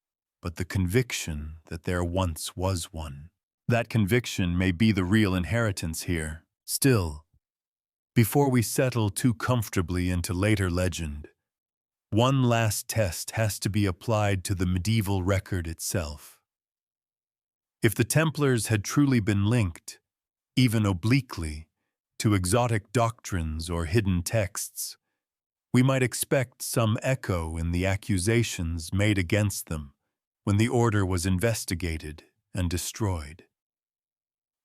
but the conviction that there once was one. That conviction may be the real inheritance here. Still, before we settle too comfortably into later legend, one last test has to be applied to the medieval record itself. If the Templars had truly been linked, even obliquely, to exotic doctrines or hidden texts, we might expect some echo in the accusations made against them when the order was investigated and destroyed.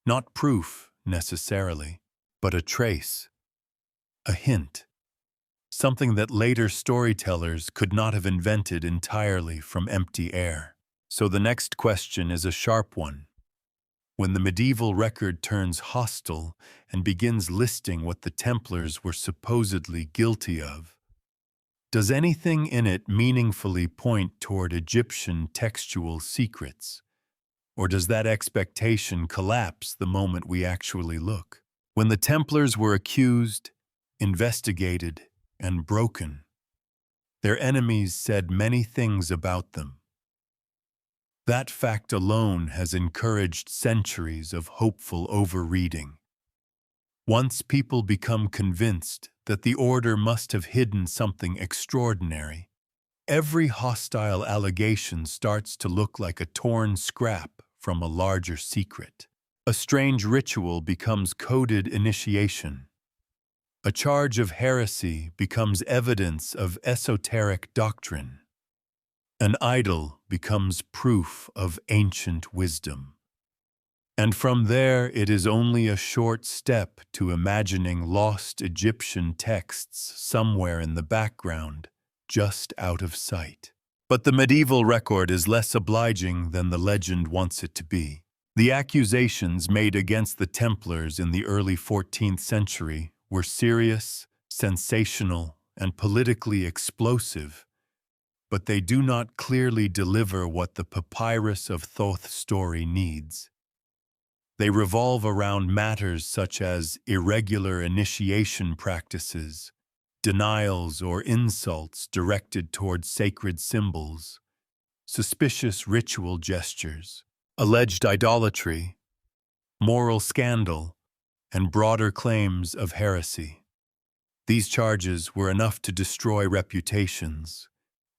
Not proof, necessarily, but a trace, a hint, something that later storytellers could not have invented entirely from empty air. So the next question is a sharp one. When the medieval record turns hostile and begins listing what the Templars were supposedly guilty of, does anything in it meaningfully point toward Egyptian textual secrets? Or does that expectation collapse the moment we actually look? When the Templars were accused, investigated, and broken, their enemies said many things about them. That fact alone has encouraged centuries of hopeful overreading. Once people become convinced that the order must have hidden something extraordinary, every hostile allegation starts to look like a torn scrap from a larger secret. A strange ritual becomes coded initiation. A charge of heresy becomes evidence of esoteric doctrine. An idol becomes proof of ancient wisdom. And from there, it is only a short step to imagining lost Egyptian texts somewhere in the background, just out of sight. But the medieval record is less obliging than the legend wants it to be. The accusations made against the Templars in the early 14th century were serious, sensational, and politically explosive, but they do not clearly deliver what the Papyrus of Thoth story needs. They revolve around matters such as irregular initiation practices, denials or insults directed toward sacred symbols, suspicious ritual gestures, alleged idolatry, moral scandal, and broader claims of heresy. These charges were enough to destroy reputations,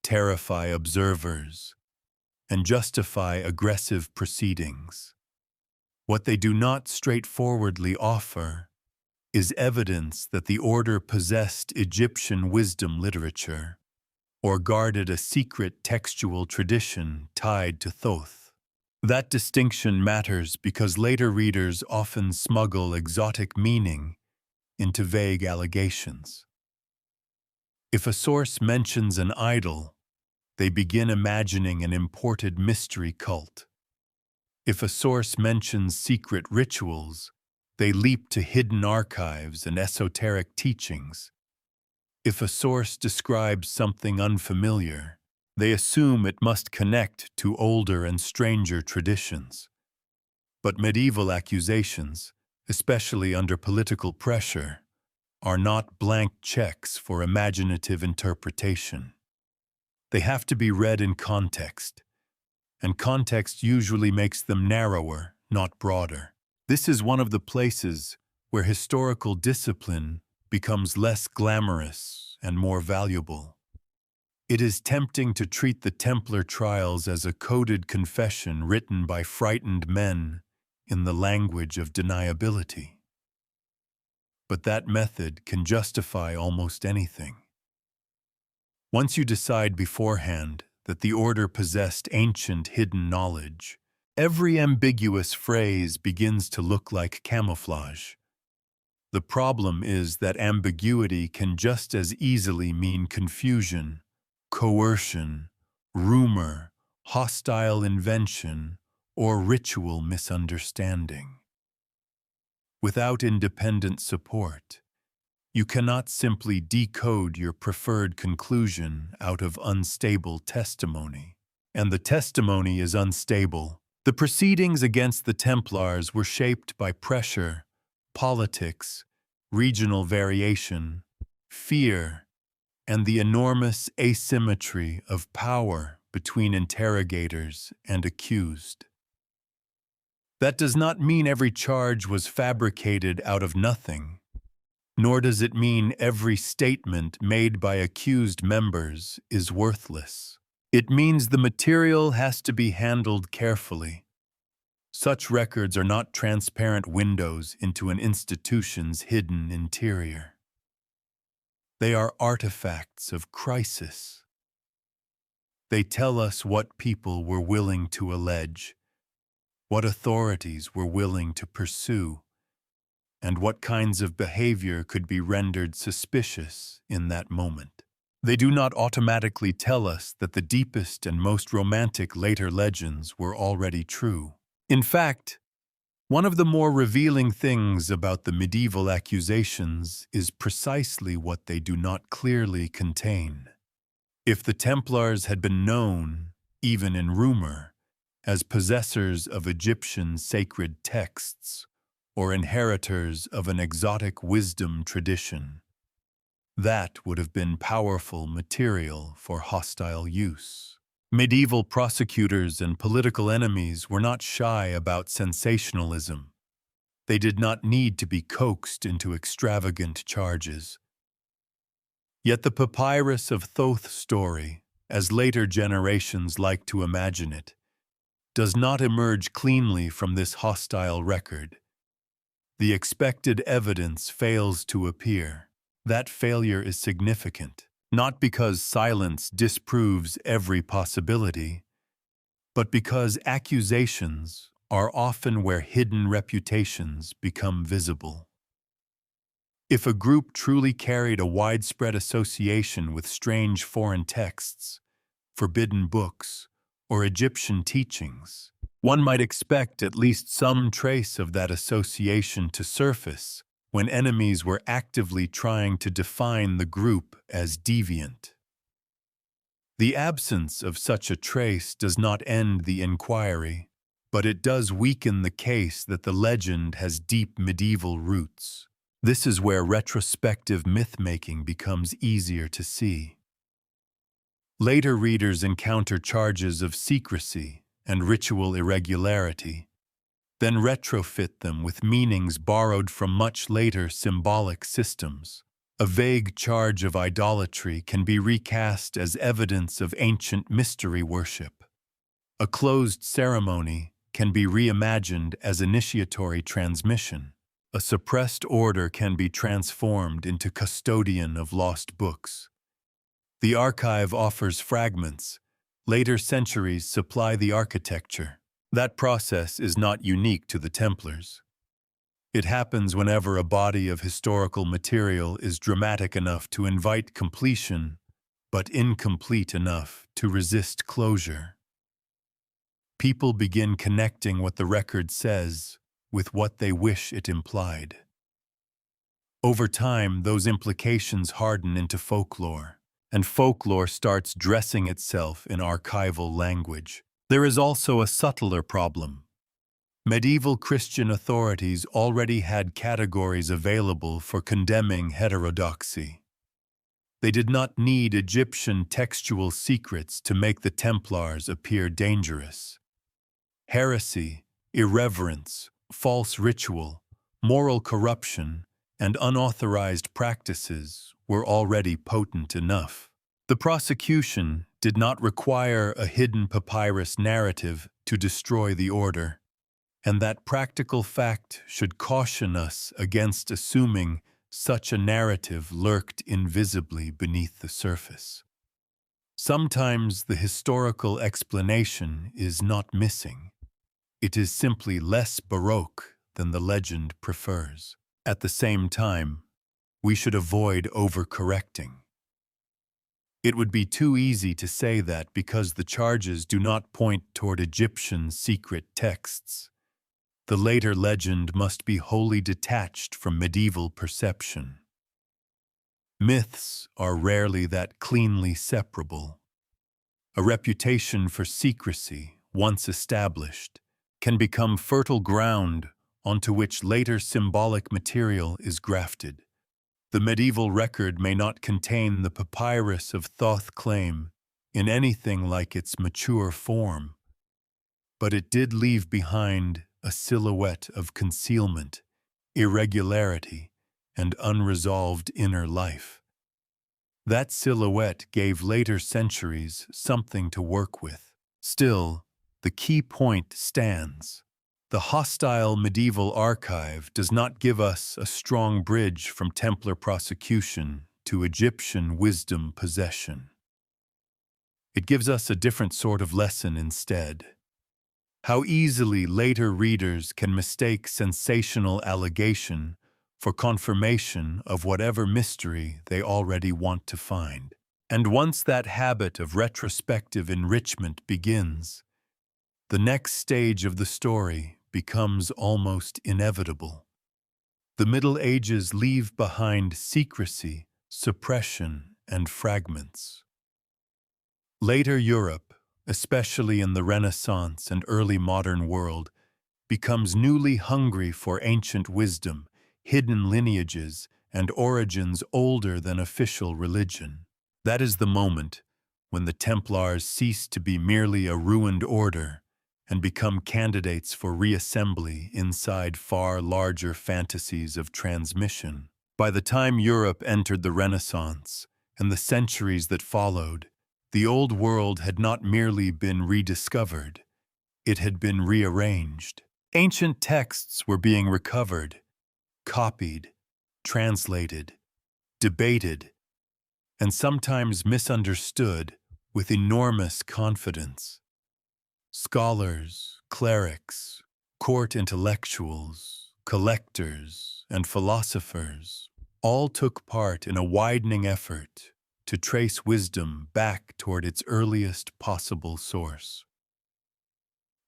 terrify observers, and justify aggressive proceedings. What they do not straightforwardly offer is evidence that the order possessed Egyptian wisdom literature or guarded a secret textual tradition tied to Thoth. That distinction matters because later readers often smuggle exotic meaning into vague allegations. If a source mentions an idol, they begin imagining an imported mystery cult. If a source mentions secret rituals, they leap to hidden archives and esoteric teachings. If a source describes something unfamiliar, they assume it must connect to older and stranger traditions. But medieval accusations, especially under political pressure, are not blank checks for imaginative interpretation. They have to be read in context, and context usually makes them narrower, not broader. This is one of the places where historical discipline becomes less glamorous and more valuable. It is tempting to treat the Templar trials as a coded confession written by frightened men in the language of deniability. But that method can justify almost anything. Once you decide beforehand that the order possessed ancient hidden knowledge, Every ambiguous phrase begins to look like camouflage. The problem is that ambiguity can just as easily mean confusion, coercion, rumor, hostile invention, or ritual misunderstanding. Without independent support, you cannot simply decode your preferred conclusion out of unstable testimony. And the testimony is unstable. The proceedings against the Templars were shaped by pressure, politics, regional variation, fear, and the enormous asymmetry of power between interrogators and accused. That does not mean every charge was fabricated out of nothing, nor does it mean every statement made by accused members is worthless. It means the material has to be handled carefully. Such records are not transparent windows into an institution's hidden interior. They are artifacts of crisis. They tell us what people were willing to allege, what authorities were willing to pursue, and what kinds of behavior could be rendered suspicious in that moment. They do not automatically tell us that the deepest and most romantic later legends were already true. In fact, one of the more revealing things about the medieval accusations is precisely what they do not clearly contain. If the Templars had been known, even in rumor, as possessors of Egyptian sacred texts or inheritors of an exotic wisdom tradition, that would have been powerful material for hostile use. Medieval prosecutors and political enemies were not shy about sensationalism. They did not need to be coaxed into extravagant charges. Yet the Papyrus of Thoth story, as later generations like to imagine it, does not emerge cleanly from this hostile record. The expected evidence fails to appear. That failure is significant, not because silence disproves every possibility, but because accusations are often where hidden reputations become visible. If a group truly carried a widespread association with strange foreign texts, forbidden books, or Egyptian teachings, one might expect at least some trace of that association to surface when enemies were actively trying to define the group as deviant. The absence of such a trace does not end the inquiry, but it does weaken the case that the legend has deep medieval roots. This is where retrospective myth-making becomes easier to see. Later readers encounter charges of secrecy and ritual irregularity, then retrofit them with meanings borrowed from much later symbolic systems. A vague charge of idolatry can be recast as evidence of ancient mystery worship. A closed ceremony can be reimagined as initiatory transmission. A suppressed order can be transformed into custodian of lost books. The archive offers fragments. Later centuries supply the architecture. That process is not unique to the Templars. It happens whenever a body of historical material is dramatic enough to invite completion, but incomplete enough to resist closure. People begin connecting what the record says with what they wish it implied. Over time, those implications harden into folklore, and folklore starts dressing itself in archival language. There is also a subtler problem. Medieval Christian authorities already had categories available for condemning heterodoxy. They did not need Egyptian textual secrets to make the Templars appear dangerous. Heresy, irreverence, false ritual, moral corruption, and unauthorized practices were already potent enough. The prosecution did not require a hidden papyrus narrative to destroy the order, and that practical fact should caution us against assuming such a narrative lurked invisibly beneath the surface. Sometimes the historical explanation is not missing. It is simply less baroque than the legend prefers. At the same time, we should avoid overcorrecting. It would be too easy to say that because the charges do not point toward Egyptian secret texts, the later legend must be wholly detached from medieval perception. Myths are rarely that cleanly separable. A reputation for secrecy, once established, can become fertile ground onto which later symbolic material is grafted. The medieval record may not contain the Papyrus of Thoth claim in anything like its mature form, but it did leave behind a silhouette of concealment, irregularity, and unresolved inner life. That silhouette gave later centuries something to work with. Still, the key point stands. The hostile medieval archive does not give us a strong bridge from Templar prosecution to Egyptian wisdom possession. It gives us a different sort of lesson instead. How easily later readers can mistake sensational allegation for confirmation of whatever mystery they already want to find. And once that habit of retrospective enrichment begins, the next stage of the story becomes almost inevitable. The Middle Ages leave behind secrecy, suppression, and fragments. Later Europe, especially in the Renaissance and early modern world, becomes newly hungry for ancient wisdom, hidden lineages, and origins older than official religion. That is the moment when the Templars cease to be merely a ruined order and become candidates for reassembly inside far larger fantasies of transmission. By the time Europe entered the Renaissance and the centuries that followed, the old world had not merely been rediscovered, it had been rearranged. Ancient texts were being recovered, copied, translated, debated, and sometimes misunderstood with enormous confidence. Scholars, clerics, court intellectuals, collectors, and philosophers all took part in a widening effort to trace wisdom back toward its earliest possible source.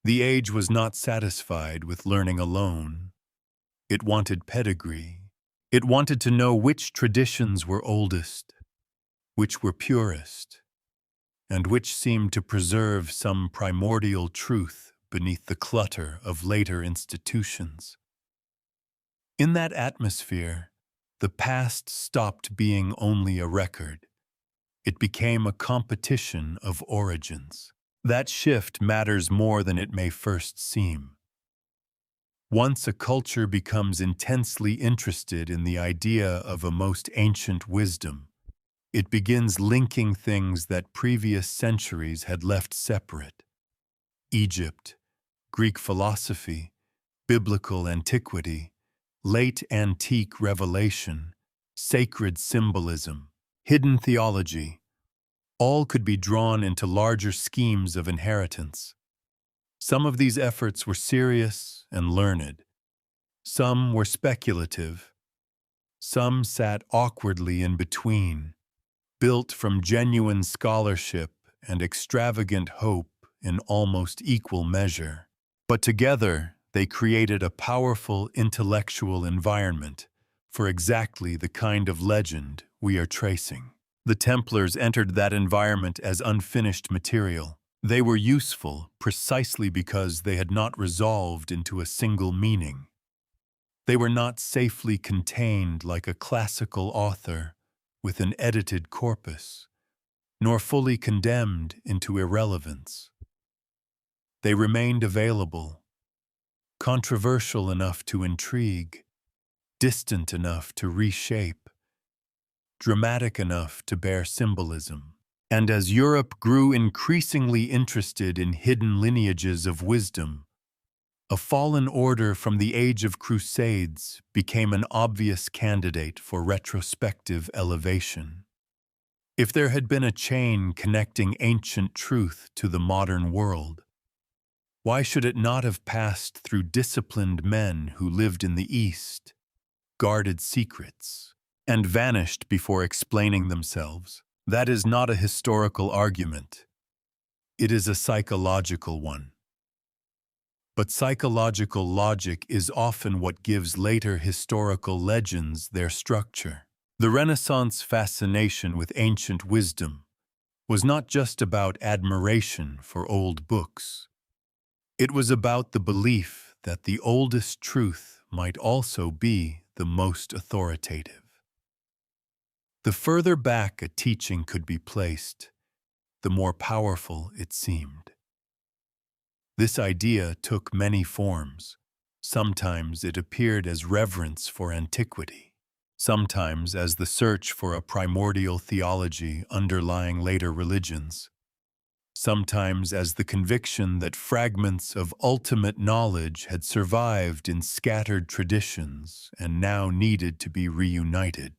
The age was not satisfied with learning alone. It wanted pedigree. It wanted to know which traditions were oldest, which were purest, and which seemed to preserve some primordial truth beneath the clutter of later institutions. In that atmosphere, the past stopped being only a record. It became a competition of origins. That shift matters more than it may first seem. Once a culture becomes intensely interested in the idea of a most ancient wisdom, it begins linking things that previous centuries had left separate. Egypt, Greek philosophy, biblical antiquity, late antique revelation, sacred symbolism, hidden theology, all could be drawn into larger schemes of inheritance. Some of these efforts were serious and learned. Some were speculative. Some sat awkwardly in between, built from genuine scholarship and extravagant hope in almost equal measure. But together, they created a powerful intellectual environment for exactly the kind of legend we are tracing. The Templars entered that environment as unfinished material. They were useful precisely because they had not resolved into a single meaning. They were not safely contained like a classical author with an edited corpus, nor fully condemned into irrelevance. They remained available, controversial enough to intrigue, distant enough to reshape, dramatic enough to bear symbolism. And as Europe grew increasingly interested in hidden lineages of wisdom, a fallen order from the age of Crusades became an obvious candidate for retrospective elevation. If there had been a chain connecting ancient truth to the modern world, Why should it not have passed through disciplined men who lived in the East, guarded secrets, and vanished before explaining themselves? That is not a historical argument. It is a psychological one. But psychological logic is often what gives later historical legends their structure. The Renaissance fascination with ancient wisdom was not just about admiration for old books. It was about the belief that the oldest truth might also be the most authoritative. The further back a teaching could be placed, the more powerful it seemed. This idea took many forms. Sometimes it appeared as reverence for antiquity, sometimes as the search for a primordial theology underlying later religions, sometimes as the conviction that fragments of ultimate knowledge had survived in scattered traditions and now needed to be reunited.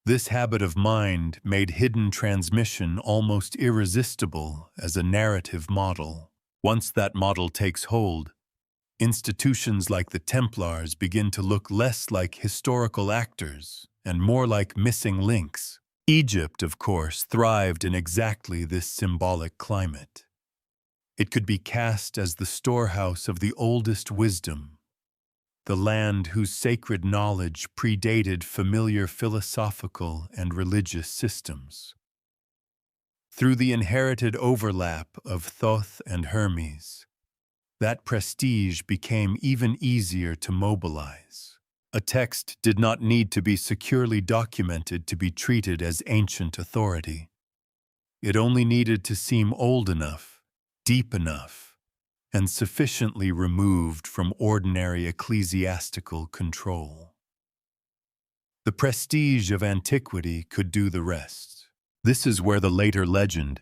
This habit of mind made hidden transmission almost irresistible as a narrative model. Once that model takes hold, institutions like the Templars begin to look less like historical actors and more like missing links. Egypt, of course, thrived in exactly this symbolic climate. It could be cast as the storehouse of the oldest wisdom, the land whose sacred knowledge predated familiar philosophical and religious systems. Through the inherited overlap of Thoth and Hermes, that prestige became even easier to mobilize. A text did not need to be securely documented to be treated as ancient authority. It only needed to seem old enough, deep enough, and sufficiently removed from ordinary ecclesiastical control. The prestige of antiquity could do the rest. This is where the later legend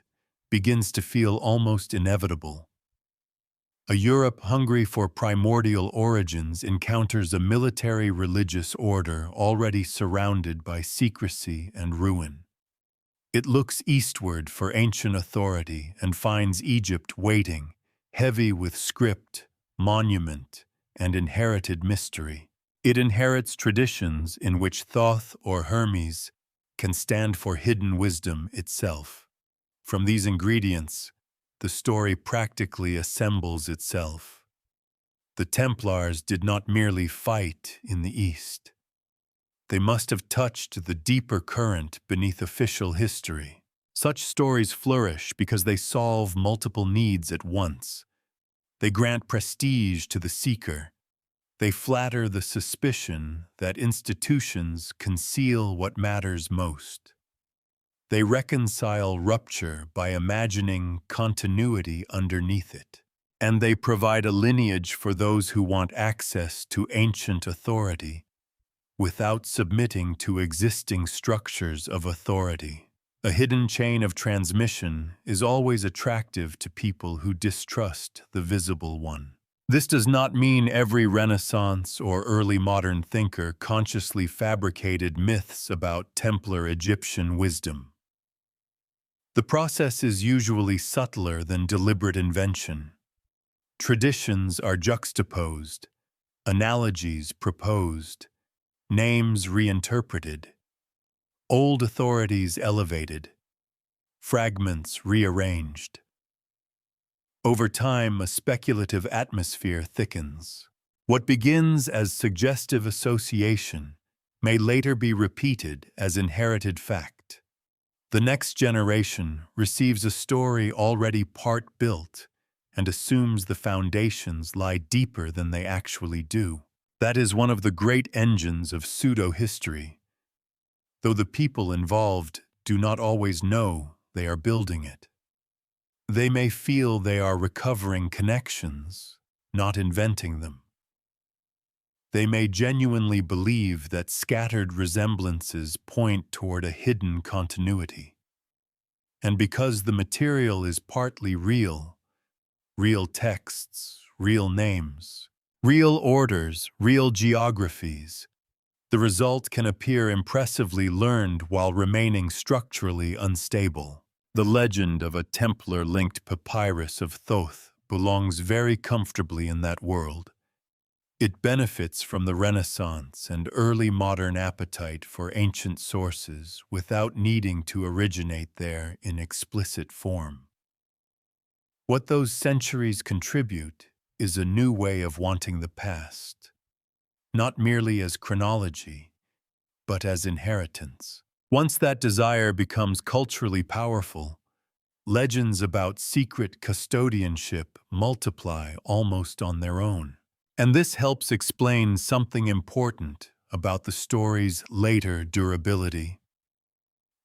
begins to feel almost inevitable. A Europe hungry for primordial origins encounters a military religious order already surrounded by secrecy and ruin. It looks eastward for ancient authority and finds Egypt waiting, heavy with script, monument, and inherited mystery. It inherits traditions in which Thoth or Hermes can stand for hidden wisdom itself. From these ingredients, the story practically assembles itself. The Templars did not merely fight in the East. They must have touched the deeper current beneath official history. Such stories flourish because they solve multiple needs at once. They grant prestige to the seeker. They flatter the suspicion that institutions conceal what matters most. They reconcile rupture by imagining continuity underneath it. And they provide a lineage for those who want access to ancient authority without submitting to existing structures of authority. A hidden chain of transmission is always attractive to people who distrust the visible one. This does not mean every Renaissance or early modern thinker consciously fabricated myths about Templar Egyptian wisdom. The process is usually subtler than deliberate invention. Traditions are juxtaposed, analogies proposed, names reinterpreted, old authorities elevated, fragments rearranged. Over time, a speculative atmosphere thickens. What begins as suggestive association may later be repeated as inherited fact. The next generation receives a story already part built and assumes the foundations lie deeper than they actually do. That is one of the great engines of pseudo-history, though the people involved do not always know they are building it. They may feel they are recovering connections, not inventing them. They may genuinely believe that scattered resemblances point toward a hidden continuity. And because the material is partly real, real texts, real names, real orders, real geographies, the result can appear impressively learned while remaining structurally unstable. The legend of a Templar-linked Papyrus of Thoth belongs very comfortably in that world. It benefits from the Renaissance and early modern appetite for ancient sources without needing to originate there in explicit form. What those centuries contribute is a new way of wanting the past, not merely as chronology, but as inheritance. Once that desire becomes culturally powerful, legends about secret custodianship multiply almost on their own. And this helps explain something important about the story's later durability.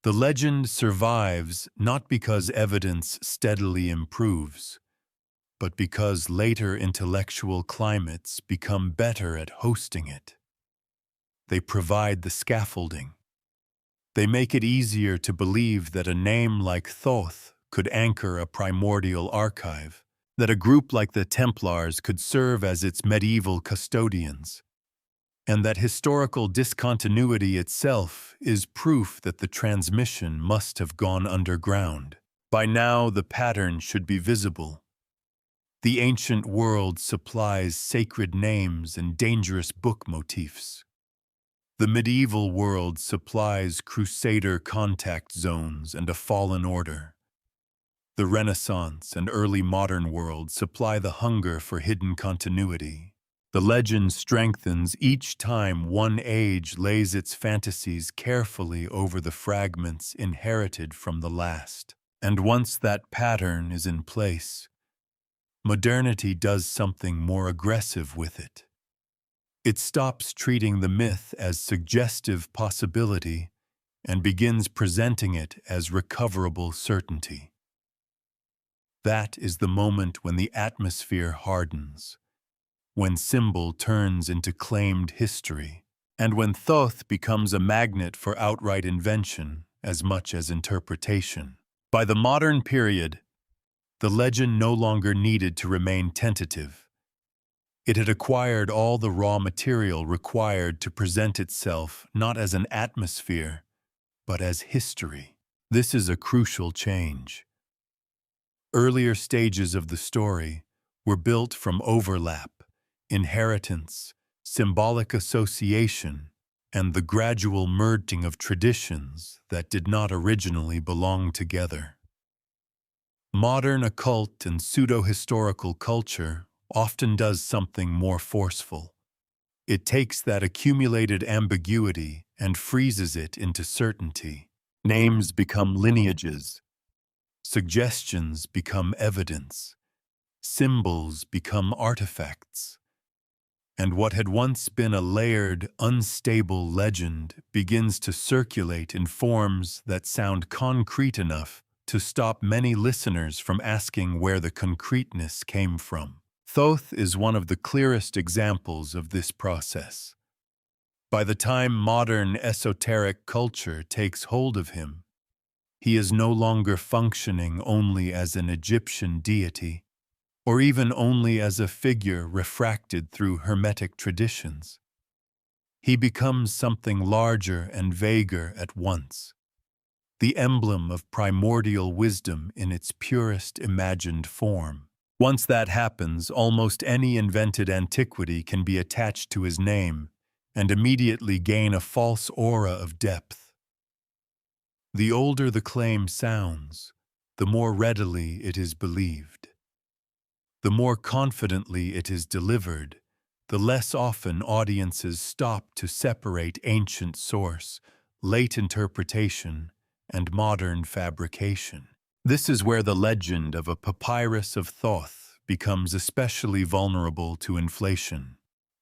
The legend survives not because evidence steadily improves, but because later intellectual climates become better at hosting it. They provide the scaffolding. They make it easier to believe that a name like Thoth could anchor a primordial archive, that a group like the Templars could serve as its medieval custodians, and that historical discontinuity itself is proof that the transmission must have gone underground. By now, the pattern should be visible. The ancient world supplies sacred names and dangerous book motifs. The medieval world supplies crusader contact zones and a fallen order. The Renaissance and early modern world supply the hunger for hidden continuity. The legend strengthens each time one age lays its fantasies carefully over the fragments inherited from the last. And once that pattern is in place, modernity does something more aggressive with it. It stops treating the myth as suggestive possibility and begins presenting it as recoverable certainty. That is the moment when the atmosphere hardens, when symbol turns into claimed history, and when Thoth becomes a magnet for outright invention as much as interpretation. By the modern period, the legend no longer needed to remain tentative. It had acquired all the raw material required to present itself not as an atmosphere, but as history. This is a crucial change. Earlier stages of the story were built from overlap, inheritance, symbolic association, and the gradual merging of traditions that did not originally belong together. Modern occult and pseudo-historical culture often does something more forceful. It takes that accumulated ambiguity and freezes it into certainty. Names become lineages. Suggestions become evidence. Symbols become artifacts. And what had once been a layered, unstable legend begins to circulate in forms that sound concrete enough to stop many listeners from asking where the concreteness came from. Thoth is one of the clearest examples of this process. By the time modern esoteric culture takes hold of him, he is no longer functioning only as an Egyptian deity, or even only as a figure refracted through Hermetic traditions. He becomes something larger and vaguer at once, the emblem of primordial wisdom in its purest imagined form. Once that happens, almost any invented antiquity can be attached to his name and immediately gain a false aura of depth. The older the claim sounds, the more readily it is believed. The more confidently it is delivered, the less often audiences stop to separate ancient source, late interpretation, and modern fabrication. This is where the legend of a Papyrus of Thoth becomes especially vulnerable to inflation.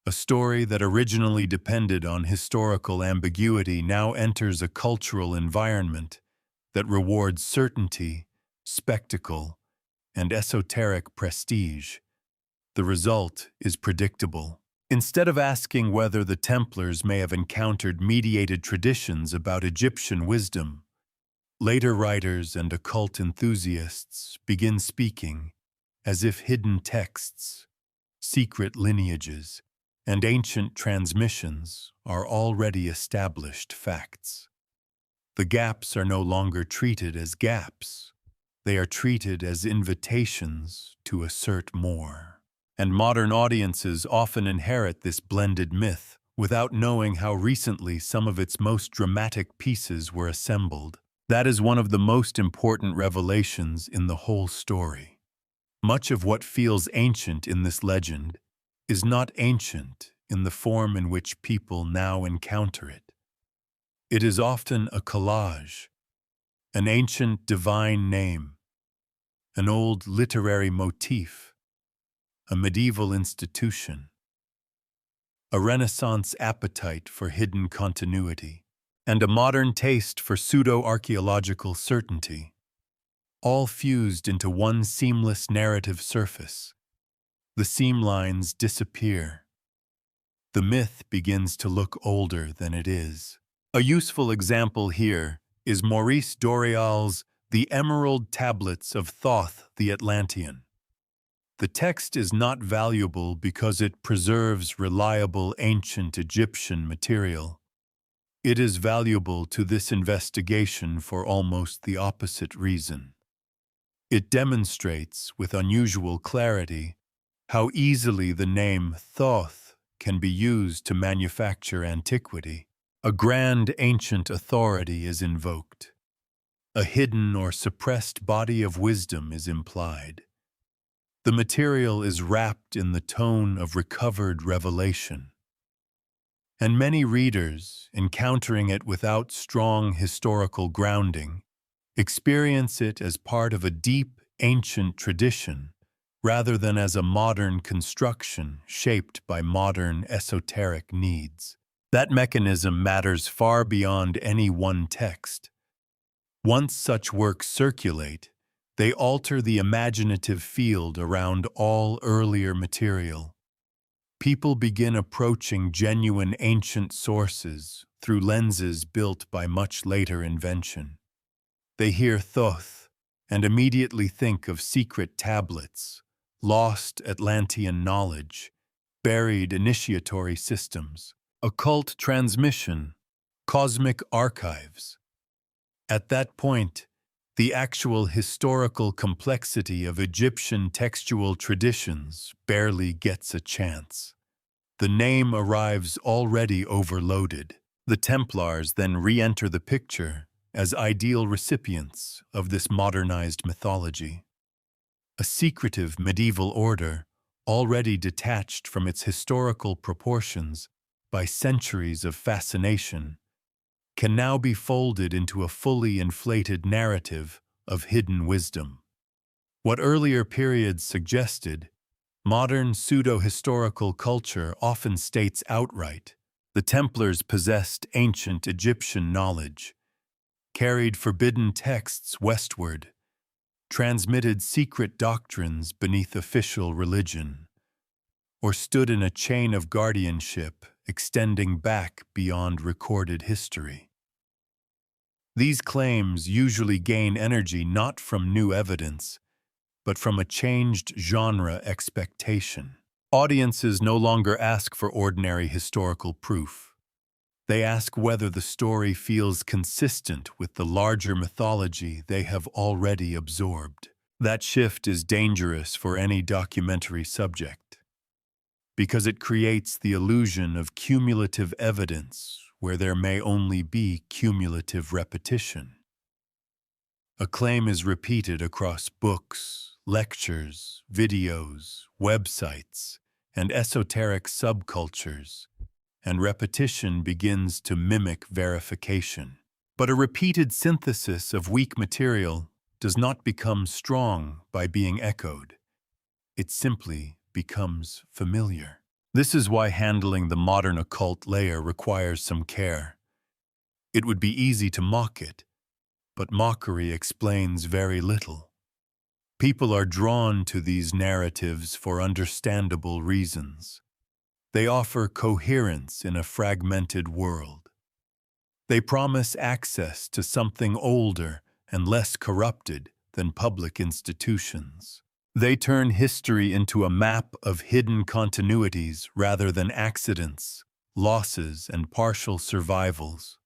A story that originally depended on historical ambiguity now enters a cultural environment that rewards certainty, spectacle, and esoteric prestige. The result is predictable. Instead of asking whether the Templars may have encountered mediated traditions about Egyptian wisdom, later writers and occult enthusiasts begin speaking as if hidden texts, secret lineages, and ancient transmissions are already established facts. The gaps are no longer treated as gaps. They are treated as invitations to assert more. And modern audiences often inherit this blended myth without knowing how recently some of its most dramatic pieces were assembled. That is one of the most important revelations in the whole story. Much of what feels ancient in this legend is not ancient in the form in which people now encounter it. It is often a collage, an ancient divine name, an old literary motif, a medieval institution, a Renaissance appetite for hidden continuity, and a modern taste for pseudo-archaeological certainty, all fused into one seamless narrative surface. The seam lines disappear. The myth begins to look older than it is. A useful example here is Maurice Doreal's The Emerald Tablets of Thoth the Atlantean. The text is not valuable because it preserves reliable ancient Egyptian material. It is valuable to this investigation for almost the opposite reason. It demonstrates, with unusual clarity, how easily the name Thoth can be used to manufacture antiquity. A grand ancient authority is invoked. A hidden or suppressed body of wisdom is implied. The material is wrapped in the tone of recovered revelation. And many readers, encountering it without strong historical grounding, experience it as part of a deep, ancient tradition, rather than as a modern construction shaped by modern esoteric needs. That mechanism matters far beyond any one text. Once such works circulate, they alter the imaginative field around all earlier material. People begin approaching genuine ancient sources through lenses built by much later invention. They hear Thoth and immediately think of secret tablets, lost Atlantean knowledge, buried initiatory systems, occult transmission, cosmic archives. At that point, the actual historical complexity of Egyptian textual traditions barely gets a chance. The name arrives already overloaded. The Templars then re-enter the picture as ideal recipients of this modernized mythology. A secretive medieval order, already detached from its historical proportions by centuries of fascination, can now be folded into a fully inflated narrative of hidden wisdom. What earlier periods suggested, modern pseudo-historical culture often states outright: the Templars possessed ancient Egyptian knowledge, carried forbidden texts westward, transmitted secret doctrines beneath official religion, or stood in a chain of guardianship extending back beyond recorded history. These claims usually gain energy not from new evidence, but from a changed genre expectation. Audiences no longer ask for ordinary historical proof. They ask whether the story feels consistent with the larger mythology they have already absorbed. That shift is dangerous for any documentary subject, because it creates the illusion of cumulative evidence where there may only be cumulative repetition. A claim is repeated across books, lectures, videos, websites, and esoteric subcultures, and repetition begins to mimic verification. But a repeated synthesis of weak material does not become strong by being echoed. It simply becomes familiar. This is why handling the modern occult layer requires some care. It would be easy to mock it, but mockery explains very little. People are drawn to these narratives for understandable reasons. They offer coherence in a fragmented world. They promise access to something older and less corrupted than public institutions. They turn history into a map of hidden continuities rather than accidents, losses, and partial survivals.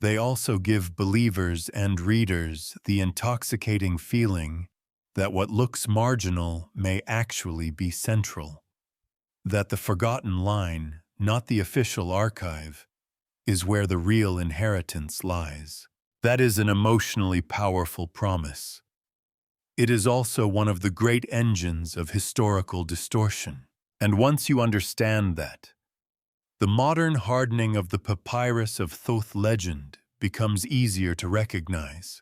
They also give believers and readers the intoxicating feeling that what looks marginal may actually be central, that the forgotten line, not the official archive, is where the real inheritance lies. That is an emotionally powerful promise. It is also one of the great engines of historical distortion. And once you understand that, the modern hardening of the Papyrus of Thoth legend becomes easier to recognize.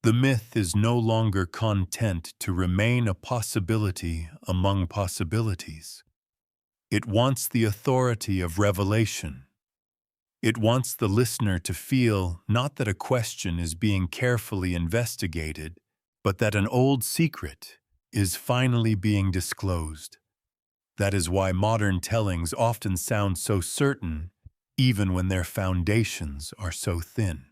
The myth is no longer content to remain a possibility among possibilities. It wants the authority of revelation. It wants the listener to feel not that a question is being carefully investigated, but that an old secret is finally being disclosed. That is why modern tellings often sound so certain, even when their foundations are so thin.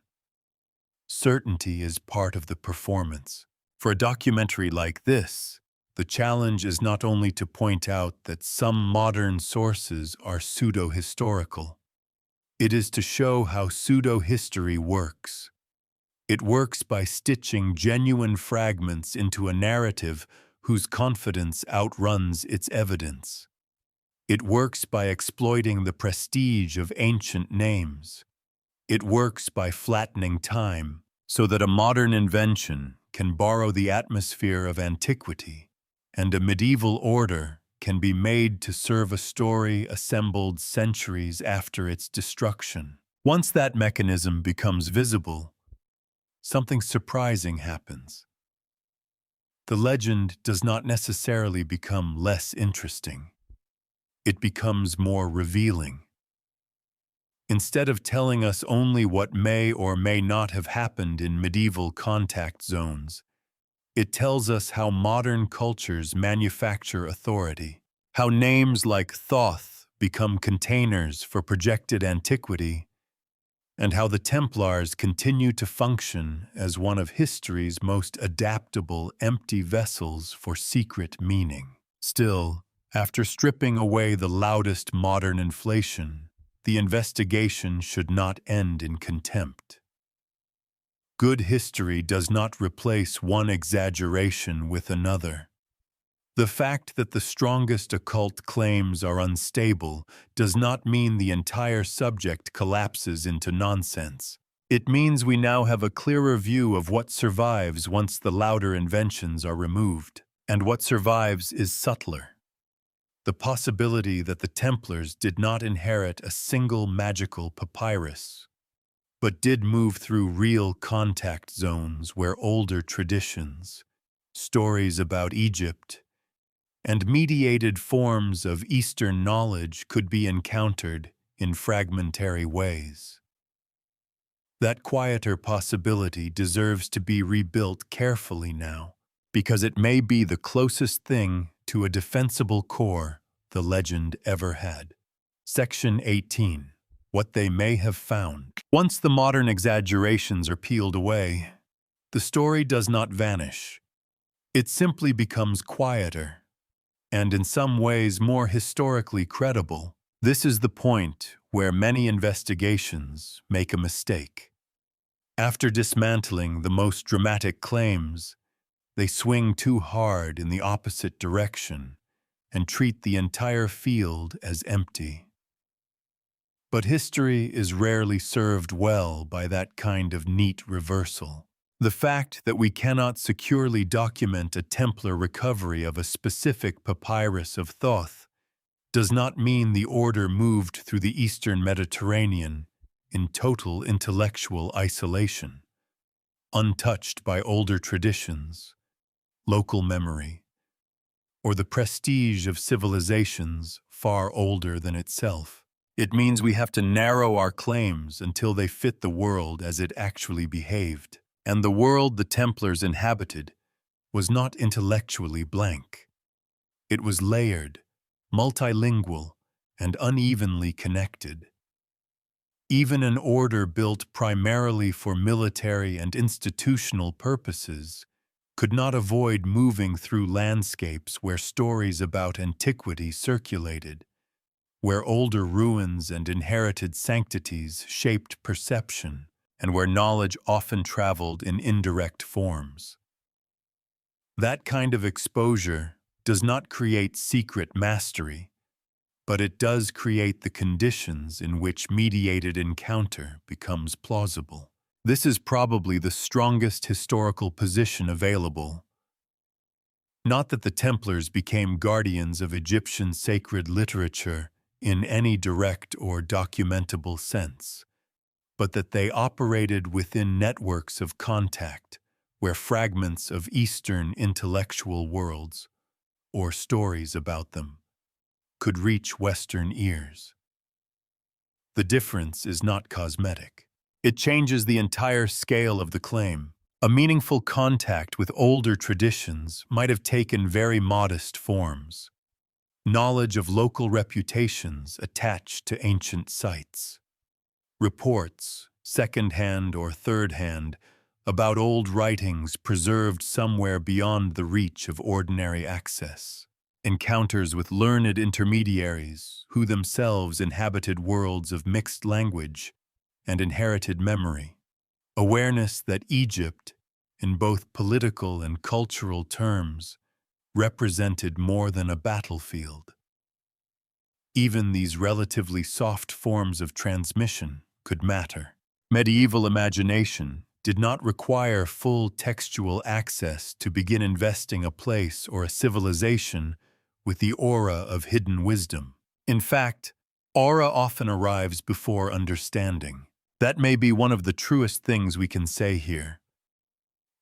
Certainty is part of the performance. For a documentary like this, the challenge is not only to point out that some modern sources are pseudo-historical. It is to show how pseudo-history works. It works by stitching genuine fragments into a narrative whose confidence outruns its evidence. It works by exploiting the prestige of ancient names. It works by flattening time so that a modern invention can borrow the atmosphere of antiquity, and a medieval order can be made to serve a story assembled centuries after its destruction. Once that mechanism becomes visible, something surprising happens. The legend does not necessarily become less interesting. It becomes more revealing. Instead of telling us only what may or may not have happened in medieval contact zones, it tells us how modern cultures manufacture authority, how names like Thoth become containers for projected antiquity, and how the Templars continue to function as one of history's most adaptable empty vessels for secret meaning. Still, after stripping away the loudest modern inflation, the investigation should not end in contempt. Good history does not replace one exaggeration with another. The fact that the strongest occult claims are unstable does not mean the entire subject collapses into nonsense. It means we now have a clearer view of what survives once the louder inventions are removed, and what survives is subtler. The possibility that the Templars did not inherit a single magical papyrus, but did move through real contact zones where older traditions, stories about Egypt, and mediated forms of Eastern knowledge could be encountered in fragmentary ways. That quieter possibility deserves to be rebuilt carefully now, because it may be the closest thing to a defensible core the legend ever had. Section 18. What they may have found. Once the modern exaggerations are peeled away, the story does not vanish. It simply becomes quieter, and in some ways more historically credible. This is the point where many investigations make a mistake. After dismantling the most dramatic claims, they swing too hard in the opposite direction and treat the entire field as empty. But history is rarely served well by that kind of neat reversal. The fact that we cannot securely document a Templar recovery of a specific Papyrus of Thoth does not mean the order moved through the Eastern Mediterranean in total intellectual isolation, untouched by older traditions, local memory, or the prestige of civilizations far older than itself. It means we have to narrow our claims until they fit the world as it actually behaved. And the world the Templars inhabited was not intellectually blank. It was layered, multilingual, and unevenly connected. Even an order built primarily for military and institutional purposes could not avoid moving through landscapes where stories about antiquity circulated, where older ruins and inherited sanctities shaped perception, and where knowledge often traveled in indirect forms. That kind of exposure does not create secret mastery, but it does create the conditions in which mediated encounter becomes plausible. This is probably the strongest historical position available. Not that the Templars became guardians of Egyptian sacred literature in any direct or documentable sense, but that they operated within networks of contact where fragments of Eastern intellectual worlds, or stories about them, could reach Western ears. The difference is not cosmetic. It changes the entire scale of the claim. A meaningful contact with older traditions might have taken very modest forms. Knowledge of local reputations attached to ancient sites. Reports, second-hand or third-hand, about old writings preserved somewhere beyond the reach of ordinary access. Encounters with learned intermediaries who themselves inhabited worlds of mixed language and inherited memory. Awareness that Egypt, in both political and cultural terms, represented more than a battlefield. Even these relatively soft forms of transmission could matter. Medieval imagination did not require full textual access to begin investing a place or a civilization with the aura of hidden wisdom. In fact, aura often arrives before understanding. That may be one of the truest things we can say here.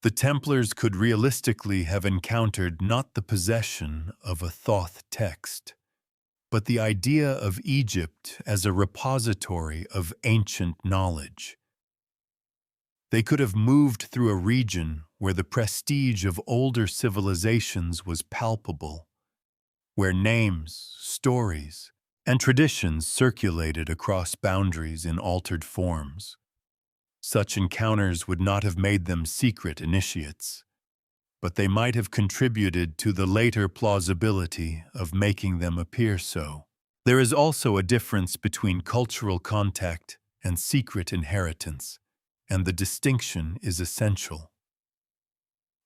The Templars could realistically have encountered not the possession of a Thoth text, but the idea of Egypt as a repository of ancient knowledge. They could have moved through a region where the prestige of older civilizations was palpable, where names, stories, and traditions circulated across boundaries in altered forms. Such encounters would not have made them secret initiates, but they might have contributed to the later plausibility of making them appear so. There is also a difference between cultural contact and secret inheritance, and the distinction is essential.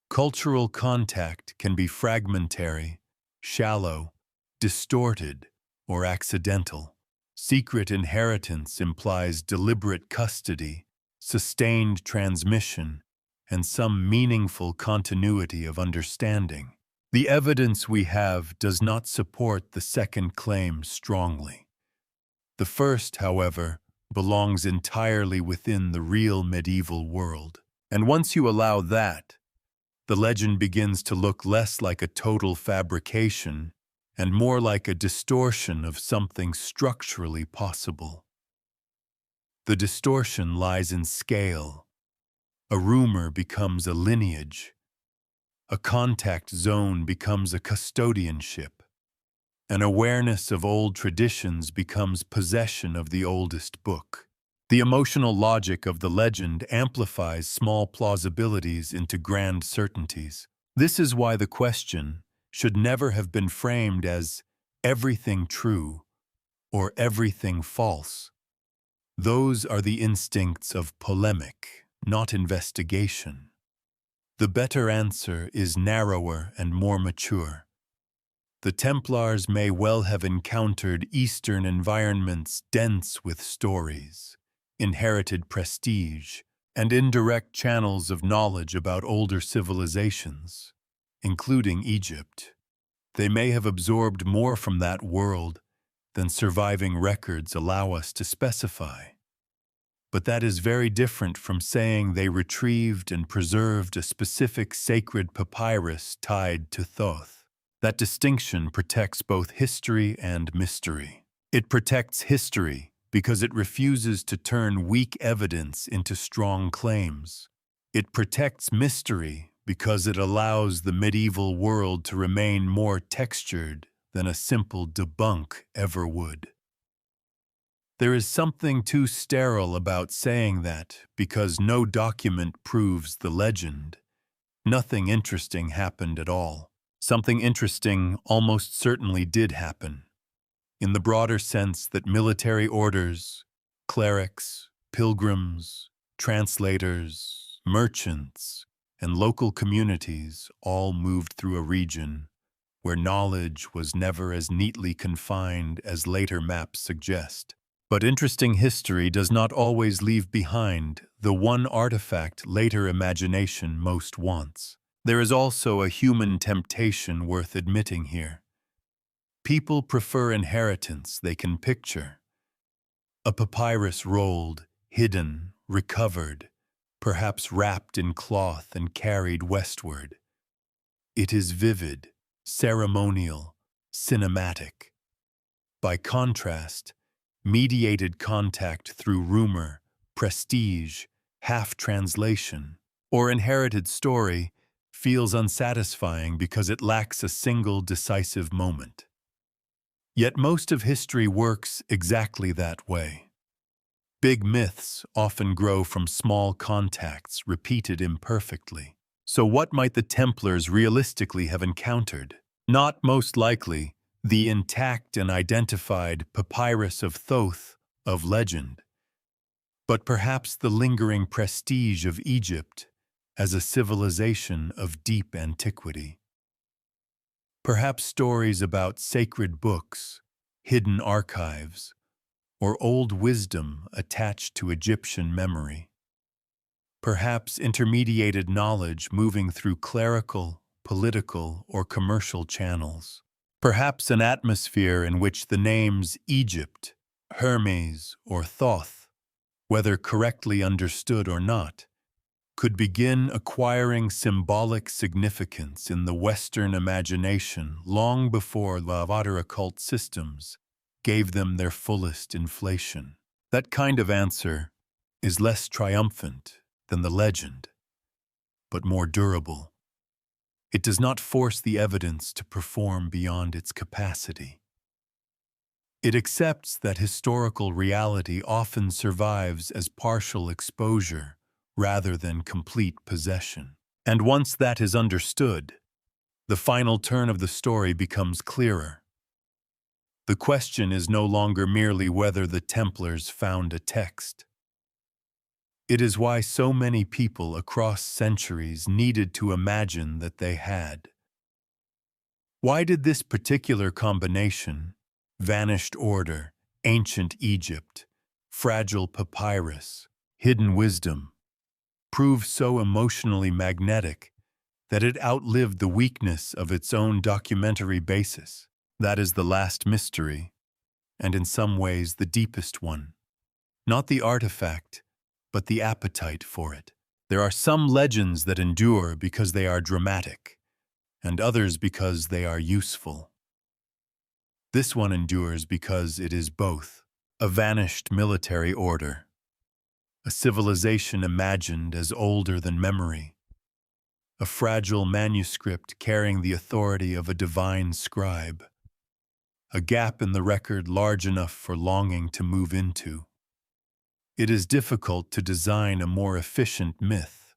Cultural contact can be fragmentary, shallow, distorted, or accidental. Secret inheritance implies deliberate custody, sustained transmission, and some meaningful continuity of understanding. The evidence we have does not support the second claim strongly. The first, however, belongs entirely within the real medieval world. And once you allow that, the legend begins to look less like a total fabrication and more like a distortion of something structurally possible. The distortion lies in scale. A rumor becomes a lineage. A contact zone becomes a custodianship. An awareness of old traditions becomes possession of the oldest book. The emotional logic of the legend amplifies small plausibilities into grand certainties. This is why the question should never have been framed as everything true or everything false. Those are the instincts of polemic, not investigation. The better answer is narrower and more mature. The Templars may well have encountered Eastern environments dense with stories, inherited prestige, and indirect channels of knowledge about older civilizations, including Egypt. They may have absorbed more from that world than surviving records allow us to specify. But that is very different from saying they retrieved and preserved a specific sacred papyrus tied to Thoth. That distinction protects both history and mystery. It protects history because it refuses to turn weak evidence into strong claims. It protects mystery because it allows the medieval world to remain more textured than a simple debunk ever would. There is something too sterile about saying that because no document proves the legend, nothing interesting happened at all. Something interesting almost certainly did happen. in the broader sense that military orders, clerics, pilgrims, translators, merchants, and local communities all moved through a region where knowledge was never as neatly confined as later maps suggest. But interesting history does not always leave behind the one artifact later imagination most wants. There is also a human temptation worth admitting here. People prefer inheritance they can picture. A papyrus rolled, hidden, recovered, perhaps wrapped in cloth and carried westward. It is vivid, ceremonial, cinematic. By contrast, mediated contact through rumor, prestige, half-translation, or inherited story feels unsatisfying because it lacks a single decisive moment. Yet most of history works exactly that way. Big myths often grow from small contacts repeated imperfectly. So what might the Templars realistically have encountered? Not most likely the intact and identified Papyrus of Thoth of legend, but perhaps the lingering prestige of Egypt as a civilization of deep antiquity. Perhaps stories about sacred books, hidden archives, or old wisdom attached to Egyptian memory. Perhaps intermediated knowledge moving through clerical, political, or commercial channels. Perhaps an atmosphere in which the names Egypt, Hermes, or Thoth, whether correctly understood or not, could begin acquiring symbolic significance in the Western imagination long before later occult systems gave them their fullest inflation. That kind of answer is less triumphant than the legend, but more durable. It does not force the evidence to perform beyond its capacity. It accepts that historical reality often survives as partial exposure rather than complete possession. And once that is understood, the final turn of the story becomes clearer. The question is no longer merely whether the Templars found a text. It is why so many people across centuries needed to imagine that they had. Why did this particular combination, vanished order, ancient Egypt, fragile papyrus, hidden wisdom, prove so emotionally magnetic that it outlived the weakness of its own documentary basis? That is the last mystery, and in some ways the deepest one. Not the artifact, but the appetite for it. There are some legends that endure because they are dramatic, and others because they are useful. This one endures because it is both: a vanished military order, a civilization imagined as older than memory, a fragile manuscript carrying the authority of a divine scribe, a gap in the record large enough for longing to move into. It is difficult to design a more efficient myth.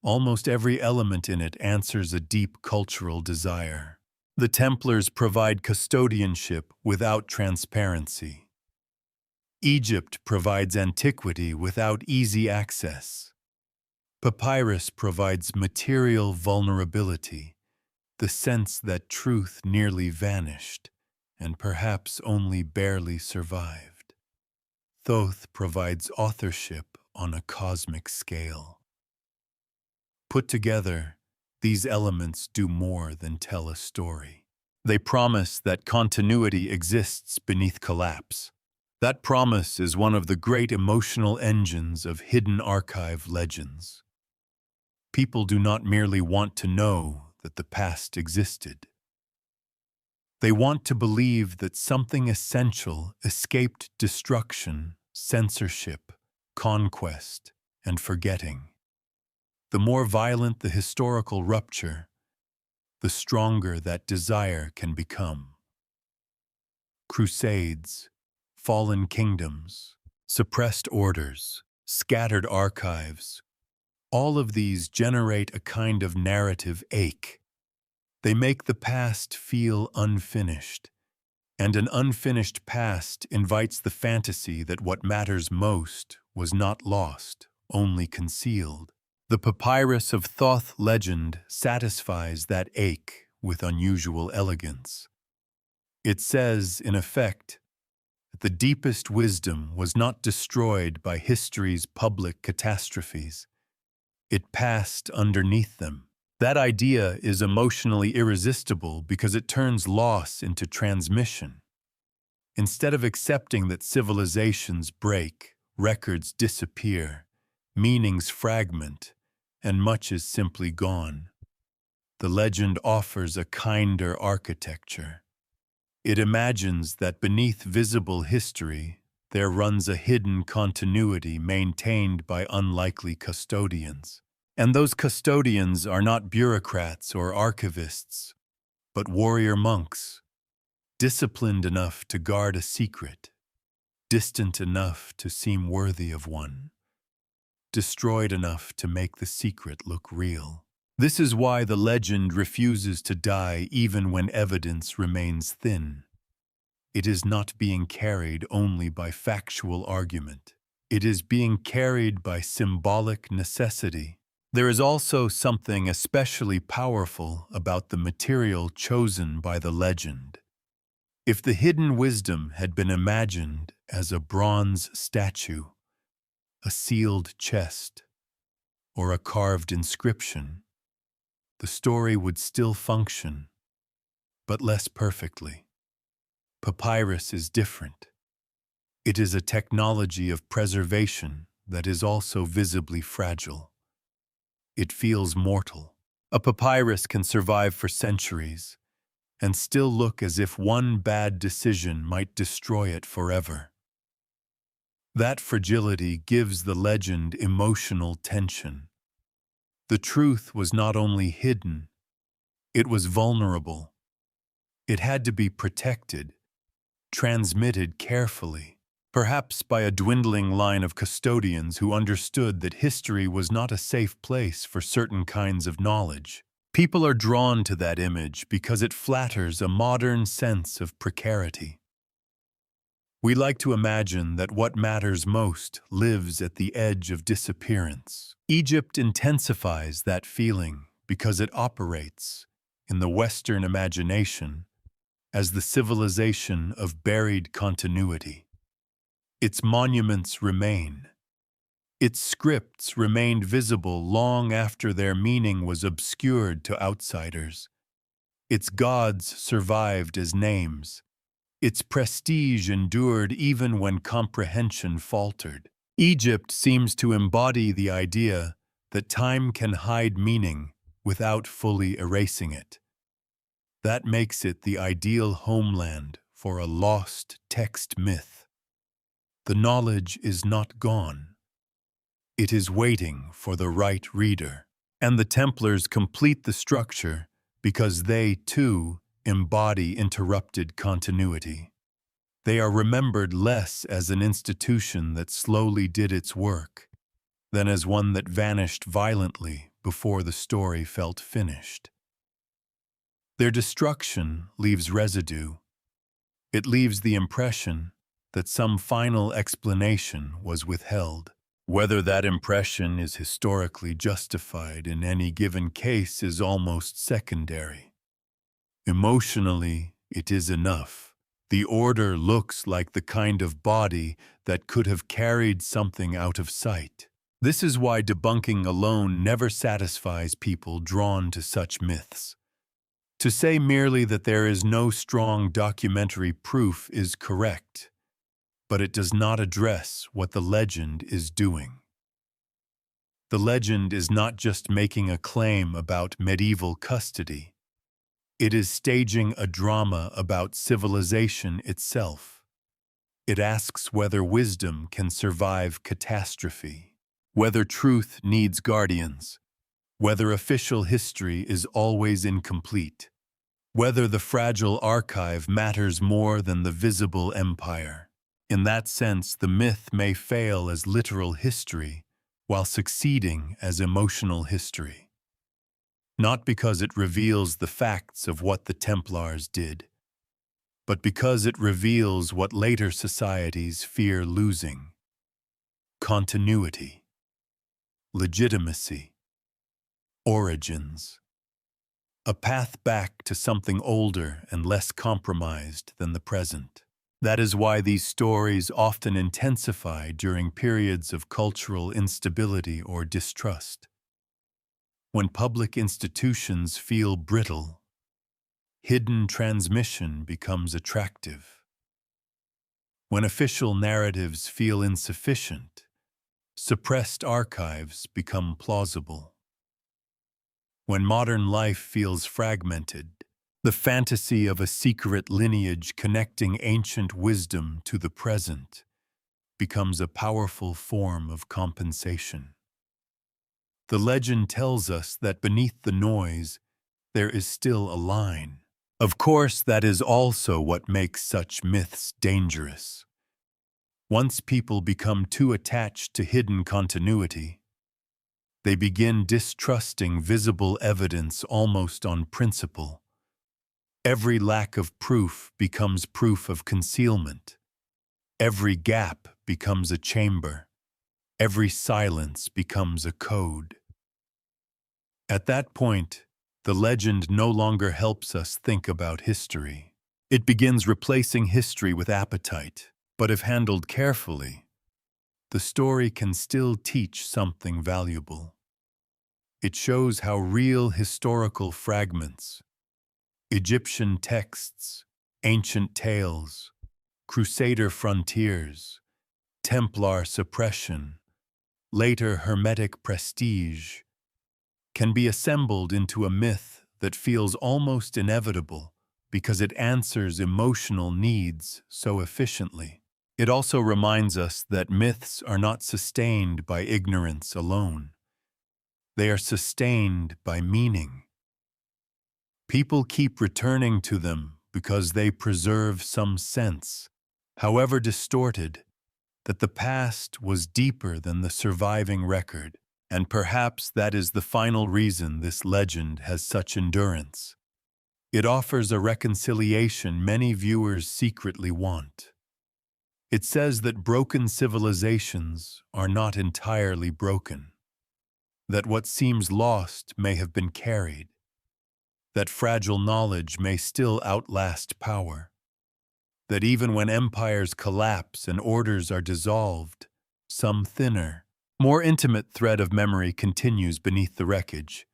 Almost every element in it answers a deep cultural desire. The Templars provide custodianship without transparency. Egypt provides antiquity without easy access. Papyrus provides material vulnerability, the sense that truth nearly vanished and perhaps only barely survived. Thoth provides authorship on a cosmic scale. Put together, these elements do more than tell a story. They promise that continuity exists beneath collapse. That promise is one of the great emotional engines of hidden archive legends. People do not merely want to know that the past existed. They want to believe that something essential escaped destruction, censorship, conquest, and forgetting. The more violent the historical rupture, the stronger that desire can become. Crusades, fallen kingdoms, suppressed orders, scattered archives, all of these generate a kind of narrative ache. They make the past feel unfinished, And an unfinished past invites the fantasy that what matters most was not lost, only concealed. The Papyrus of Thoth legend satisfies that ache with unusual elegance. It says, in effect, that the deepest wisdom was not destroyed by history's public catastrophes. It passed underneath them. That idea is emotionally irresistible because it turns loss into transmission. Instead of accepting that civilizations break, records disappear, meanings fragment, and much is simply gone, the legend offers a kinder architecture. It imagines that beneath visible history, there runs a hidden continuity maintained by unlikely custodians. And those custodians are not bureaucrats or archivists, but warrior monks, disciplined enough to guard a secret, distant enough to seem worthy of one, destroyed enough to make the secret look real. This is why the legend refuses to die even when evidence remains thin. It is not being carried only by factual argument. It is being carried by symbolic necessity. There is also something especially powerful about the material chosen by the legend. If the hidden wisdom had been imagined as a bronze statue, a sealed chest, or a carved inscription, the story would still function, but less perfectly. Papyrus is different. It is a technology of preservation that is also visibly fragile. It feels mortal. A papyrus can survive for centuries and still look as if one bad decision might destroy it forever. That fragility gives the legend emotional tension. The truth was not only hidden, it was vulnerable. It had to be protected, transmitted carefully, perhaps by a dwindling line of custodians who understood that history was not a safe place for certain kinds of knowledge. People are drawn to that image because it flatters a modern sense of precarity. We like to imagine that what matters most lives at the edge of disappearance. Egypt intensifies that feeling because it operates, in the Western imagination, as the civilization of buried continuity. Its monuments remain. Its scripts remained visible long after their meaning was obscured to outsiders. Its gods survived as names. Its prestige endured even when comprehension faltered. Egypt seems to embody the idea that time can hide meaning without fully erasing it. That makes it the ideal homeland for a lost text myth. The knowledge is not gone. It is waiting for the right reader. And the Templars complete the structure because they, too, embody interrupted continuity. They are remembered less as an institution that slowly did its work than as one that vanished violently before the story felt finished. Their destruction leaves residue. It leaves the impression that some final explanation was withheld. Whether that impression is historically justified in any given case is almost secondary. Emotionally, it is enough. The order looks like the kind of body that could have carried something out of sight. This is why debunking alone never satisfies people drawn to such myths. To say merely that there is no strong documentary proof is correct, but it does not address what the legend is doing. The legend is not just making a claim about medieval custody. It is staging a drama about civilization itself. It asks whether wisdom can survive catastrophe, whether truth needs guardians, whether official history is always incomplete, whether the fragile archive matters more than the visible empire. In that sense, the myth may fail as literal history while succeeding as emotional history. Not because it reveals the facts of what the Templars did, but because it reveals what later societies fear losing: continuity, legitimacy, origins. A path back to something older and less compromised than the present. That is why these stories often intensify during periods of cultural instability or distrust. When public institutions feel brittle, hidden transmission becomes attractive. When official narratives feel insufficient, suppressed archives become plausible. When modern life feels fragmented, the fantasy of a secret lineage connecting ancient wisdom to the present becomes a powerful form of compensation. The legend tells us that beneath the noise, there is still a line. Of course, that is also what makes such myths dangerous. Once people become too attached to hidden continuity, they begin distrusting visible evidence almost on principle. Every lack of proof becomes proof of concealment. Every gap becomes a chamber. Every silence becomes a code. At that point, the legend no longer helps us think about history. It begins replacing history with appetite, but if handled carefully, the story can still teach something valuable. It shows how real historical fragments, Egyptian texts, ancient tales, Crusader frontiers, Templar suppression, later Hermetic prestige, can be assembled into a myth that feels almost inevitable because it answers emotional needs so efficiently. It also reminds us that myths are not sustained by ignorance alone. They are sustained by meaning. People keep returning to them because they preserve some sense, however distorted, that the past was deeper than the surviving record, and perhaps that is the final reason this legend has such endurance. It offers a reconciliation many viewers secretly want. It says that broken civilizations are not entirely broken, that what seems lost may have been carried, that fragile knowledge may still outlast power, that even when empires collapse and orders are dissolved, some thinner, more intimate thread of memory continues beneath the wreckage.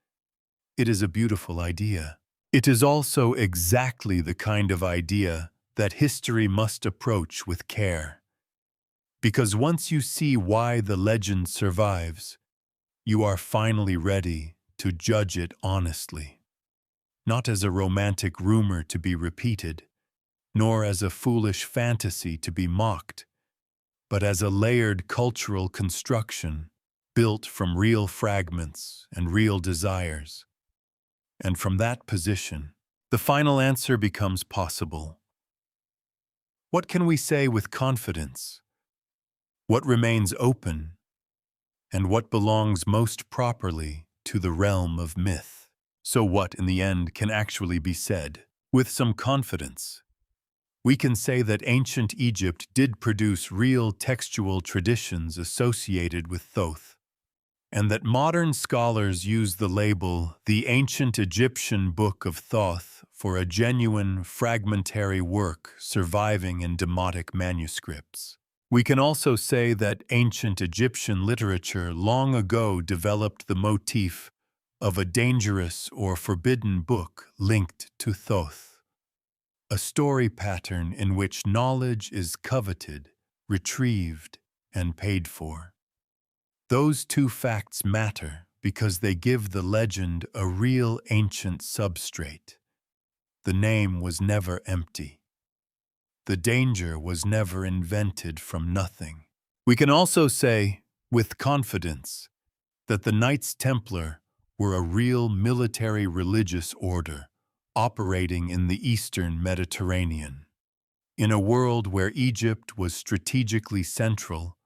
It is a beautiful idea. It is also exactly the kind of idea that history must approach with care. Because once you see why the legend survives, you are finally ready to judge it honestly. Not as a romantic rumor to be repeated, nor as a foolish fantasy to be mocked, but as a layered cultural construction built from real fragments and real desires. And from that position, the final answer becomes possible. What can we say with confidence? What remains open? And what belongs most properly to the realm of myth? So what, in the end, can actually be said? With some confidence, we can say that ancient Egypt did produce real textual traditions associated with Thoth, and that modern scholars use the label the ancient Egyptian Book of Thoth for a genuine, fragmentary work surviving in demotic manuscripts. We can also say that ancient Egyptian literature long ago developed the motif of a dangerous or forbidden book linked to Thoth, a story pattern in which knowledge is coveted, retrieved, and paid for. Those two facts matter because they give the legend a real ancient substrate. The name was never empty. The danger was never invented from nothing. We can also say, with confidence, that the Knights Templar were a real military religious order operating in the Eastern Mediterranean. In a world where Egypt was strategically central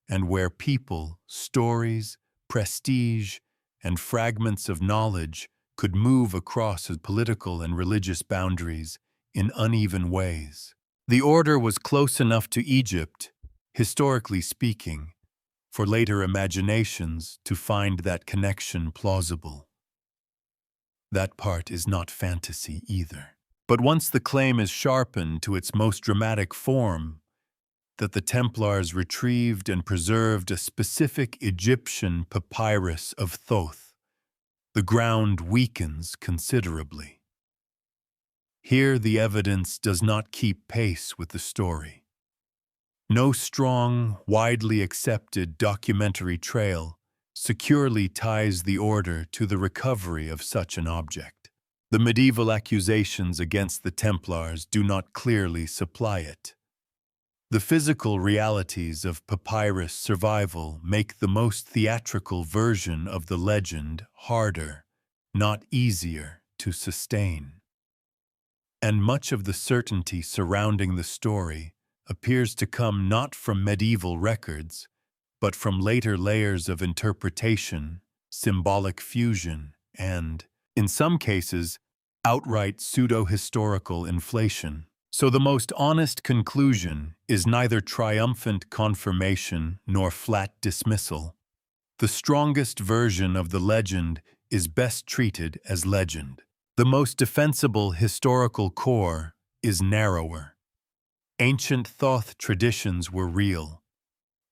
and where people, stories, prestige, and fragments of knowledge could move across political and religious boundaries in uneven ways. The order was close enough to Egypt, historically speaking, for later imaginations to find that connection plausible. That part is not fantasy either. But once the claim is sharpened to its most dramatic form, that the Templars retrieved and preserved a specific Egyptian Papyrus of Thoth, the ground weakens considerably. Here the evidence does not keep pace with the story. No strong, widely accepted documentary trail securely ties the order to the recovery of such an object. The medieval accusations against the Templars do not clearly supply it. The physical realities of papyrus survival make the most theatrical version of the legend harder, not easier, to sustain. And much of the certainty surrounding the story appears to come not from medieval records, but from later layers of interpretation, symbolic fusion, and, in some cases, outright pseudo-historical inflation. So the most honest conclusion is neither triumphant confirmation nor flat dismissal. The strongest version of the legend is best treated as legend. The most defensible historical core is narrower. Ancient Thoth traditions were real.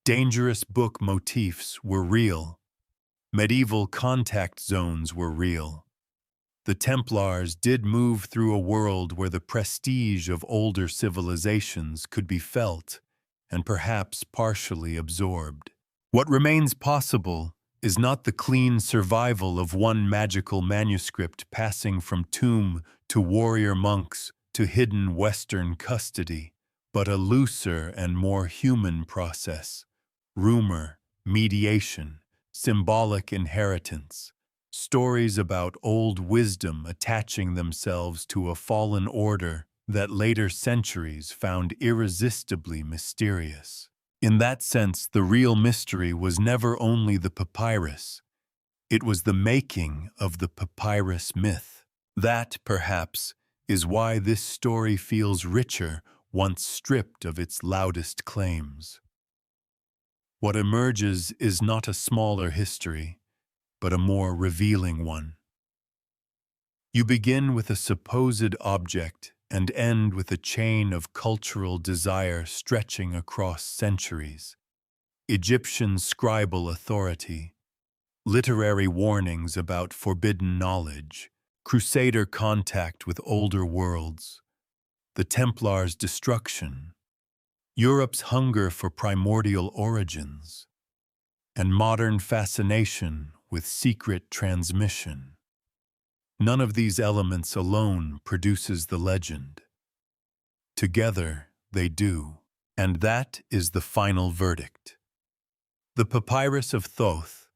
Dangerous book motifs were real. Medieval contact zones were real. The Templars did move through a world where the prestige of older civilizations could be felt and perhaps partially absorbed. What remains possible is not the clean survival of one magical manuscript passing from tomb to warrior monks to hidden Western custody, but a looser and more human process: rumor, mediation, symbolic inheritance. Stories about old wisdom attaching themselves to a fallen order that later centuries found irresistibly mysterious. In that sense, the real mystery was never only the papyrus. It was the making of the papyrus myth. That, perhaps, is why this story feels richer once stripped of its loudest claims. What emerges is not a smaller history, but a more revealing one. You begin with a supposed object and end with a chain of cultural desire stretching across centuries. Egyptian scribal authority, literary warnings about forbidden knowledge, crusader contact with older worlds, the Templars' destruction, Europe's hunger for primordial origins, and modern fascination with secret transmission. None of these elements alone produces the legend. Together, they do, and that is the final verdict. The Papyrus of Thoth,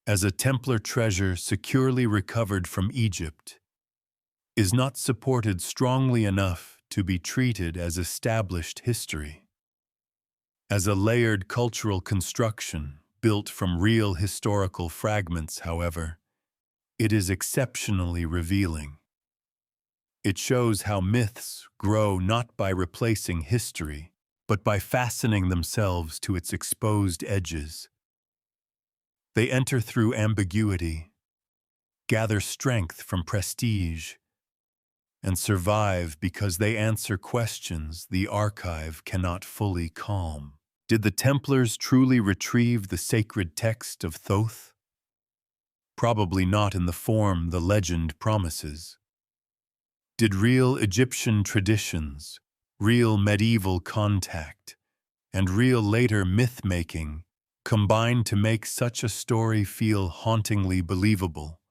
as a Templar treasure securely recovered from Egypt, is not supported strongly enough to be treated as established history. As a layered cultural construction built from real historical fragments, however, it is exceptionally revealing. It shows how myths grow not by replacing history, but by fastening themselves to its exposed edges. They enter through ambiguity, gather strength from prestige, and survive because they answer questions the archive cannot fully calm. Did the Templars truly retrieve the sacred text of Thoth? Probably not in the form the legend promises. Did real Egyptian traditions, real medieval contact, and real later myth-making combine to make such a story feel hauntingly believable?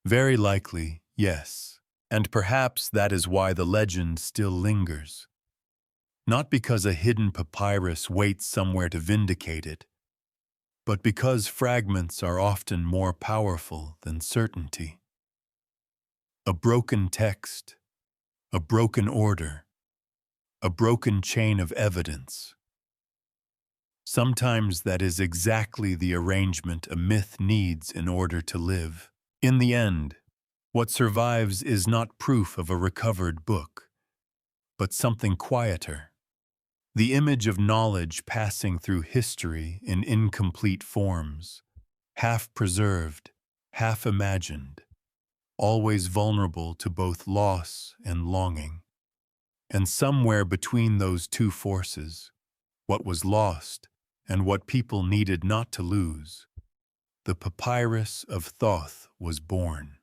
Very likely, yes. And perhaps that is why the legend still lingers. Not because a hidden papyrus waits somewhere to vindicate it, but because fragments are often more powerful than certainty. A broken text, a broken order, a broken chain of evidence. Sometimes that is exactly the arrangement a myth needs in order to live. In the end, What survives is not proof of a recovered book, but something quieter. The image of knowledge passing through history in incomplete forms, half preserved, half imagined, always vulnerable to both loss and longing. And somewhere between those two forces, what was lost and what people needed not to lose, the Papyrus of Thoth was born.